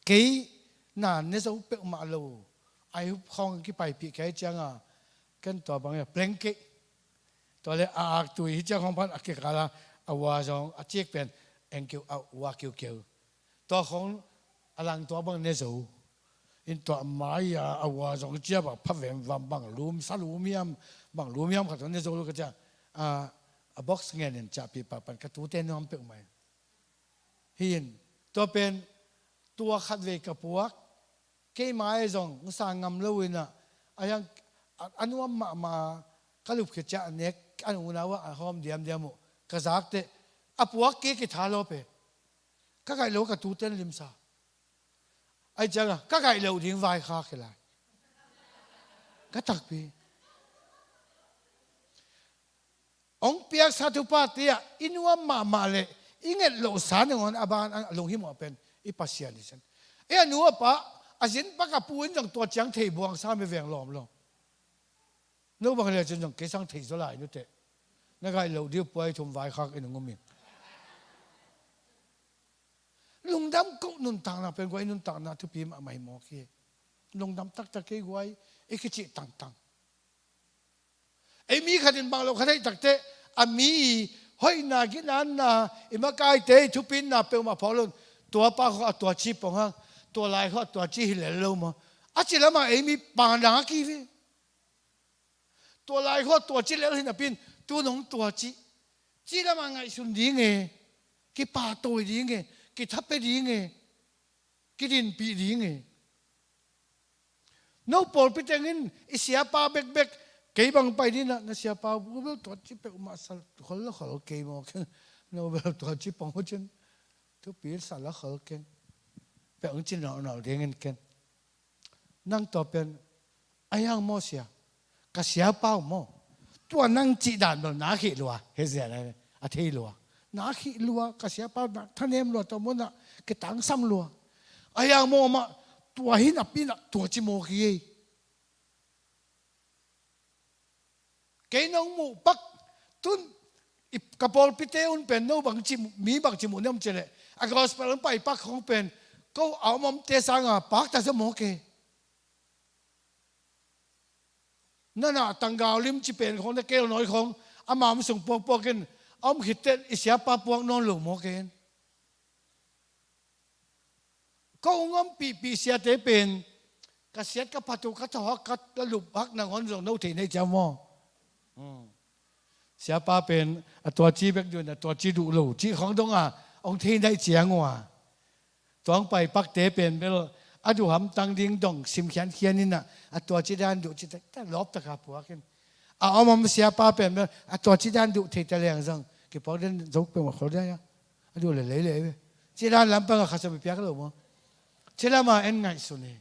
กี่นานเนี่ยจะอุปเปกมาลูไอฮุปคองกี่ไปปีแกจังกันตัวบางอย่างเปล่งกิตัวเลยตัวที่เจ้าของพันอักเกกาลาอวาจงอาเจียกเป็นเอ็งเกี่ยวอวาเกี่ยวตัวของอลังตัวบางเนี่ยสูอินตัวไม้อวาจงเจ้าแบบพับแหวนวังบางลูมซาลูมิยมบางลูมิยมขัดตัวเนี่ยสูลูกจ้าบ็อกซ์เงี้ยเนี่ยจับปีปะปันกระตูเต้นน้อมเปิ่มไหมหินตัวเป็นตัวขัดเวกับพวกเกี่ยไม้จงสร้างงามเลวินะอย่างอันว่ามาก็ลุกขึ้นจากเน็กอันว่าว่าหอมเดียมก็จากเตะอพวกเกี่ยทาโลเปก็ไก่โลกับตูเต้นริมซาไอ้จังก็ไก่โลทิ้งไว้ข้าขึ้นเลยก็ตักปีองเปียกสาธุปาเตียอินว่ามาเลยอิงเงินโลสานงอนอบานลงหิมอเป็นอีปัสเซียนิสันหนูว่าปะอาศินปะกับปูนจังตัวจังเทบวงสามไปแหวงหลอมลงนู้บางเรื่องจนจังเกสังถีสลายนู้เตะนักไอ้เหล่าเดียวไปชมไว้ข้างไอ้หนุ่มมินลุงดำก็นุนต่างนะเป็นไว้นุนต่างนะทุกปีมาไม่หมอเกลุงดำตักตะเกียไว้ไอ้กิจต่างไอ้มีขันบางเราขันได้ตักเตะอามีห้อยนากินนั้นนะอิมากายเตะทุกปีน่ะเป็นมาพอลุนตัวป้าเขาตัวชีพของเขาตัวลายเขาตัวชีหิเลลมาอาจิละมาไอ้มีปางนากีฟิตัวลายเขาตัวจีแล้วที่น่ะเป็นตัวน้องตัวจีแล้วมาไงสุนดีไงกี่ป่าตัวดีไงกี่ทับไปดีไงกี่ดินปีดีไงน้องปอลไปแต่งเงินอิเสียป่าเบกกี่บางไปนี่นะเสียป่าบุบตัวจีไปอุมาสัลคนละคนกี่โมงน้องเบลตัวจีปองจนทุกปีสัลละคนกี่ไปอุ้งจีนหนาวเรียงเงินกันนั่งต่อเป็นไอ้ยังโมเสียก็เสียเป้าโมตัวนั่งจีด่านแบบนาขีลัวเฮ้ยเสียอะไรอาทิลัวนาขีลัวก็เสียเป้าท่านเอ็มลัวตัวมันน่ะก็ตั้งซ้ำลัวไอ้ยังโมมาตัวหินปีน่ะตัวจิโมกี้เกน้องมูปักตุนกระโปรงพิเตอุนเป็นโนบางจิมีบางจิมุเนี่ยมันเจริญอากาศเปลี่ยนไปปักของเป็นก็เอามาเตะสังอ่ะปักแต่สมองเกนั่นน่ะตังกาวลิมจีเป็นของตะเกียวน้อยของอามาส่งปวกกันเอาหิดเตอิเสียปาปวกนอนหลงโมเกนก็งอมปีเสียเตเป็นกระเสียดกระพัตุกระทอกกระลุบพักนางหอนส่งโนทีในเจ้าหม้อเสียปาเป็นตัวจีเบกอยู่น่ะตัวจีดุหลูจีของตรงองทีได้เจียงว่ะต้องไปปักเตเป็นไปแล้วอาดูหำตังดิ้งดงสิมเขียนนี่น่ะตัวจีดานดุจีแต่ลบตะขาผัวกันเอามาเสียป้าเป็นตัวจีดานดุเทตะเลียงซังกี่ปอเดินจกเป็นว่าเขาได้ยังดูเลยจีดานลำปังข้าจะไปเปียกหรือมั้งเชื่อมาเอ็นไงสุนี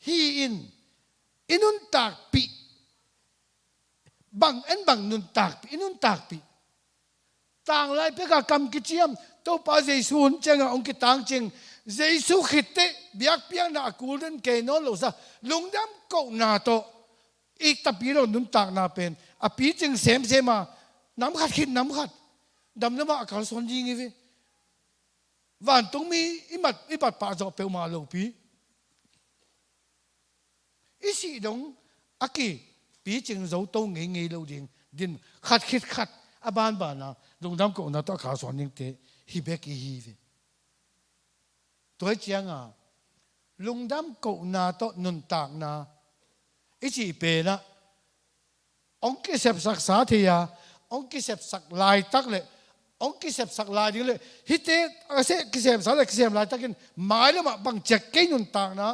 ฮีอินุนตากปีบังเอ็นบังนุนตากปีอินุนตากปีต่างไรเพื่อกกรรมกิจยมตัวป้าเจสูนเจงองค์กิต่างจริงเจสุขิตเตเบียกเปียงนากูเรนเกนอนโลซาลุงดำก็นาโตอีกตะปีเรานุนตากนาเป็นอปีจึงเสมมาน้ำขัดขิดน้ำขัด ดำน้ำมาการสอนยิงไงพี่วันตรงมีอีบัดป่าจะเปลมาลูปีอีสิดงอากีปีจึงเราต้องเงี้ยเราดินขัดคิดขัดอาบานนะลงดำก็น่าต้องการสอนยิงเตะฮิเบกฮีพี่ตัวเจียงลงดำก็น่าต้องนุนตากนะอีสิเปนะองค์กิเสบสักษาเทียองค์กิเสบสักลายตักเลยองค์กิเสบสักลายดิเลยฮิตเตอเสกิเสบสักเลยกิเสบลายตักินหมายแล้วมาบังจักเกยนุนตากนะ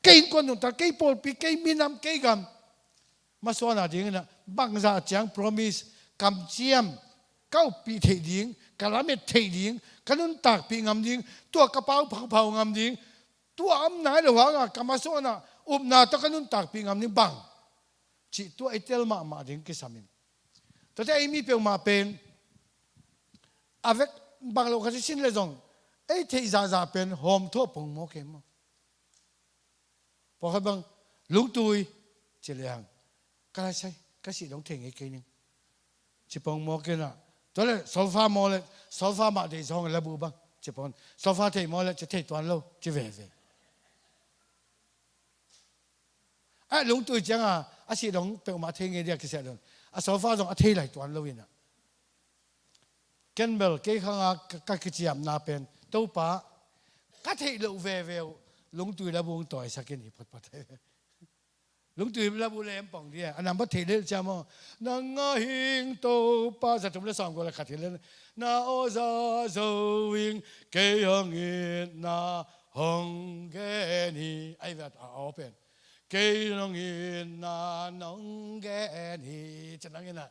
เกยคนนุนตากเกยปอลปีเกยมินำเกยกำมาสวนอะไรนะบังจะจัง promise คำเจียมเก้าปีเทียงกะละเม็ดเทียงขนุนตากปีงำดิงตัวกระเป๋าเผางำดิงตัวอำนาจหรือว่ากำมาสวนนาตะขนุนตากปีงำดิงบังจิตตัวไอเทลมาดิงกิสามินแต่ถ้าไอ้มีเปียวมาเป็นavec บางโลกที่สิ้นเลยจงไอ้ที่จะเป็นโฮมทั่วปงโมเกมพอเขาบังลุงตุยเจริญก็ได้ใช่ก็สิต้องถึงไอ้กี่นึงจิปงโมเกน่ะตัวเลยโซฟาโมเลยโซฟามาเดี๋ยวส่งระบุบังจิปงโซฟาเทโมเลยจะเทตัวเราจะเว่ไอ้ลุงตุยจังอาศิต้องเปียวมาเทงไอ้เดียกิเสด็จโซฟาต้องเทไหลตัวเราวินะเกนเบลเกี่ยข้างกักจิยามนาเป็นตัวป้ากัดให้เราเวลุงตุยระบุตัวสักนิดพอดลุงตุยระบุเลยป่องเดียอันนั้นบัดเทเลจามอนางหิงตัวป้าจะทำเรื่องสองคนละขัดเทเลนาโอซาโซวิงเกี่ยงอินนาฮงเกนีไอ้แบบเอาเป็นเกี่ยงอินนาฮงเกนีจะนั่งยังไง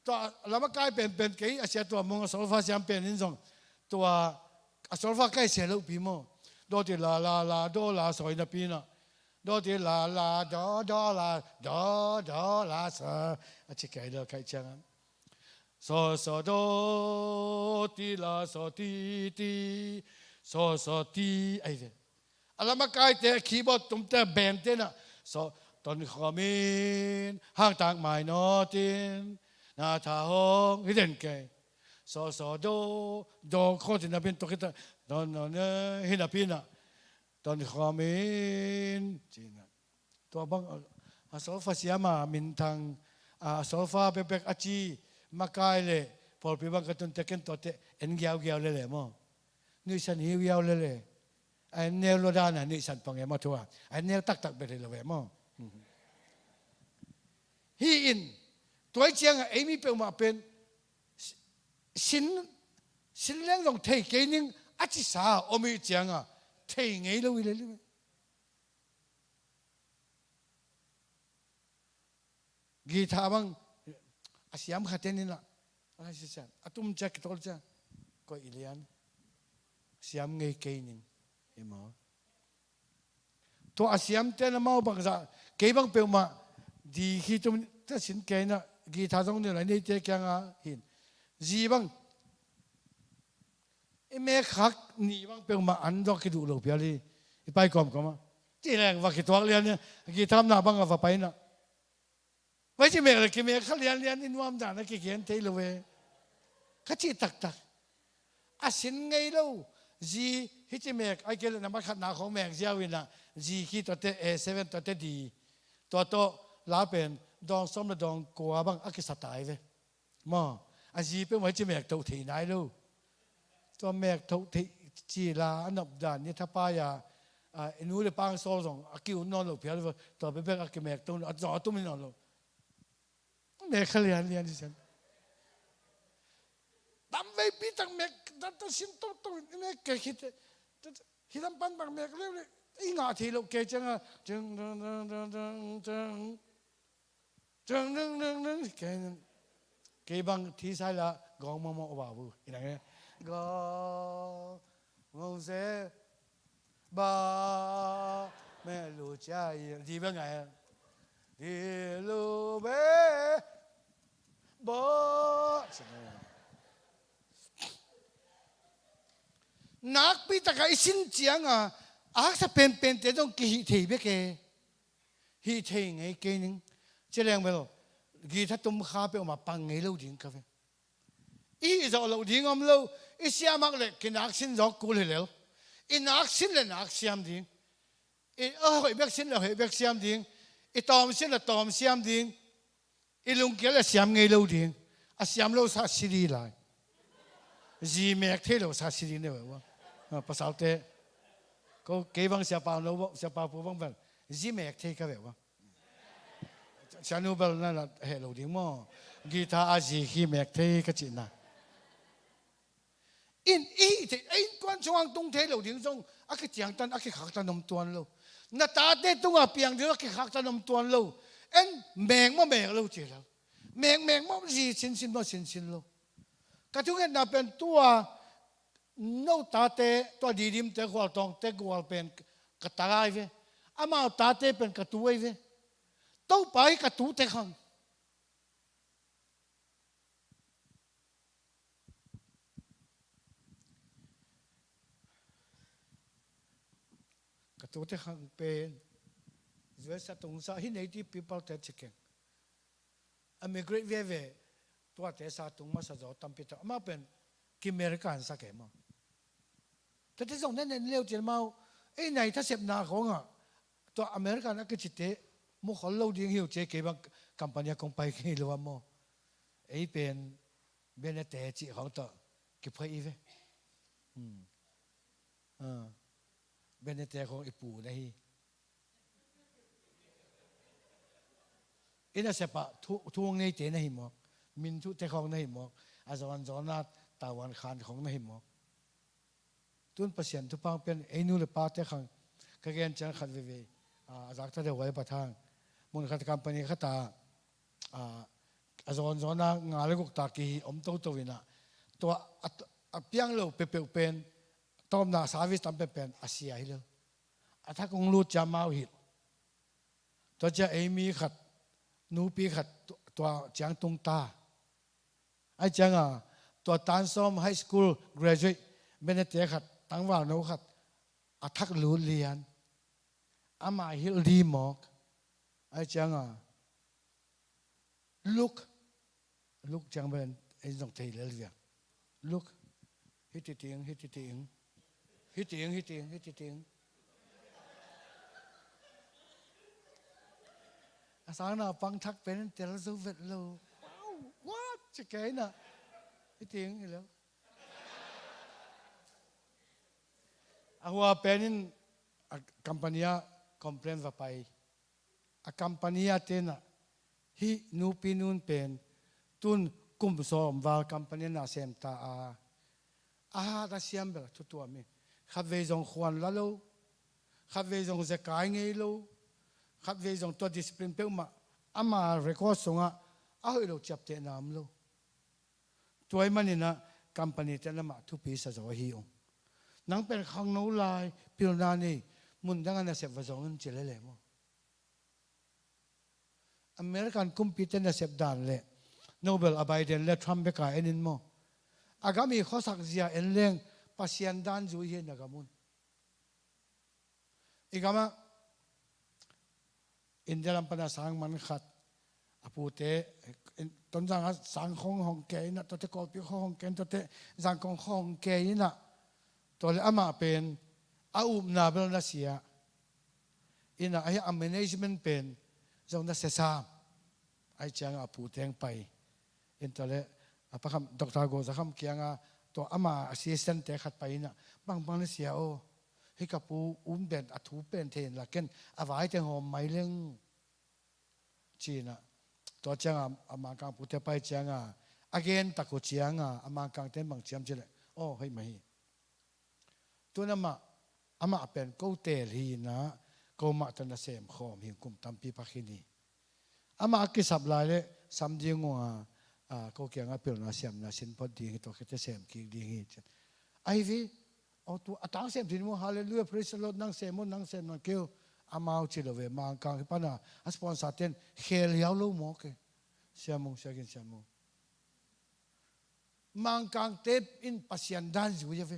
ตัวเราไม่กลายเป็นกี่อาเซียตัวมงโซฟาเสียงเป็นนิสงตัวโซฟาใกล้เสียลูกปีโมโดติลาโดลาสอยนับปีน่ะโดติลาโดลาสอาชิกายเดอใครจังโซโดติลาโซตีไอ้เด็กเราไม่กลายแต่คีย์บอร์ดตุ้มแต่แบนเต้น่ะโซตอนขมินห้างต่างหมายนอตินนาทาฮงฮิเดนเกโซโดข้อที่นับเป็นตัวคิดตอนนั้นฮินาพินะตอนขมินจีน่ะตัวบังโซฟาเสียมามินทางโซฟาเป๊กอาจีมาไกลเลยพอพี่บังกระตุ้นเตกันตัวเตเอ็นเกียวเลยมั้งนี่ฉันหิวเกียวเลยไอ้เนลโลดานะนี่ฉันปังเอมาทัวไอ้เนลตักไปเลยเลยมั้งฮีอินตัวเจียงไอ้มีเป็นมาเป็นสินเรื่องต้องเทเกนิงอาจิสาอมีเจียงเทไงเราวิเลยกีตาร์บังอาเซียมขัดเต็นนี่ละอะไรสิจ๊ะอาตุ้มแจ็คตัวจ้ะก็อิเลียนเซียมไงเกนิงเอ็มตัวอาเซียมเต้นมาบังซะเกบังเป็นมาดีที่ตุ้มถ้าสินเกน่ะกีตาร์ตรงนี้อะไรนี่เจ๊แกงหินจีบังไอ้แม่ขักนี่บังเป็นมาอันดอกกิดูโลเปียลีไปก่อนมาที่แรงว่ากิตัวเรียนเนี่ยกีตาร์หน้าบังก็ไปนะไว้ที่เมฆเลยกี่เมฆเขาเรียนอินวามด่านะกี่เขียนเทลเวเขาจีตักอาศินไงเล่าจีฮิจิเมฆไอ้เกลนำมาขัดหนาของเมฆเจ้าวินะจีคิดตัวเตA7ตัวเตดีตัวโตลาเป็นดองส้มและดองกัวบ้างอักษรตายเว้ยมั่งอาจีเป็นไว้ที่เมฆตัวที่ไหนลูกตัวเมฆตัวที่จีลาอันดับด่านนี่ถ้าป้ายอินูเลปังโซ่ส่งอากิวนอนหลบเพียรตัวเป็นอากิเมฆตัวจอตุ้มนอนหลบเมฆเรียนดิฉันทำไว้ปีตั้งเมฆดัตสินโตเมฆเกคิดฮิดัมปันบางเมฆเรื่องอีงาทีลูกเกจังเกบังที่ใช่ละกองมอบ่าวอีนั่นไงกองงเสบาแม่ลูกใจดีบ้างไงดีลูเบบ่นักปีตะไคร้สินเจียงอาจจะเป็นแต่ต้องกี่ทีเบกฮีเทงไงเกนึงเจริญไปหรอกีถ้าตุ้มข้าไปออกมาปังไงเล่าจริงครับ อีจะเราดิ้งอมเราอีเสียมักเลยกินนักสินจอกกูเลยแล้วอีนักสินเลยนักเสียมดิ้งอีเฮ้ยเบกสินเลยเฮ้ยเบกเสียมดิ้งอีตอมสินเลยตอมเสียมดิ้งอีลุงเกลือเสียมไงเราดิ้งอาเสียมเราสักสิริเลยจีเมกเทเราสักสิริเนี่ยว่าภาษาเตะก็เก็บบังเสียเปล่าเราเสียเปล่าผู้บังเป็นจีเมกเทก็แบบว่าฉันรู้แบบนั้นแหละเฮโลดิ้งมั้งกีตาร์อาจีคีเมกเทก็จีน่ะอินที่ไอ้ก้อนช่วงตรงเทโลดิ้งส่งอากิจียงตันอากิขักตันนมตัวเราหน้าตาเด็ดตรงอ่ะเปียงเดียวอากิขักตันนมตัวเราเอ็นแมงมาแมงเราเจียวแมงมาจีสินมาสินเราก็ทุกอย่างน่ะเป็นตัวโน้ตาเตตัวดีดิมเตกัวตองเตกัวเป็นกระต่ายเว้อามาตาเตเป็นกระตุยเว้ตู้ไปกระตุเตขังกระตุเตขังเป็นเวสตุงซาฮินเอทีพีเปิลเตชิเก่งอเมริกาเวตัวเตสาตุงมาสะจอตัมปิตามาเป็นกิเมริกันสักแก่มาแต่ที่ส่งนั่นเลี้ยวเจนมาไอ้ไหนถ้าเสพนาของอ่ะตัวอเมริกันนักจิตเตมุขเราดิ้งหิวเจเก็บกัมปัญญาคงไปกี่ลัวโมไอ้เป็นเบนเตจิของตัวเก็บไปอีเวเบนเตของไอ้ปู่ได้อินาเสพะทุ่งในเตนหิมอกมินทุเตของในหิมอกอาจวันจอนาตาวันคานของในหิมอกตุนเปอร์เซ็นต์ทุกปังเป็นไอ้นู่นเลยป้าเตขังก็เกณฑ์จันขัดเวอาจากทะเลไว้ประทางมุนขัดกัมปนีขัดตาอาจวันจอนางาเล็กตากีอมโตโตวินะตัวเปียงเราเปเปนตอมนาสาวิสตัมเป็นอาเซียฮิเลอาถ้าคงรู้จามาหิตตัวจะเอมีขัดนูปีขัดตัวจางตรงตาไอ้จังตัวตันซอมไฮสคูลกราจูเอตเบนเตขัดตั้งว่าโนขัดอาทักรู้เรียนอามาฮิลดีมอกไอ้จังลุกจังเป็นไอ้ต้องเทเลเรียลุกฮิตติงอาสาหน้าฟังทักเป็นแต่ละสูเวทเราว้าวจะแก่น่ะฮิตติงแล้วอาหัวเป็นกัมปานีคอมเพลนว่าไปกัมปานีเตนะฮินูปีนูนเป็นตุนกุมสอมว่ากัมปานีน่าเซมตาตาเสียมเบลทุตัวมีขับเวจงขวัญละโลขับเวจงจะกายไงโลขับเวจงตัวดิสซิปลินเปิลมาอามาเรคคอร์ดส่งเอาให้เราจับเตะน้ำโลตัวมันนี่นะกัมปานีเตนะมาทุกปีสัจวะฮิองนังเป็นขังโนลายพิลนานี่มุนดังนั้นเสพวะจงเจริญเลยมั้งอเมริกันคุมพิจารณาเสพดานเลยโนเบลอบายเดนและทรัมป์เบกาเอ็นินมั้งอากามีข้อสักเสียเอ็นเลี้ยงปัสยันดานจุยนักมุนอีกามาอินเดียลำปนาสังมันขัดอภูเตต้นสังสังของเกยนะตัวเตกอลปีของเกยตัวเตสังของเกยนะตัวเลอามาเป็นอาอุมนาเบลนาเซียอินะไอ้อเมเนจเมนต์เป็นจงนัสเซซามไอ้เจ้าอภูเตงไปอินตัวเลพระคำดร.โกจะคำเกียงตัวอามาอาศิสันเตขัดไปนะบางนาเซียโอให้กับปูเป็นอัฐูเป็นเทนละกันอวายเตงหอมไม่เรื่องจีน่ะตัวเจ้าอามากังปูเตไปเจ้าagain ตะกุเจียงอามากังเต็มบางเจียมเจเลยโอ้ให้ไม่ตัวนั้นอามาเป็นกูเตลีนะกูมาตันเสมขอมหิงกุมตัมปีพักินีอามากิสับลายเลยสามดีงัวก็เกี่ยงกับเปลือกนาเสียมนาสินพอดีตัวคิดจะเสียมกี่ดีงี้จันไอวีเอาตัวตั้งเสียมที่นู้นฮาเลลูยาพระสิโลนั่งเสียมนั่งเสียมนั่งเกี่ยวอามาเอาจิโลเวมากางปนาสปอนเซอร์เต็นเฮลียวลูกหมอกเสียมุงเสียกินเสียมุงมังกางเทปอินปัสยันดานจุยเว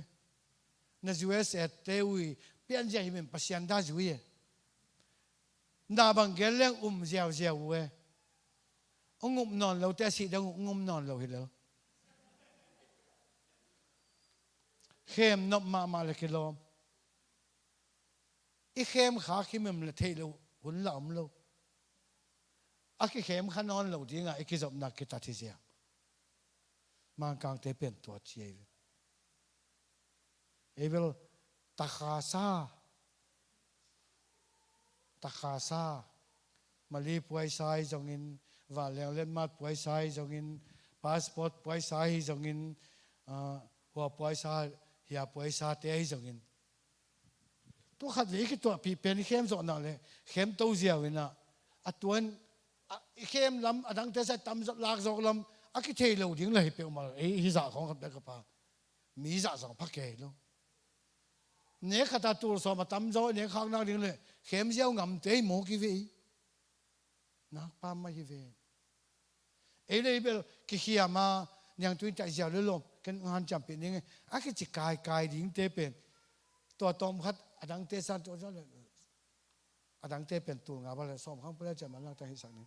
นะจุยเสตเตวีเปียนใจหิมปัสยันดานจุยนาบังเกลเลงเจียวเวองุมนอนเราแต่สิดังงุมนอนเราเห็นแล้ว เข้มนบมาเลยกิโลอีเข้มขาขี้มันเลยเทลูหุ่นหลอมลูอากิเข้มขนอนลูจริงอ่ะอีกิจบนักกิตาทิเสียมากางเตเป็นตัวเชียเอเวลตะขาซามาลีป่วยไซจงอินว่าเลี้ยงเล่นมาป่วยไซจงอินพาสปอร์ตป่วยไซจงอินหัวป่วยไซเฮียป่วยไซเตยจงอินตัวขัดหลีกี่ตัวปีเป็นเข้มสอนนั่นเลยเข้มโตเสียวินะอัตัวนั้นเข้มลำอันนั้นแต่ใส่ตำลากจอกลำอักเทโลดิ้งเลยเปียวมาฮิจ่าของขับเด็กกับป้ามีจ่าสองพักเกลเนี่ยขัดตัวสอบมาตำจอกเนี่ยข้างนั่งดิ้งเลยเข้มเสียวงำเตยหมูกี่วีนักป้าไม่กี่วีเลยเปกี่ขี้ยมาอย่างตัวใจเสียวเลยลมกันงานจำเป็นยังไงอักจิกายดิ้งเตเป็นตัวตอมขัดอันนั้นเตสันตัวนั้นอันนั้นเตเป็นตัวงาบอะไรซ้อมข้างเพื่อจะมันลังแต่ให้สักนิด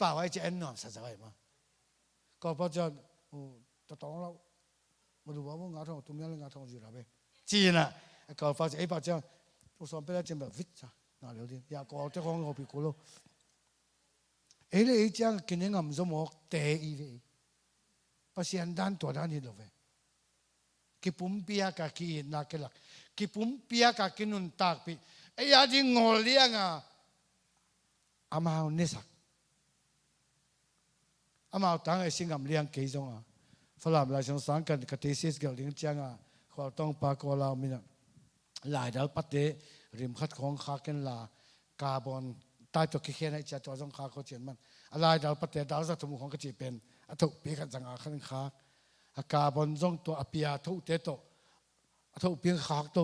ป่าวไอ้เจนนอมสัจจะมาก็พอจะตัวตองเรามาดูว่างาทองตุ้มยังงาทองอยู่หรือเปล่าจีน่ะก็พอจะป่าวจะตัวซ้อมเพื่อจะแบบวิจ้ะน่าเลี้ยวดีอยากก็จะของเขาพิกุลเลยจังกินยังงำสมองเตะอีเว่ภาษาด้านตัวด้านนี้เลยเว้ยกิปุ่มเปียกกินนักลักกิปุ่มเปียกกินุนตากปีไอ้ยาจิงอเลี้ยงอ่ะอามาเอาเนสักอามาเอาตั้งไอ้สิงห์เลี้ยงกี่จงอ่ะฝรั่งหลายช่องสังกันกติสิสกับเลี้ยงจังอ่ะขอต้องปากเรามีนะหลายดาวปัตเตริมขัดของขากันลากาบอนใต้ตัวขี้เขียนให้จะตัวจงขาเขาเจียนมันหลายดาวปัตเตดาวสัตว์มุของกระจีเป็นทุกปีกันจังอาขันขาอากาบอนจงตัวอภิยาทุเตโตทุเพียงขากโต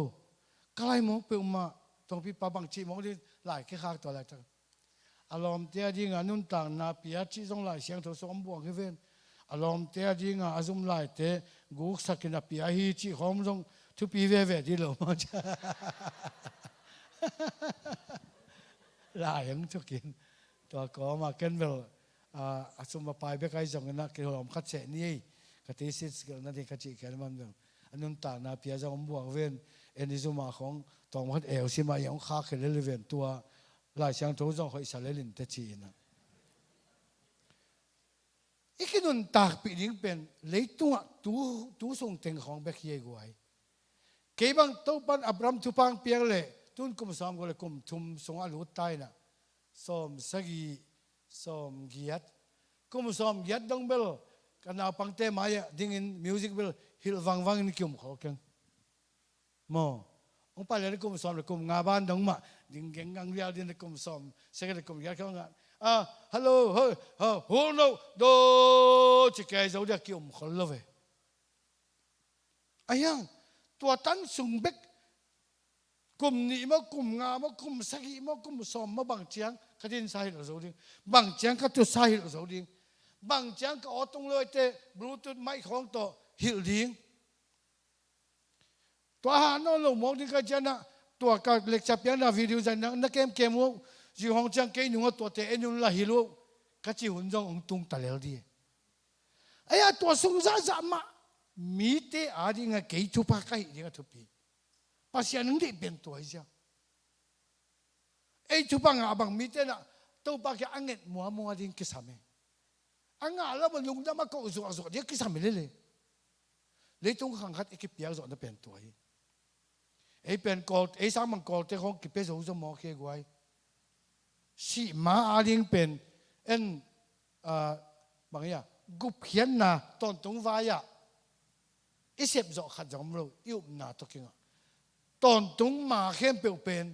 ก็ไล่มองเปลมาตรงพี่ป้าบังจีมองที่หลายแค่ขากตัวอะไรจังอารมณ์เตียดิ้งอ่ะนุ่นต่างนาเปียจีจงหลายเสียงตัวสมบูรณ์ขึ้นเว้นอารมณ์เตียดิ้งอ่ะอาจุมหลายเตกูสักกินนาเปียฮีจีหอมจงทุปีเว่ที่เรามาจ้าหลายอย่างทุกินตัวก็มาเกินเวลอาจุมมาไปเบกไอจงนักเกี่ยวกับขัดเสนี่กติสิทธิ์กันนั่นที่กติกันมันเรื่องอันนั้นต่างนาเปียจงบวกเว้นเอ็นดิซูมาของตองพัดเอลซิมาอย่างข้าเขลเลเวนตัวหลายเสียงตัวจงคอยสาเลลินเตจีนะอีกนุนตากปีดิ้งเป็นเลยตัวส่งเต็งของเบกเยกวยเก็บังตัวปันอับรัมทุพังเปียงเลยตุนกุมสามก็เลยกุมทุมส่งอาลุตไตนะสมสกีสมกียัดกุมสมยัดดงเบลกันเอาปังเตมายะดิ้งอินมิวสิกเบลฮิลวังนี่คิมเขาเก่งมอองไปเลยกุมสอมเลยกุมงาบ้านดงมาดิ่งเก่งงังเรียวดิ่งกุมสอมเสกเลยกุมยัดเขางานฮัลโหลเฮ้ยโหโนโดจิเกย์จะเรียกคิมเขาเลยไอ้ยังตัวตันสุงเบกกุมนี้มากุมงามากุมสกีมากุมสอมมาบางเจียงกระดิ่งใส่เราโซดิ้งบางเจียงก็ตัวใส่เราโซดิ้งบางเจียงก็อดตรงเลยเตะบลูทูธไม่ของตัวหิลดิ้งตัวหานนลงมองที่กันจะนะตัวก็เล็กจับยันนะวิดีโอจะนักเกมว่าอยู่ห้องจังเกย์หนุ่มตัวเตะนุ่มละฮิโร่ก็จีหุ่นจงองตุงตะเลดีไอ้ตัวสงสารมามีเตะอาดิงะเกย์ทุบปากไอ้ดิงะทุบปีภาษาหนึ่งที่เป็นตัวไอ้เจ้าไอ้ทุบปังอาบังมีเตะนะตัวปากอังเงินมัวดิ้งกิสามีอังอาแล้วมันลุงจะมาโกอุสุเดี๋ยวกิสามีเลยเลยตรงข้างขัดไอ้กิเปียกจะเป็นตัวไอ้เป็นกอดไอ้สามังกอดแต่ของกิเปียกจะมองเกี่ยวไว้สิมาอาลิงเป็นเอ็นบางอย่างกุบเขียนนะตอนตรงวายะไอ้เสพจะขัดจอมเราอยู่หน้าตัวกิงตอนตรงมาเข้มเปลี่ยนเป็น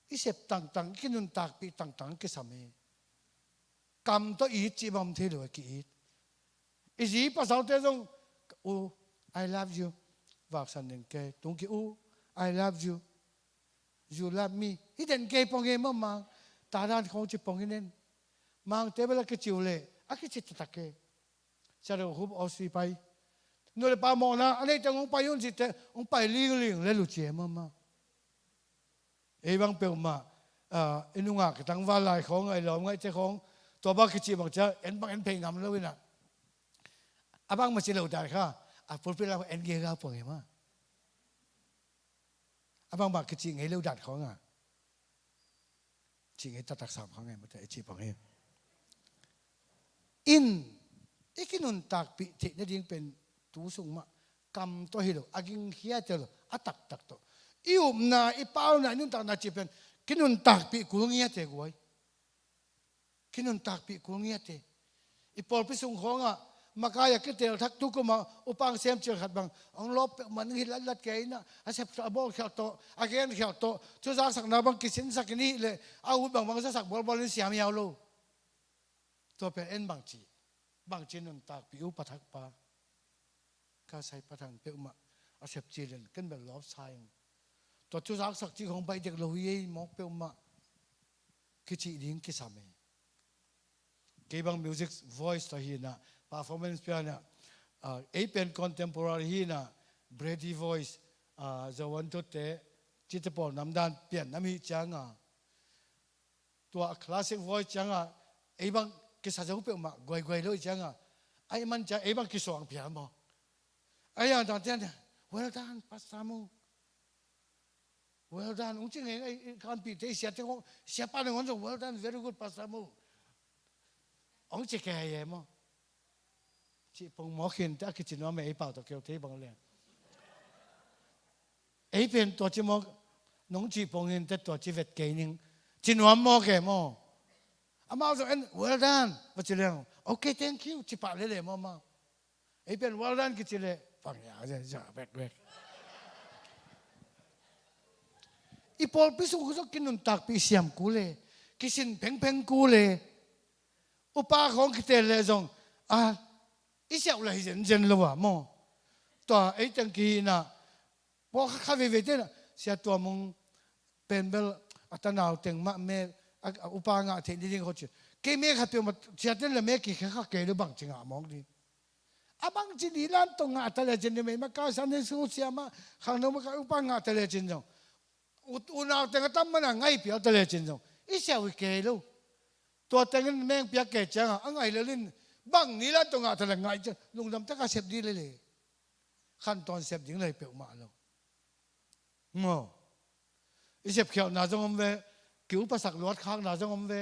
ไอ้เสพต่างๆกินุนตากปีต่างๆกิสามีกำตัวอีจีบอมเทลวยกีอีไอ้จีภาษาเทศงโอ้ I love you ว่าสันเดนเกย์ตรงกี้โอ้ I love you you love me อีเดนเกย์ปองเงมั่งมังตาด้านของจีปองเงินมังเทเวลากิจิวเล่อากิจิตตะเกย์จะเรียกหุบเอาสีไปนู่นเลยปามองนะอันนี้จะงงไปยุ่งจิตงไปลิงเลยลุเจียมั่งมาไอ้บางเปลมาไอ้นุ่งอ่ะตั้งว่าลายของไอ้หลอมไอ้เจ้าของตัวบ้ากิจิบางจะเอ็นบางเอ็นเพลงงำแล้ววินะอาบางมาเฉลียวได้ค่ะ Apol pila ko enge ga po ngema. Abang ba ki chi ngai lo dat ko nga. Chi ngai tatak sam ko ngai ma te chi pang he. In ikinun tak pi te na ding pen tu sung ma kam to hilo aging hia te lo atak tak to. Ium na ipaw na nun tak na chi pen kinun tak pi kulungia te guai. Kinun tak pi kulungia te. Ipol pi sung ho nga makaya kitel thak tu ko ma upang sem chir khat bang ang lop man hi lat ke na asep abol khal to again khal to chu za sak na bang kisin sak ni le au bang bang sa sak bol bol ni siam yaw lo to pe en bang chi nun tak pi u pathak pa ka sai pathang pe ma asep chi len ken bel lop sai to chu za sak chi khong bai dek lo hi mok pe ma ki chi ding ki same ke bang music voice to hi na performance piano pen contemporary hi na Brady voice the one to te chitapol namdan pian nami changa tua classic voice changa bang kisa jau pe ma goi goi lo changa ai man cha bang kisong pian mo ai ya dan tian well done pasamu well done ung ching ai kan pi te sia te ko sia pa ngon so well done very good pasamu ong che ke ye mo chị phong mỏ khiên ta cái chuyện nó mày bảo tao kêu thế bằng liền ấy bên tổ chị mỏ nông chị phong khiên ta tổ chị vẹt cây nhưng chị nó mỏ cái mỏ à mà rồi anh well done và chị liền okay thank you chị bảo lấy mỏ mà ấy bên well done cái chị liền bằng nhà rồi giờ vẹt vẹt ipol pisung kusok kinun tak pi siam kule kisin peng peng kule upa khong kitel zong isyaw la hizen jen lo wa mo to ai tang ki na po kha ve ve te na sia to mong penbel atanaw teng ma me upa nga the ni ding ho chi ke me kha pe ma sia ten la me ki kha ke lo bang chinga mong di abang chi ni lan to nga ta le jen me ma ka san ne su sia ma khang no ma ka upa nga ta le jen jong unaw teng tam ma na ngai pi ta le jen jong isyaw ke lo to teng meng pia ke chang angai le lin bang ni la to nga ta la ngai che lung dam ta ka sep di leขั้นตอนเสพยิงเลยเปียวมาแล้วงออีเสพเขียวนาจงอมเวกิ้วภาษาลวดข้างนาจงอมเว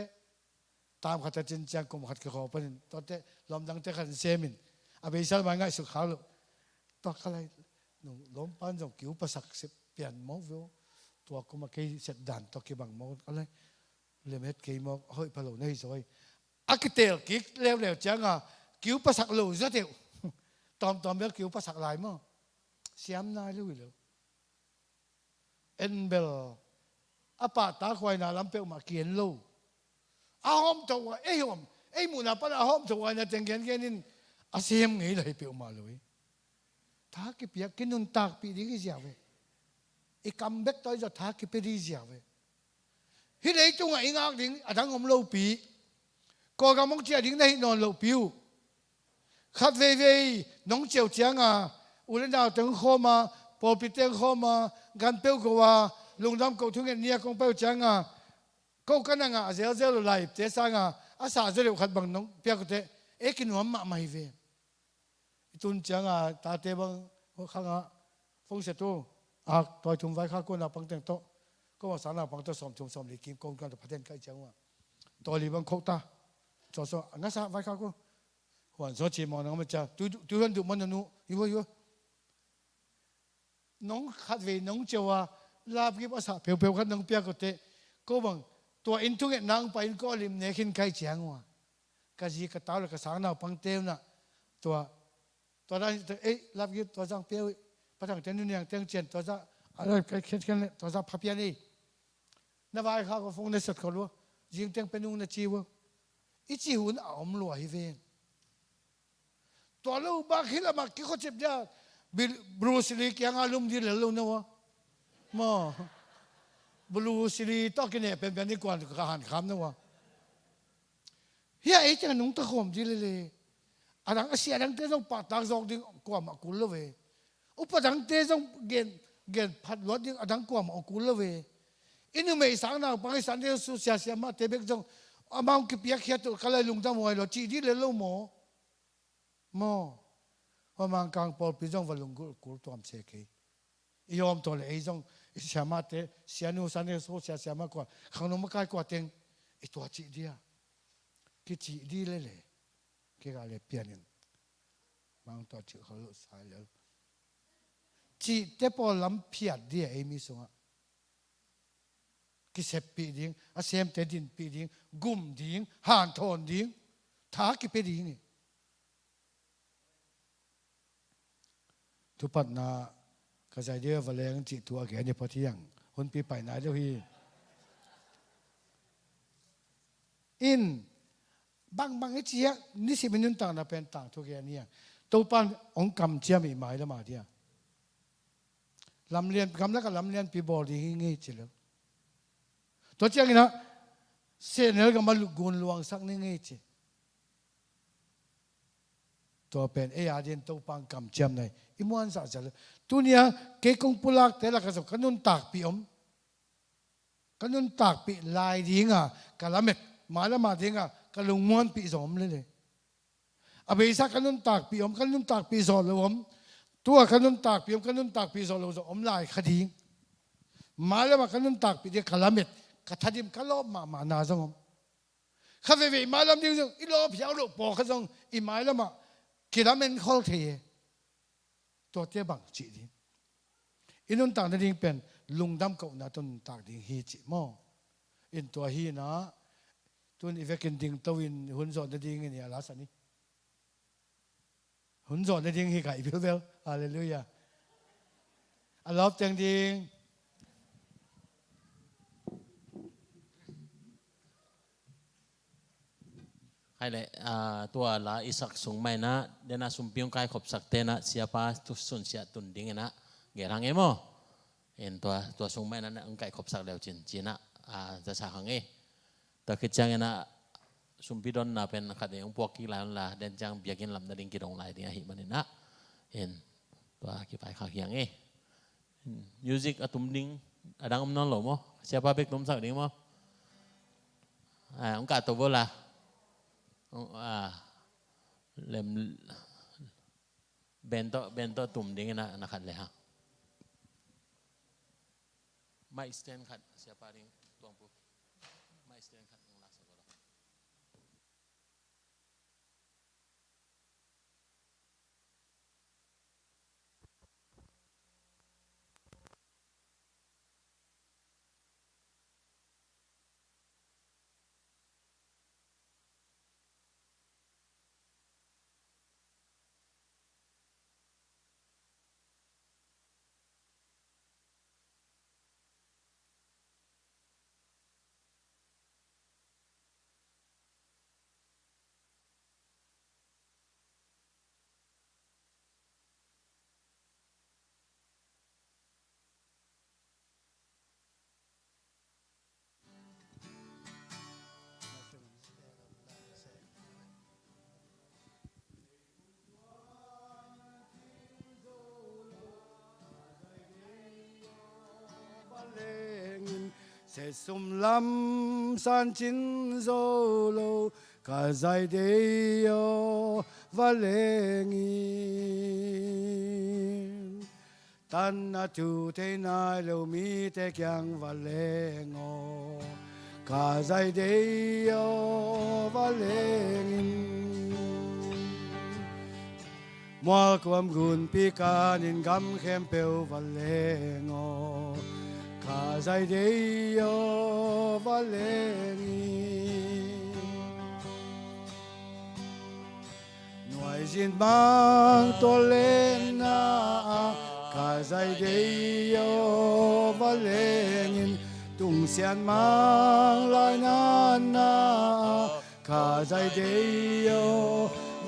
ตามขัดจินจังกุมขัดขอเป็นตอนเตลมดังเตขันเซมินอาเบซัลมาง่ายสุดขาวเลยตอกอะไรหนุ่มล้มปั้นจงกิ้วภาษาเสพเปลี่ยนมองวิวตัวกุมกี้เสร็จด่านตอกกี้บังมองอะไรเลเม็ดกี้มองเฮ้ยพะโล้ในซอยอักเตลกิ๊กเร็วๆจังอ่ะกิ้วภาษาลูซะเดียวตอมเบลกิ้วภาษาลายมั้งเสียมนายลุยเลยเอ็นเบลอาปาตาควายนาลำเปียวมาเกียนโลอาหอมตัวเอ้ยหอมเอ้ยมูนาปะอาหอมตัวเนี่ยเต็งเกียนนินอาเสียมไงเลยเปียวมาเลยท้ากิเปียกินนุนตากปีดีกี่เจ้าเว้อีกำเบ็กตัวจะท้ากิปีดีเจ้าเว้ฮิเลจงไอ้งากดิ้งอาจารย์งมโลปีก็กำมงเจียดิ้งได้นอนโลปิวขัดเว่ยน้องเจียวเจียงอ่ะอุลดาวถึงข้อมาพอปิดเตียงข้อมาการเปียวกว่าลุงดำกูทุ่งเงี้ยคงเปียวเจียงอ่ะกูกันนั่งอ่ะเซลไลฟ์เจ๊สังอ่ะอาสาจะเรียกขัดบังน้องเปียวกูเตะกินหัวมาไม่เว้ตุนเจียงอ่ะตาเตบังข้างอ่ะฟงเสร็จตัวตัวทุ่มไว้ข้ากูน่ะปังเต็งโตก็ว่าสารน่ะปังโตสมลีกิมกงกันแต่พัฒน์ใกล้เจียงว่ะตัวลีบังโคตาจอดงั้นซะไว้ข้ากูหัวโซจีมองน้องมันจะดูมันดูมันนู่อยู่น้องขัดเวน้องเจ้าว่าลาบกิบอาสาเปียวขัดน้องเปียกเตะก็บังตัวอินทุกอย่างนางไปก็ริมเนขินไก่เจียงว่ะกะจีกะตาวแล้วกะสางน่ะปังเต็มน่ะตัวนั้นลาบกิบตัวจังเปียวประทังเต็นนี่ยังเต็งเจียนตัวจะอะไรเข็นตัวจะพับยันนี่นาวายข้าก็ฟงในสุดเขารู้ยิงเต็งเป็นนุ่งในจีวอีจีหุ่นอมลอยเวนตัวลูกบ้าขี้ละมากี่คนเจ็บยาบรูซลีกี่งอารมณ์ดีเลยลูกนะวะมาบรูซลีต้องกินเนี่ยเป็นแบบนี้ก่อนกระหันคำนะวะเฮียไอ้เจ้าหนุ่มตะขมดีเลยอันนั้นเสียดังเตะต้องปัดตาจอกดิ้งกว่ามากุลเลยอุปดังเตะต้องเกณฑ์พัดรถดิ้งอันนั้นกว่ามากุลเลยอินุไม่สังนาบางสันเดียวสุเสียมาเตะเบกจงอามาอุกิเปียกเขียตัวกะเลยลุงตะมวยหรอจีดีเลยลูกหมอ ประมาณกลางปอลปีจงวันลุงกูตัวมเสกยอมตัวเลยจงเสียมาเตเสียนูสันเนโซเสียมากกว่าข้างนอกไม่กล้ากว่าเต็งตัวจีดีอะคิดจีดีเลยคิดอะไรเปลี่ยนบางตัวจีเขาลุสายแล้วจีเตปอลำเพียดดีเอมิสงะกิเสพปีดิ้งอาเซียมเตดินปีดิ้งกุมดิ้งห่านทอนดิ้งท้ากิเปดิ้งนี่ทุปัตนากระจายเดียววันแรงจิตตัวแก่เนี่ยพอเที่ยงคนปีไปไหนเดี๋ยวพี่อินบางไอ้เจี๊ยนี่สิมันนุ่นต่างนะเป็นต่างทุกอย่างเนี่ยตัวปันองค์กำเจียมีหมายแล้วมาเดียลำเลียนคำแล้วก็ลำเลียนปีบอลดีงี้จิแล้วตัวเจ้างี้นะเสียเนื้อกับมาลุกกุนลวงสักนี่งี้จิตัวเป็นเออาเดียนตัวปังกำเจียมในอิมวันสักจะเลยตัวเนี้ยเกี่ยงปุลักแต่ละกระสอบขนุนตากปีขนุนตากปีลายดิ้งอ่ะกะละเม็ดมาแล้วมาดิ้งอ่ะกะลุงม้วนปีสมเลยอาเบสักขนุนตากปีขนุนตากปีสอนเลยตัวขนุนตากปีขนุนตากปีสอนเลยลายคดีมาแล้วมาขนุนตากปีเดียกะละเม็ดกะทัดดิมกะลอบมานาสมข้าเวมาแล้วดิ้งอีลอบเพียวลูกปอกขจงอีมาแล้วมากิรามันขอลเทตัวเจ้าบังจีดีอินุนต่างดิ้งเป็นลุงดำกับนาตุนต่างดิ้งฮีจิมออินตัวฮีนะตุนอีเวกินดิ้งตัวอินหุ่นสอนดิ้งเนี่ยลาสันนี่หุ่นสอนดิ้งฮีไก่เพียวเพียวฮาเลลูยาอัลลอฮ์จังดิ้งให้เลยตัวละอิสักสงไม่นะเดน่าสุมพิงกายขบสักเตนะเสียป้าตุสุนเสียตุนดิ้งนะเกี่ยงเอโมเห็นตัวสงไม่นั้นองค์ไก่ขบสักแล้วจีนะจะสาหังแต่คิดจังนะสุมพิดอนนะเป็นขัดยังพวกกีฬาละเดินจังเบียกินลำนาดิ้งกิดงไหลดิ้งหิมันนะเห็นตัวกี่ไปข้าวเฮียงมิวสิกอะตุมดิ้งดังอมนอนหล่อมั้งเสียป้าเบกตุมสักดิ้งมั้งองค์การตัวโบราเล่มเบนโตตุ่มดิ้งนะนักขัดเลยฮะไม่สเตนขัดเสียปาดิ้งตัวปุ๊บไม่สเตนขัดตรงลาสกุลเสสุมลำสันจินโซโลกาใจเดียววาเลงินตันนาจูเทนายโลมีเตยังวาเลงอกาใจเดียววาเลงินมัวความกุนพิการินกำเข้มเปลววาเลงอข้าใจเดียววาเลงีหน่วยสินบางตัวเล่นนาข้าใจเดียววาเลงีตุงเสียนมังลายนานนาข้าใจเดียว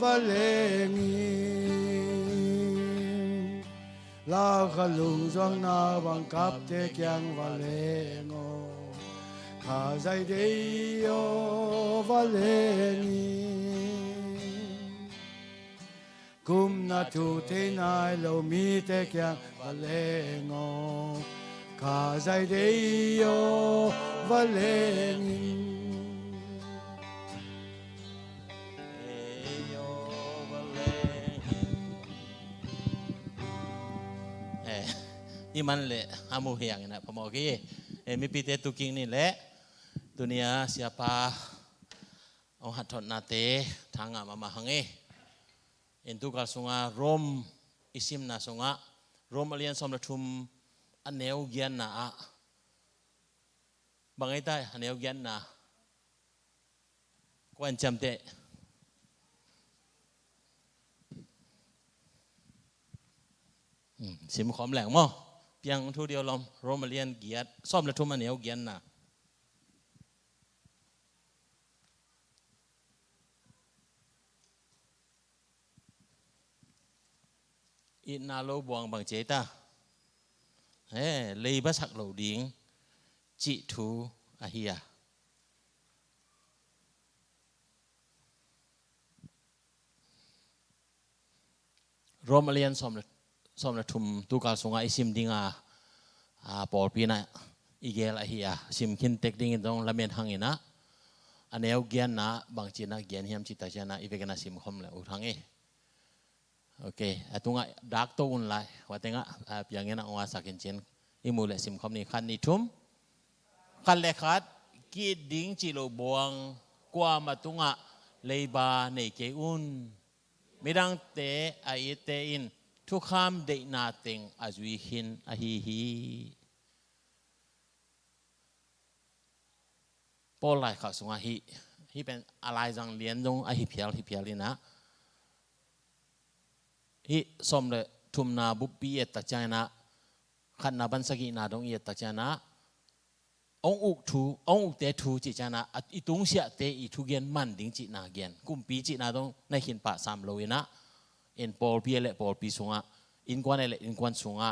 วาเลงีลาขลุงจวงนาบังคับเตกยังวาเลงอข้าใจเดียววาเลงีกุมนาทูเทนายเรามีเตกยังวาเลงอข้าใจเดียววาเลงี อีมันเละอามูเฮียงนะพอมอกี้มีปีเตตุกิงนี่แหละตัวเนี้ยเสียปาเอาหัดถอดนาเตทางมาหังเอ็นตุกัลสงะรมอิสิมนาสงะรมอเลียนสมรทุมอันเนวเกียนนะบางไอ้ใต้อันเนวเกียนนะกวนจำเตสิมขอมแหลงมั้งเพียงทุเดียวลมโรมาเลียนเกียรซ่อมและทุ่มอันเหนียวเกียรน่ะอินาโลบวงบางเจตาเลยบัสักเหล่าดิ้งจิทูอาเฮียโรมาเลียนซ่อมละทุมตุกาสงไอซิมดิงปอลปีนะอีเกลเฮียซิมคินเทคดิ้งตรงละเมียนหังอินะอันนี้เอาเกียนนะบางจีนะเกียนเฮียมจิตตาเจนะอีเวกันนะซิมคอมเลยอุทังโอเคตุงดักตัวอุ่นไลว่าแต่งเพียงเงี้ยนะว่าสักเจนอิมูเลซิมคอมนี่ขันนี่ทุมขันเล็กขัดกีดดิ้งจิโลบวงกว่ามาตุงเลยบาในเกอุนไม่ดังเตะไอเตอินทุกคำได้นาติงอาจวิหินอาฮีปอลไลข้าสงฮีเป็นอะไรจังเลี้ยนตรงอาฮีเพียลเลยนะฮีสมเลยทุมนาบุปผีตัดใจนะขันนาบันสกินาดงตัดใจนะองอุกเตทูจิจานะอีตุงเสียเตอีทุเกียนมันดิ้งจินาเกียนกุมปีจินาดงในหินป่าสามโลยนะอินปอลพีเละปอลพีสุงะอินกวนเละอินกวนสุงะ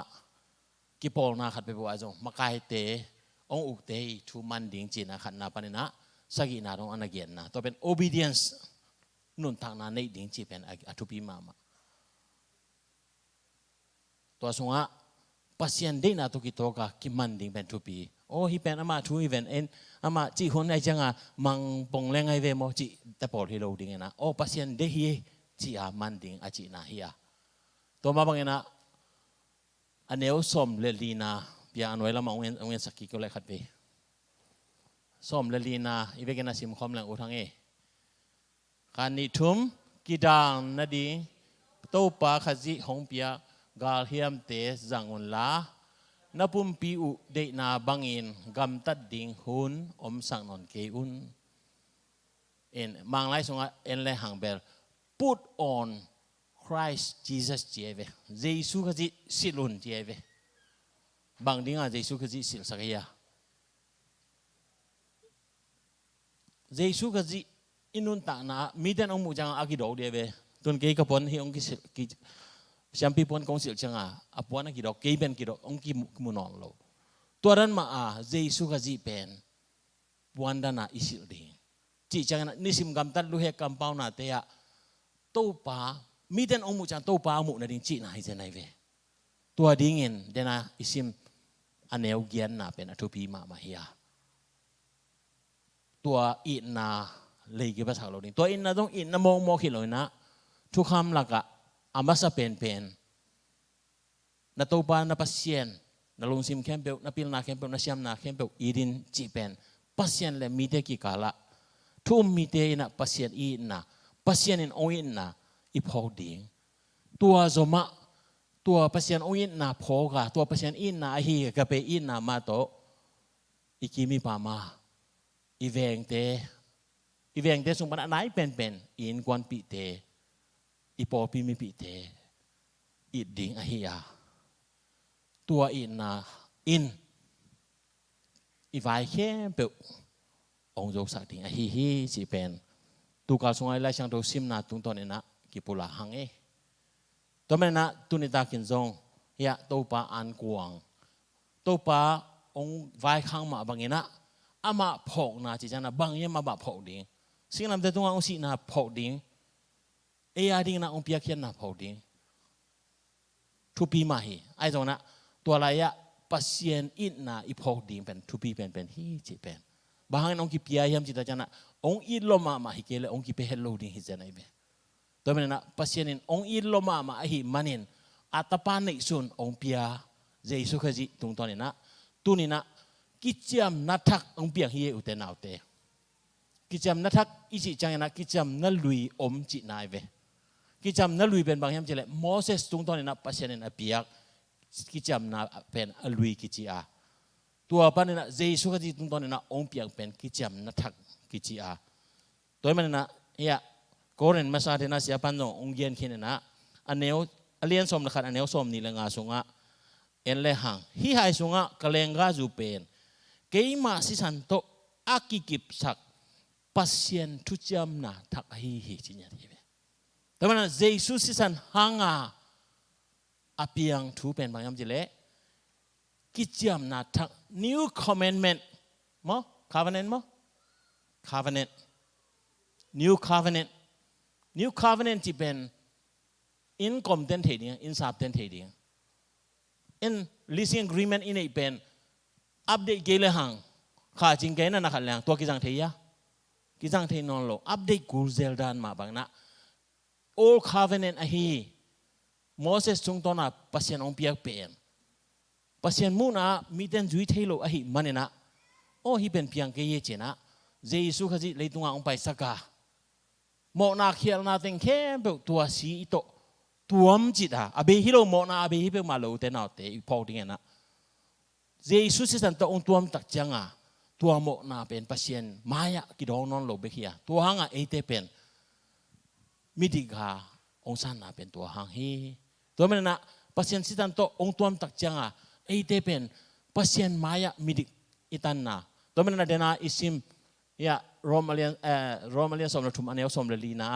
กิปอลนาขัดไปบัวจงมาไกเตองอุกเตทูมันดิ้งจินะขัดนาปนินะสกินาดงอนาเกียนนะตัวเป็น obedience นุนทางนาในดิ้งจิเป็นอทุปีมาตัวสุงะปัสยันเดนาตุกิโตกะกิมันดิ้งเป็นทุปีโอ้ฮิเป็นอามาทูอีเวนเอ็นอามาจีคนไอจังมังปงแรงไอเวโมจีแต่ปอลฮิโลดิ้งนะโอ้ปัสยันเดฮีจีอามันดิ้งอาจีนาฮียตัวมาบังเงินะอันเนวสมเลลีนาเปียอันไว้ละมาองเงินสักกี่ก็เลยขัดไปสมเลลีนาอีเวกันนะซิมคอมแรงอุทังการนิทุมกิดางนาดีโตปาขจิของเปียกาลเฮียมเตจังอุนลานับปุ่มปีอุเดนาบังอินกำตัดดิ่งหุนอมสังนนเกอุนมังไลสงะเลยหังเบล put on Christ Jesus เจเวเยซูขจิสิลุนเจเวบางดิ่งเยซูขจิสิลสักยาเยซูขจิอินุนตานะมีแต่องมุจังอากิโดเดียเวตุนเกย์กปนที่องกิสิฉันพิพนกงสิลจังอาปวนักกิโดเกย์เป็นกิโดองกิมุนองโลตัวนั้นมาเยซูขจิเป็นวันดานาอิสิลดิ่งจีจังนะนิสิมกำตัดลูเฮกัมปาวนาเตียโตปามีแต่องมุจังโตปามุนาดิ่งจีน่าให้เจนไอเวตัวดิ่งเงินเดน่าอิสิมอันเนวเกียนน่าเป็นอทุพีมาเฮียตัวอินนาเลยกี่ภาษาเราดิ่งตัวอินนาต้องอินนามองมอขิลอยนะทุกคำหลักอะอามาสเป็นนาโตปานาปัสเซียนนาลงซิมแคมเปลนาพิลนาแคมเปลนาเซียมนาแคมเปลอีดินจีเป็นปัสเซียนเลยมีเดกิกาละทุ่มมีเดนะปัสเซียนอินนาปัสเซียนอินโออินนาอีพอดิ่งตัวโซมาตัวปัสเซียนโออินนาพอกะตัวปัสเซียนอินนาฮีกะเปอินนามาโตอีกิมิปามาอีเวงเตสมบัติไหนเป็นอินกวนปีเตอีปอปีมิปีเตอีดิ่งอหิยาตัวอินนาอินอีไวแค่เปลองโจสักดิ่งอหิฮีจีเป็นตุกาสงไอไลช่างตัวซิมนาตุงตอนนี้นะกิปุระหังตัวมันนะตุนิตากินซงยะโตปาอันกวงโตปาองไวข้างมาบางอย่างนะอามาพอกนาจีจันนะบางอย่างมาบะพอกดิ่งสิ่งนั้นแต่ตัวองสินาพอกดิ่งดิ่งนะองเปียเขียนนะพอกดิ่งทุปีมาฮีไอ้ตรงนั้นตัวอะไรอะปัสเซียนอินนะอีพอกดิ่งเป็นทุปีเป็นฮีจีเป็นบางอย่างองกิเปียยามจิตจันนะองอินลมาฮิเกลองกิเปเฮลโลดิ่งฮิเจนไอเบตัวมันนะปัสเซียนองอินลมาฮิมันินอัตปานิสุนองเปีย เจสุขจิตุงตอนนี้นะตุนี่นะกิจยมนัทักองเปียงเฮียอุเตนเอาเตกิจยมนัทักอิจิจังนะกิจยมนัลุยอมจินายเวกิจยมนัลุยเป็นบางอย่างจะเลยโมเสสตุงตอนนี้นะปัสยานินอเปียกกิจยมนะเป็นอลุยกิจอาตัวปันนี่นะเจสุขจิตุงตอนนี้นะองเปียงเป็นกิจยมนัทักกิจอาตัวมันนะเฮียโกเรนมาซาเทนะเสียปันโนองเยียนคินนะอันเนวอเลียนสมนะครับอันเนวสมนี่ละงาสุงะเอ็นเลหังฮิไฮสุงะกะเลงกาจูเป็นเกยมาสิสันโตอากิกิบสักปัสยันทุจามนาทักฮิจิญญาทีเวแต่มันเจสุสิสันหังอาอภิยังทูเป็นบางอย่างจิเลกิจามนาทัก new commandment มั้ง covenant มั้ง covenant new covenant ที่เป็น in content เหดียง in substance เหดียง in leasing agreement อินไอเป็นอัปเดตเกลหังข้าจริงแกนั่นนะครับแรงตัวกิจังเทียกิจังเทียนนอนโลอัปเดตกูเซลดานมาบางนะ all covenant อะฮีโมเสสจงตอนน่ะปัสยันองเปียกเป็นปัสยันมูน่ะมีเต็นจุยเทโลอะฮีมันเนี่ยนะโอ้ฮีเป็นเพียงเกยเจนะเจสุขจิเลยตุงองไปสักกาโมนาเขียนนาเต็งเข้มเปตัวสีโตตัวมจิตอ่ะอาเบฮิโลโมนาอาเบฮิเปมาโลเตนาเตอีพอดิ้งนะเจสุสิสันโตองตัวมตักจังอ่ะตัวโมนาเป็นปัสยันมายะกิดองนอนโลเบคียตัวหังอ่ะเอเตเป็นมิดิกาองสันนาเป็นตัวหังฮีตัวมันนะปัสยันสิสันโตองตัวมตักจังอ่ะเอเตเป็นปัสยันมายะมิดิกอิตันนาตัวมันนะเดนาอิซิมยาโรมาเลียนสมรทุมอันเอลสมรลีนา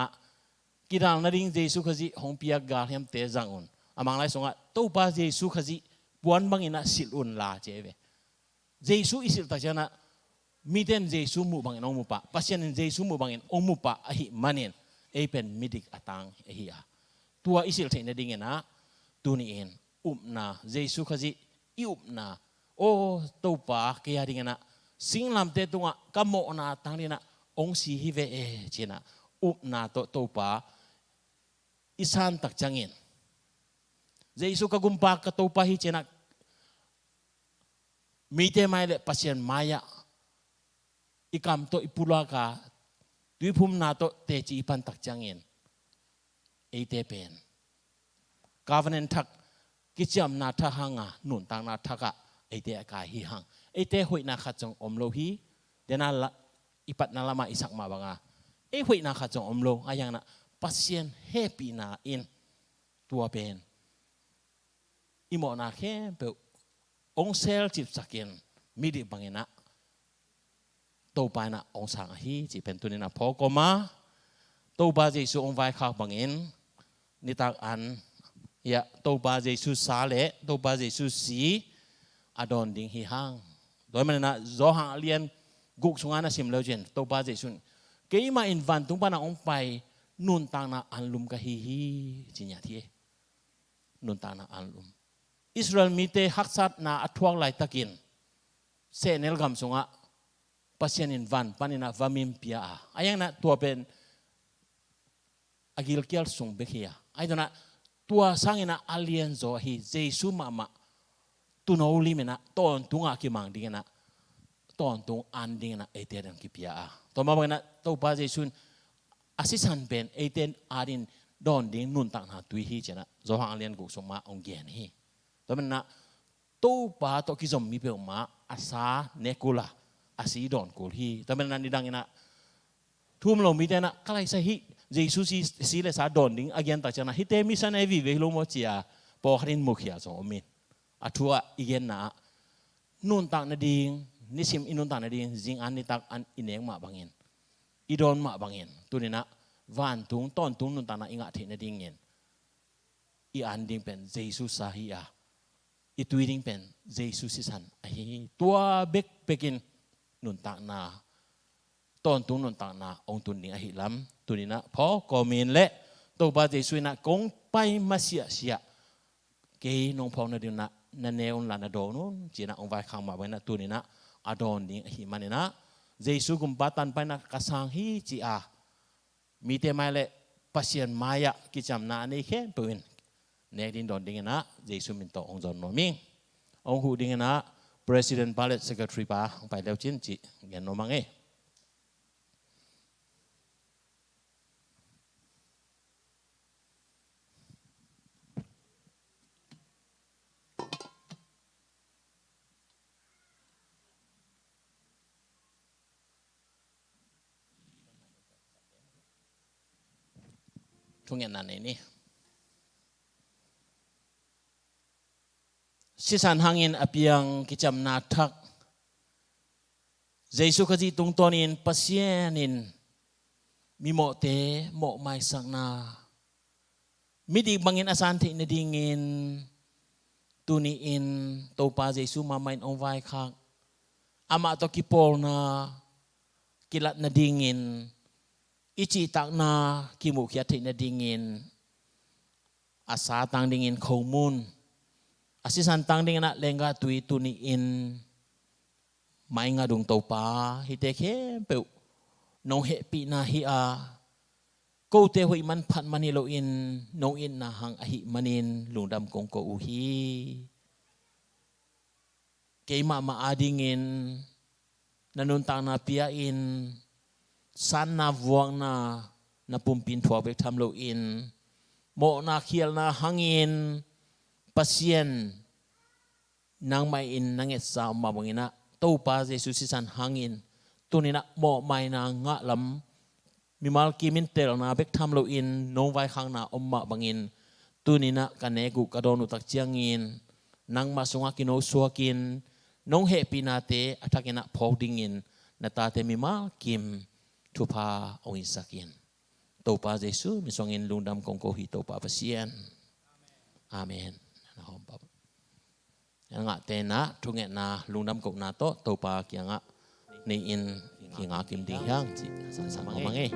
กิดางนาดิงเจสุขจิหงพิยากาเฮมเตจังอุนอามังไลสงะตัวป้าเจสุขจิปวนบังอินะสิลุนลาเจเวเจสุอิสิลตาจานะมีเดนเจสุมุบังอินองมุปะปัสยันเจสุมุบังอินองมุปะอหิมันเนเอเป็นมิดิกอตังเอฮิอาตัวอิสิลเทนดิงเนะตัวนี้เองอุปนาเจสุขจิอุปนาโอ้ตัวป้าเกียดิงเนะสิ่งลำเตตุงะกำโมนาตั้งนี่นะองค์สีฮิเวเอเจนะอุปนาตัวป้าอิสันตักจังเงินเจสุกกุมปากกตัวป้าฮิเจนะมีเตไม่เลปัสยันมายะอีกำตัวอิปุลากาด้วยภูมินาตัวเตจีปันตักจังเงินเอเตเป็นกาวันนั้นทักกิจอำนาจทักหังอ่ะหนุนตังนาทักอ่ะเอเตอากาฮิหังเอเตหวยนาขัดจงอมโลฮีเดน่าละอิปัตนาลามาอิสักมาบังอ่ะเอหวยนาขัดจงอมโลอายังนะปัสยันเฮปีนาอินตัวเป็นอิโมนาเข้มเปองเซลจิบสักินมิดิบังเงินะตัวไปนะองสังฮีจิเป็นตัวนี้นะพอกมาตัวบาเจสุองไว้ข้าวบังเงินนิตาอันยะตัวบาเจสุสาเลตัวบาเจสุสีอดอนดิ้งฮีฮังโดยมันนะโจฮังเลียนกุกสุงานะสิมเลวเจนตัวบาเจสุนเกี่ยมาอินวันตุงปานะองไปนุนตางนะอันลุมกะฮีจิญญาทีนุนตางนะอันลุมอิสราเอลมีเตฮักซัดนาอัทวงไลตะกินเซเนลกัมสุงะปัสยันอินวันปานินะวามิมพิอาอายังนะตัวเป็นอากิลเกียลสุงเบคียไอ้ตัวนะตัวสังอินะอาเลียนโซฮีเจสุมามาตุนเอาลิมินะตอนตุงอากิมังดิ้งนะตอนตุงอันดิ้งนะเอเตนกิพิอาตัวมาบอกนะตัวบาเจสุนอาศิสันเป็นเอเตนอาดินดอนดิ้งนุนตังหาตุยฮีเจนะโจฮังอาเลียนกุกสงมาองเกียนฮีตัวมันนะตัวป้าตัวกิจอมมีเปล่ามาอาซาเนกุลาอาศีดอนกุลฮีตัวมันนั้นดิดังอินะทุ่มลงมีแต่นะใครใส่ฮีเจสุสีเลสาดอนดิ้งอาเกียนตักจนะฮิเตมิสันเอวีเวฮิโลโมจิอาปอครินมุขยาสองมินอาทัวอีเกนนะนุนตักนาดิงนิสิมอินุนตักนาดิงจิงอันนิตักอันอินเองมาบังเงินอีดอนมาบังเงินตัวนี้นะวันตุงตอนตุงนุนตักนาอิงะเทนดิงเงินอีอันดิงเป็นเจสุสาฮีอาอีตุยดิงเป็นเจสุสิสันไอตัวเบกเบกินนุนตักนาตอนตุงนุนตักนาองตุนดิงอหิลัมตัวนี้นะพอก็มีนเละตัวบาเจสุนะกงไปมาเสียเกยนงพองนาดินะนันเนอุนลานาโดนุนจีน่าองไว้ข้างมาไว้นะตัวนี้นะอดอนดิ้งหิมันนะเจสุกุมปาตันไปนะกษังฮีจีอามีเตมาเลปัสยันมายะกิจามนานี่แค่ปืนเนดินดอนดิ้งนะเจสุมินโตองจอนโนมิง ông hữu đình na President Ballot Secretary pa phải leo chiến trị gen no mang Thung nhận này ni sisan hangin apiang kicham na thak Jesu kaji tung tonin pasienin mi mo te mo mai sang na mi di bangin asan thi na dingin tuni in to pa Jesu mamain ong vai khak ama to kipol na kilat na dingin ichi tak na kimu kia thi na dingin asa tang dingin khomun asisan tang dingin na lenga tui tuni in mai nga dung to pa hi te khe pe no he pi na hi a ko te hui man phat mani lo in no in na hang a hi manin lungdam kong ko u hi ke ma ma adingin nanun tang na pia in san na vuang na pumpin thua bek tham lo in mo na khial na hangin pasien nang mai in nanget sa ma bangina to pa Jesu sisan hangin tunina mo mai na nga lam mi mal kimin tel na bek tham lo in nong vai khang na omma bangin tunina kanegu kadonu tak chiangin nang ma sunga kino suakin nong he pinate atakina phodingin na ta te mi mal kim thupa ong sakin to pa Jesu mi songin lungdam kong ko hi to pa pasien amen na hom pa nga te na thunge na lungdam kong na to pa kya nga ni in ki nga kim ding hyang chi sa mangai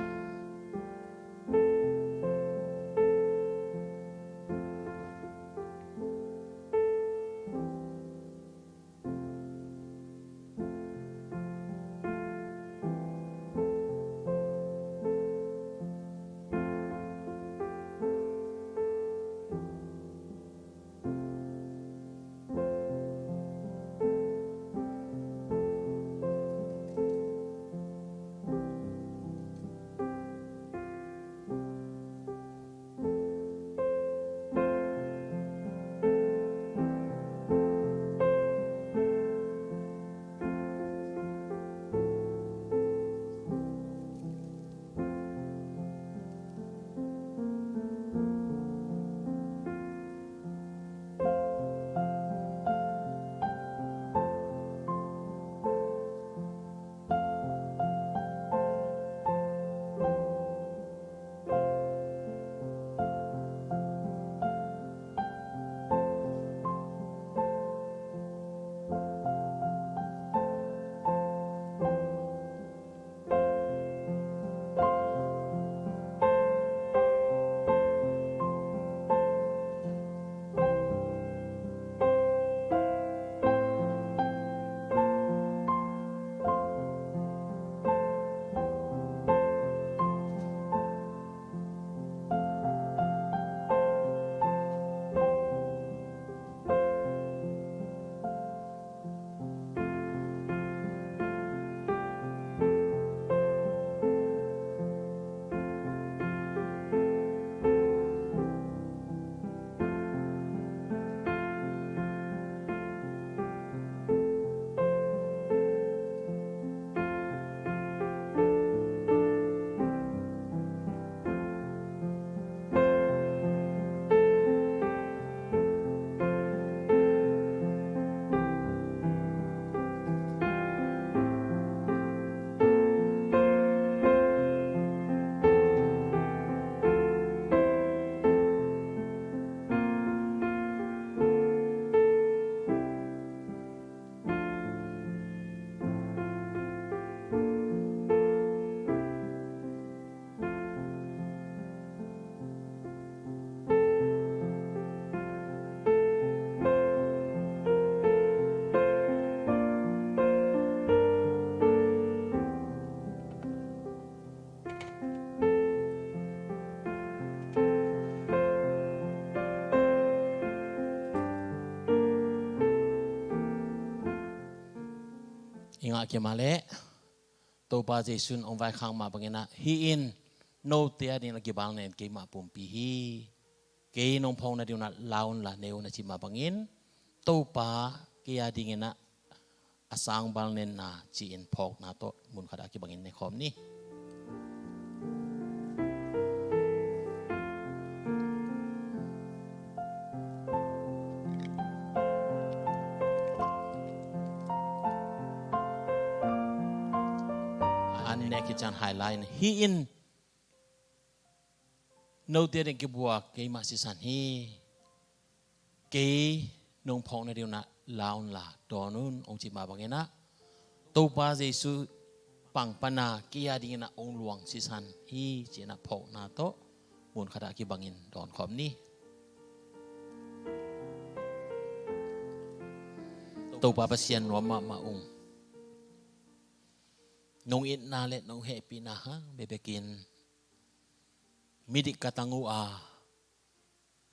ngã kia mà lẽ tô ba Giêsu ông vai khang mà bằng na hi in nô tia đi là kia bang nên kia mà bùm pi hi kia nông phong na điều na laun là nêu na chỉ mà bằng in tô ba kia đi nghe na asang bang nên na chỉ in phok na to mun khada kia bằng in này khom ni anh này cái chân highlight hi in nô tia đến cái bùa cái mà sĩ sản hi cái nông phong này điều na laun là đó nun ông chỉ mà bằng na tô ba Giêsu bằng pana kia đi na ông luang sĩ sản hi chỉ na phok na to muốn khada cái bằng in đòn khom ni tô ba pasien nó mà ông nông in na let nông happy na ha bebekin midik katangu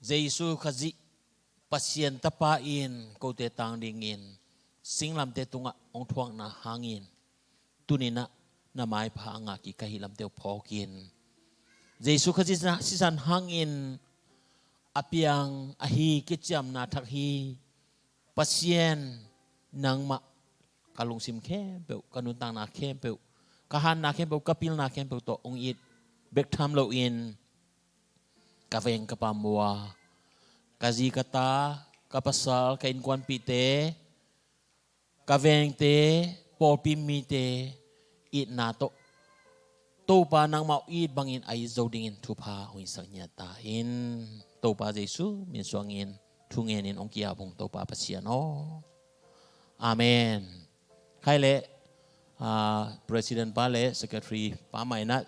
Giêsu khazi pasien tapa in ko te tang dingin singlam te tunga ong thuang na hangin tunina na mai pha anga ki kahilam te phokin Giêsu khazi na sisan hangin apiang ahi kicham na thak hi pasien nang ma kalung sim khe pe kanun tang na khe pe kahan na khe pe kapil na khe pe to ong it bek tham lo in kaveng kapamwa kazi kata kapasal kain kwan pi te kaveng te por pi mi te it na to pa nang mau it bangin ai zo dingin thu pha hoi sak nya ta in to pa Giêsu min suangin thungen in ong kia bong to pa pasian o amen khai le president pa le secretary pa mai na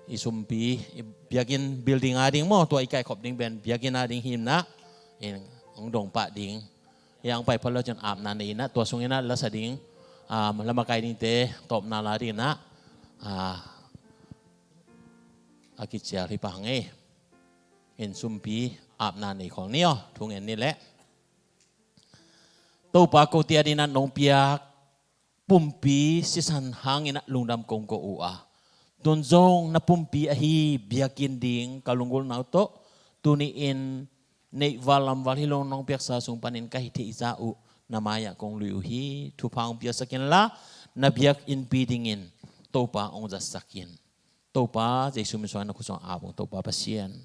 isumpi biakin building ading mo to ikai khop ding ben biakin ading him na in ong dong pa ding yang pai phalo jan ap na ni na to sungina la sa ding lama kai ding te top na la ding na akicha ri pa nge in sumpi ap na ni khong nio thung en ni le to pa ko tia din na nong piak pumpi sisan hangin lungdam kong ko tunjong na pumpi ahi biakin ding kalunggol na to tuniin nei valam valhilong nong piak sa sung panin kahiti izau namaya kong liuhi tupang piak sakin la na biak in pidingin topa ong sakin topa Giêsu miswan na kusong abong topa pasien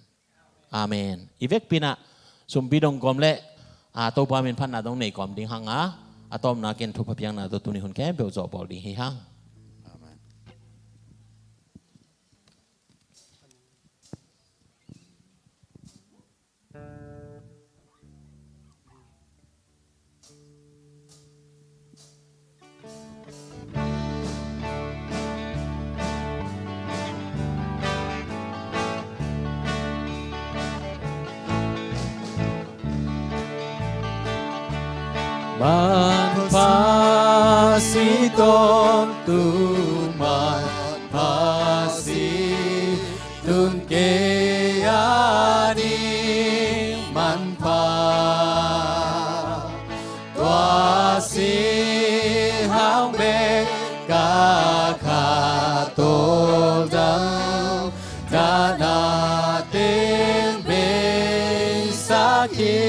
amen ivek pina sumbidong komle topa min phan na dong nei kom ding hanga atom na ken thupa piang na to tuni hun ke beu zo bol ding hi hang Man pasiton tuman pasi tun keani man pa tuasi hang be ka kha tol dang da na ten be sakhi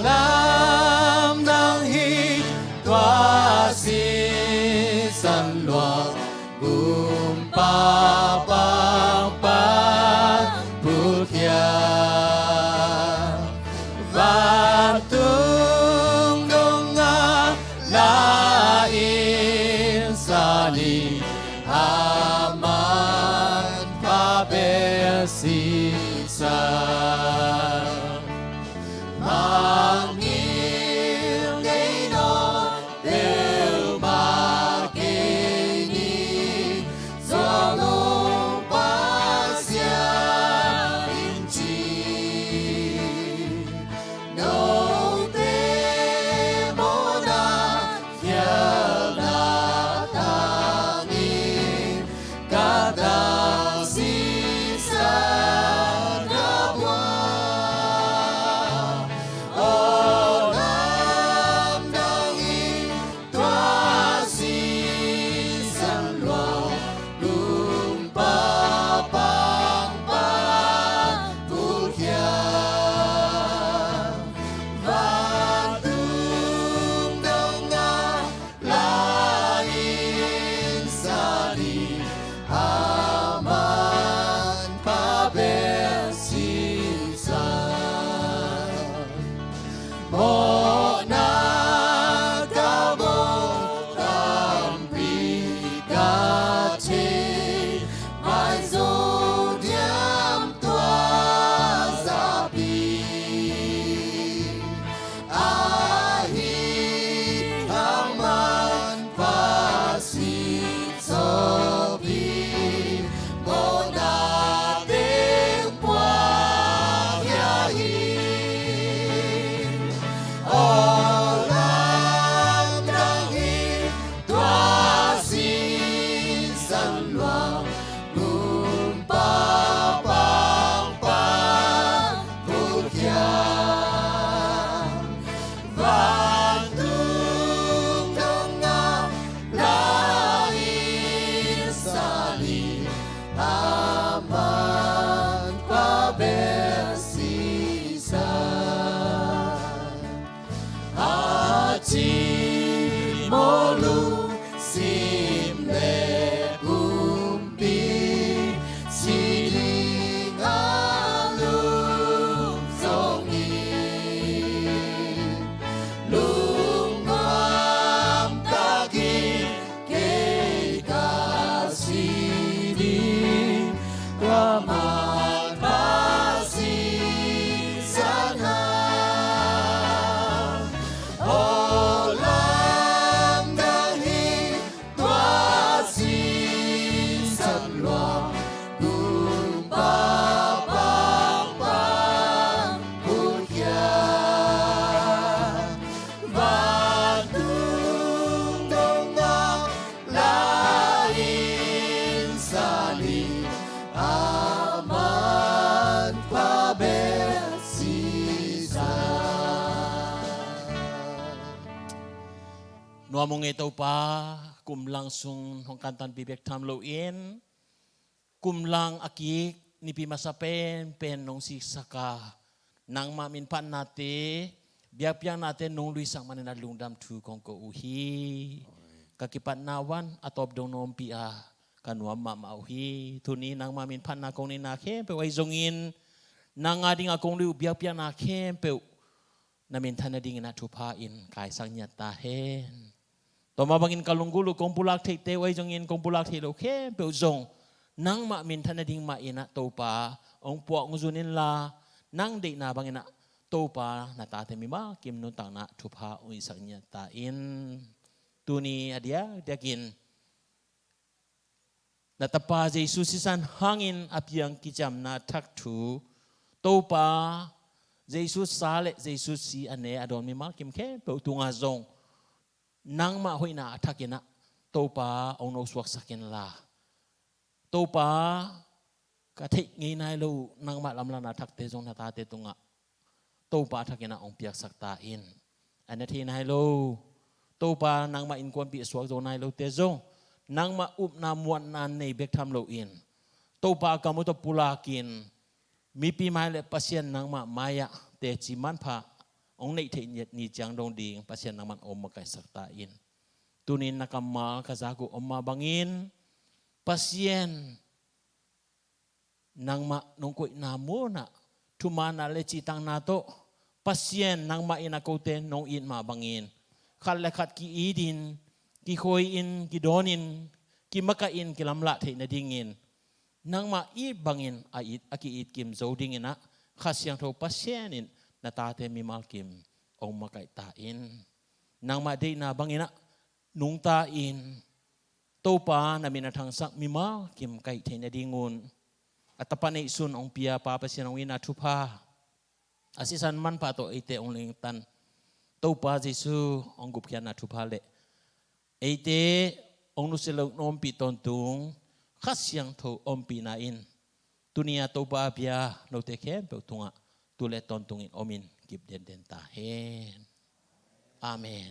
Lam nang hi toa si san loa gum pa pa pa pulkia van tung dong la in sani aman pa be si sa aman pabesisa ati molu simne umpi siling alum zongi lungam tagi ke kasidi ramat pasi sana olam dahi tuasi sanwa gumpa pang punya Bandung dongak lain sali aman pabesisa Nua mong ito pa, kumlang sung hong kantan bibek tam lo in, kumlang akik ni pimasapen pen nong sisaka, nang mamin pan nate, biak piang nate nong luisang manina lungdam tu kong ko uhi, kakipat nawan atop dong nom pia, kanwa mamauhi, tuni nang mamin pan na kong ni nakhe, pe wai zongin, nang ading akong liu biak piang nakhe, pe namin tanading na tupain, kay sang nyata hen. Toma bangin kalunggulu kong pulak te te wai jongin kong pulak te lo ke pe zong nang ma min tanading ma ina topa ong puak nguzunin la nang de na bangina topa na ta te mi ma kim nu tang na thupa ui saknya ta in tuni adia diakin na tapa Jesus sisan hangin apiang kijam na thak thu topa Jesus sale Jesus si ane adon mi ma kim ke pe tunga zong nang ma hoi na atakina topa ông nô suak sakin la topa ka thik ngi nai lo nang ma lam la na thak te jong na ta te tunga topa atakina ông piak sak ta in ana thi nai lo topa nang ma in kon pi suak zo nai lo te jong nang ma up na muan na nei bek tham lo in topa ka mo to pulakin mi pi mai le pasien nang ma maya te chi man pha ông này thấy nhiệt ni chang dong ding pasien naman om makai sakta in tunin nakama kazaku omma bangin pasien nang ma nong koi na mo na tumana le chi tang na to pasien nang ma ina ko ten nong in ma bangin khal le khat ki idin ki khoi in ki donin ki maka in ki lamla the na dingin nang ma i bangin a it aki it kim zo dingina khasyang tho pasien in na tate mi malkim ong makai ta in nang ma de na bangina nung ta in topa na minathang sak mi malkim kai theina dingun atapane sun ong pia pa pasien ong ina thupa asisan man pa to ite ong ling tan topa Jesu ong gup kya na thupa le ite ong nu selok nom pi ton tung khasyang tho om pi na in tunia topa pia no te khem pe tunga tule tontungin omin kip den den ta hen amen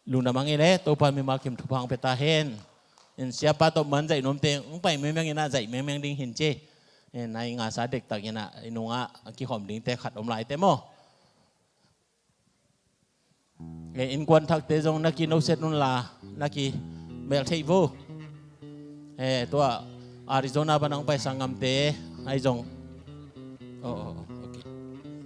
luna mangile to pa mi makim thupang pe ta hen in siapa to man dai nom te ung pai me meng ina dai me meng ding hin che nai nga sa dek tak ina inunga ki khom ding te khat om lai te mo in kwan thak te jong naki no set nun la naki bel thei vo to Arizona banang pai sangam te ai jong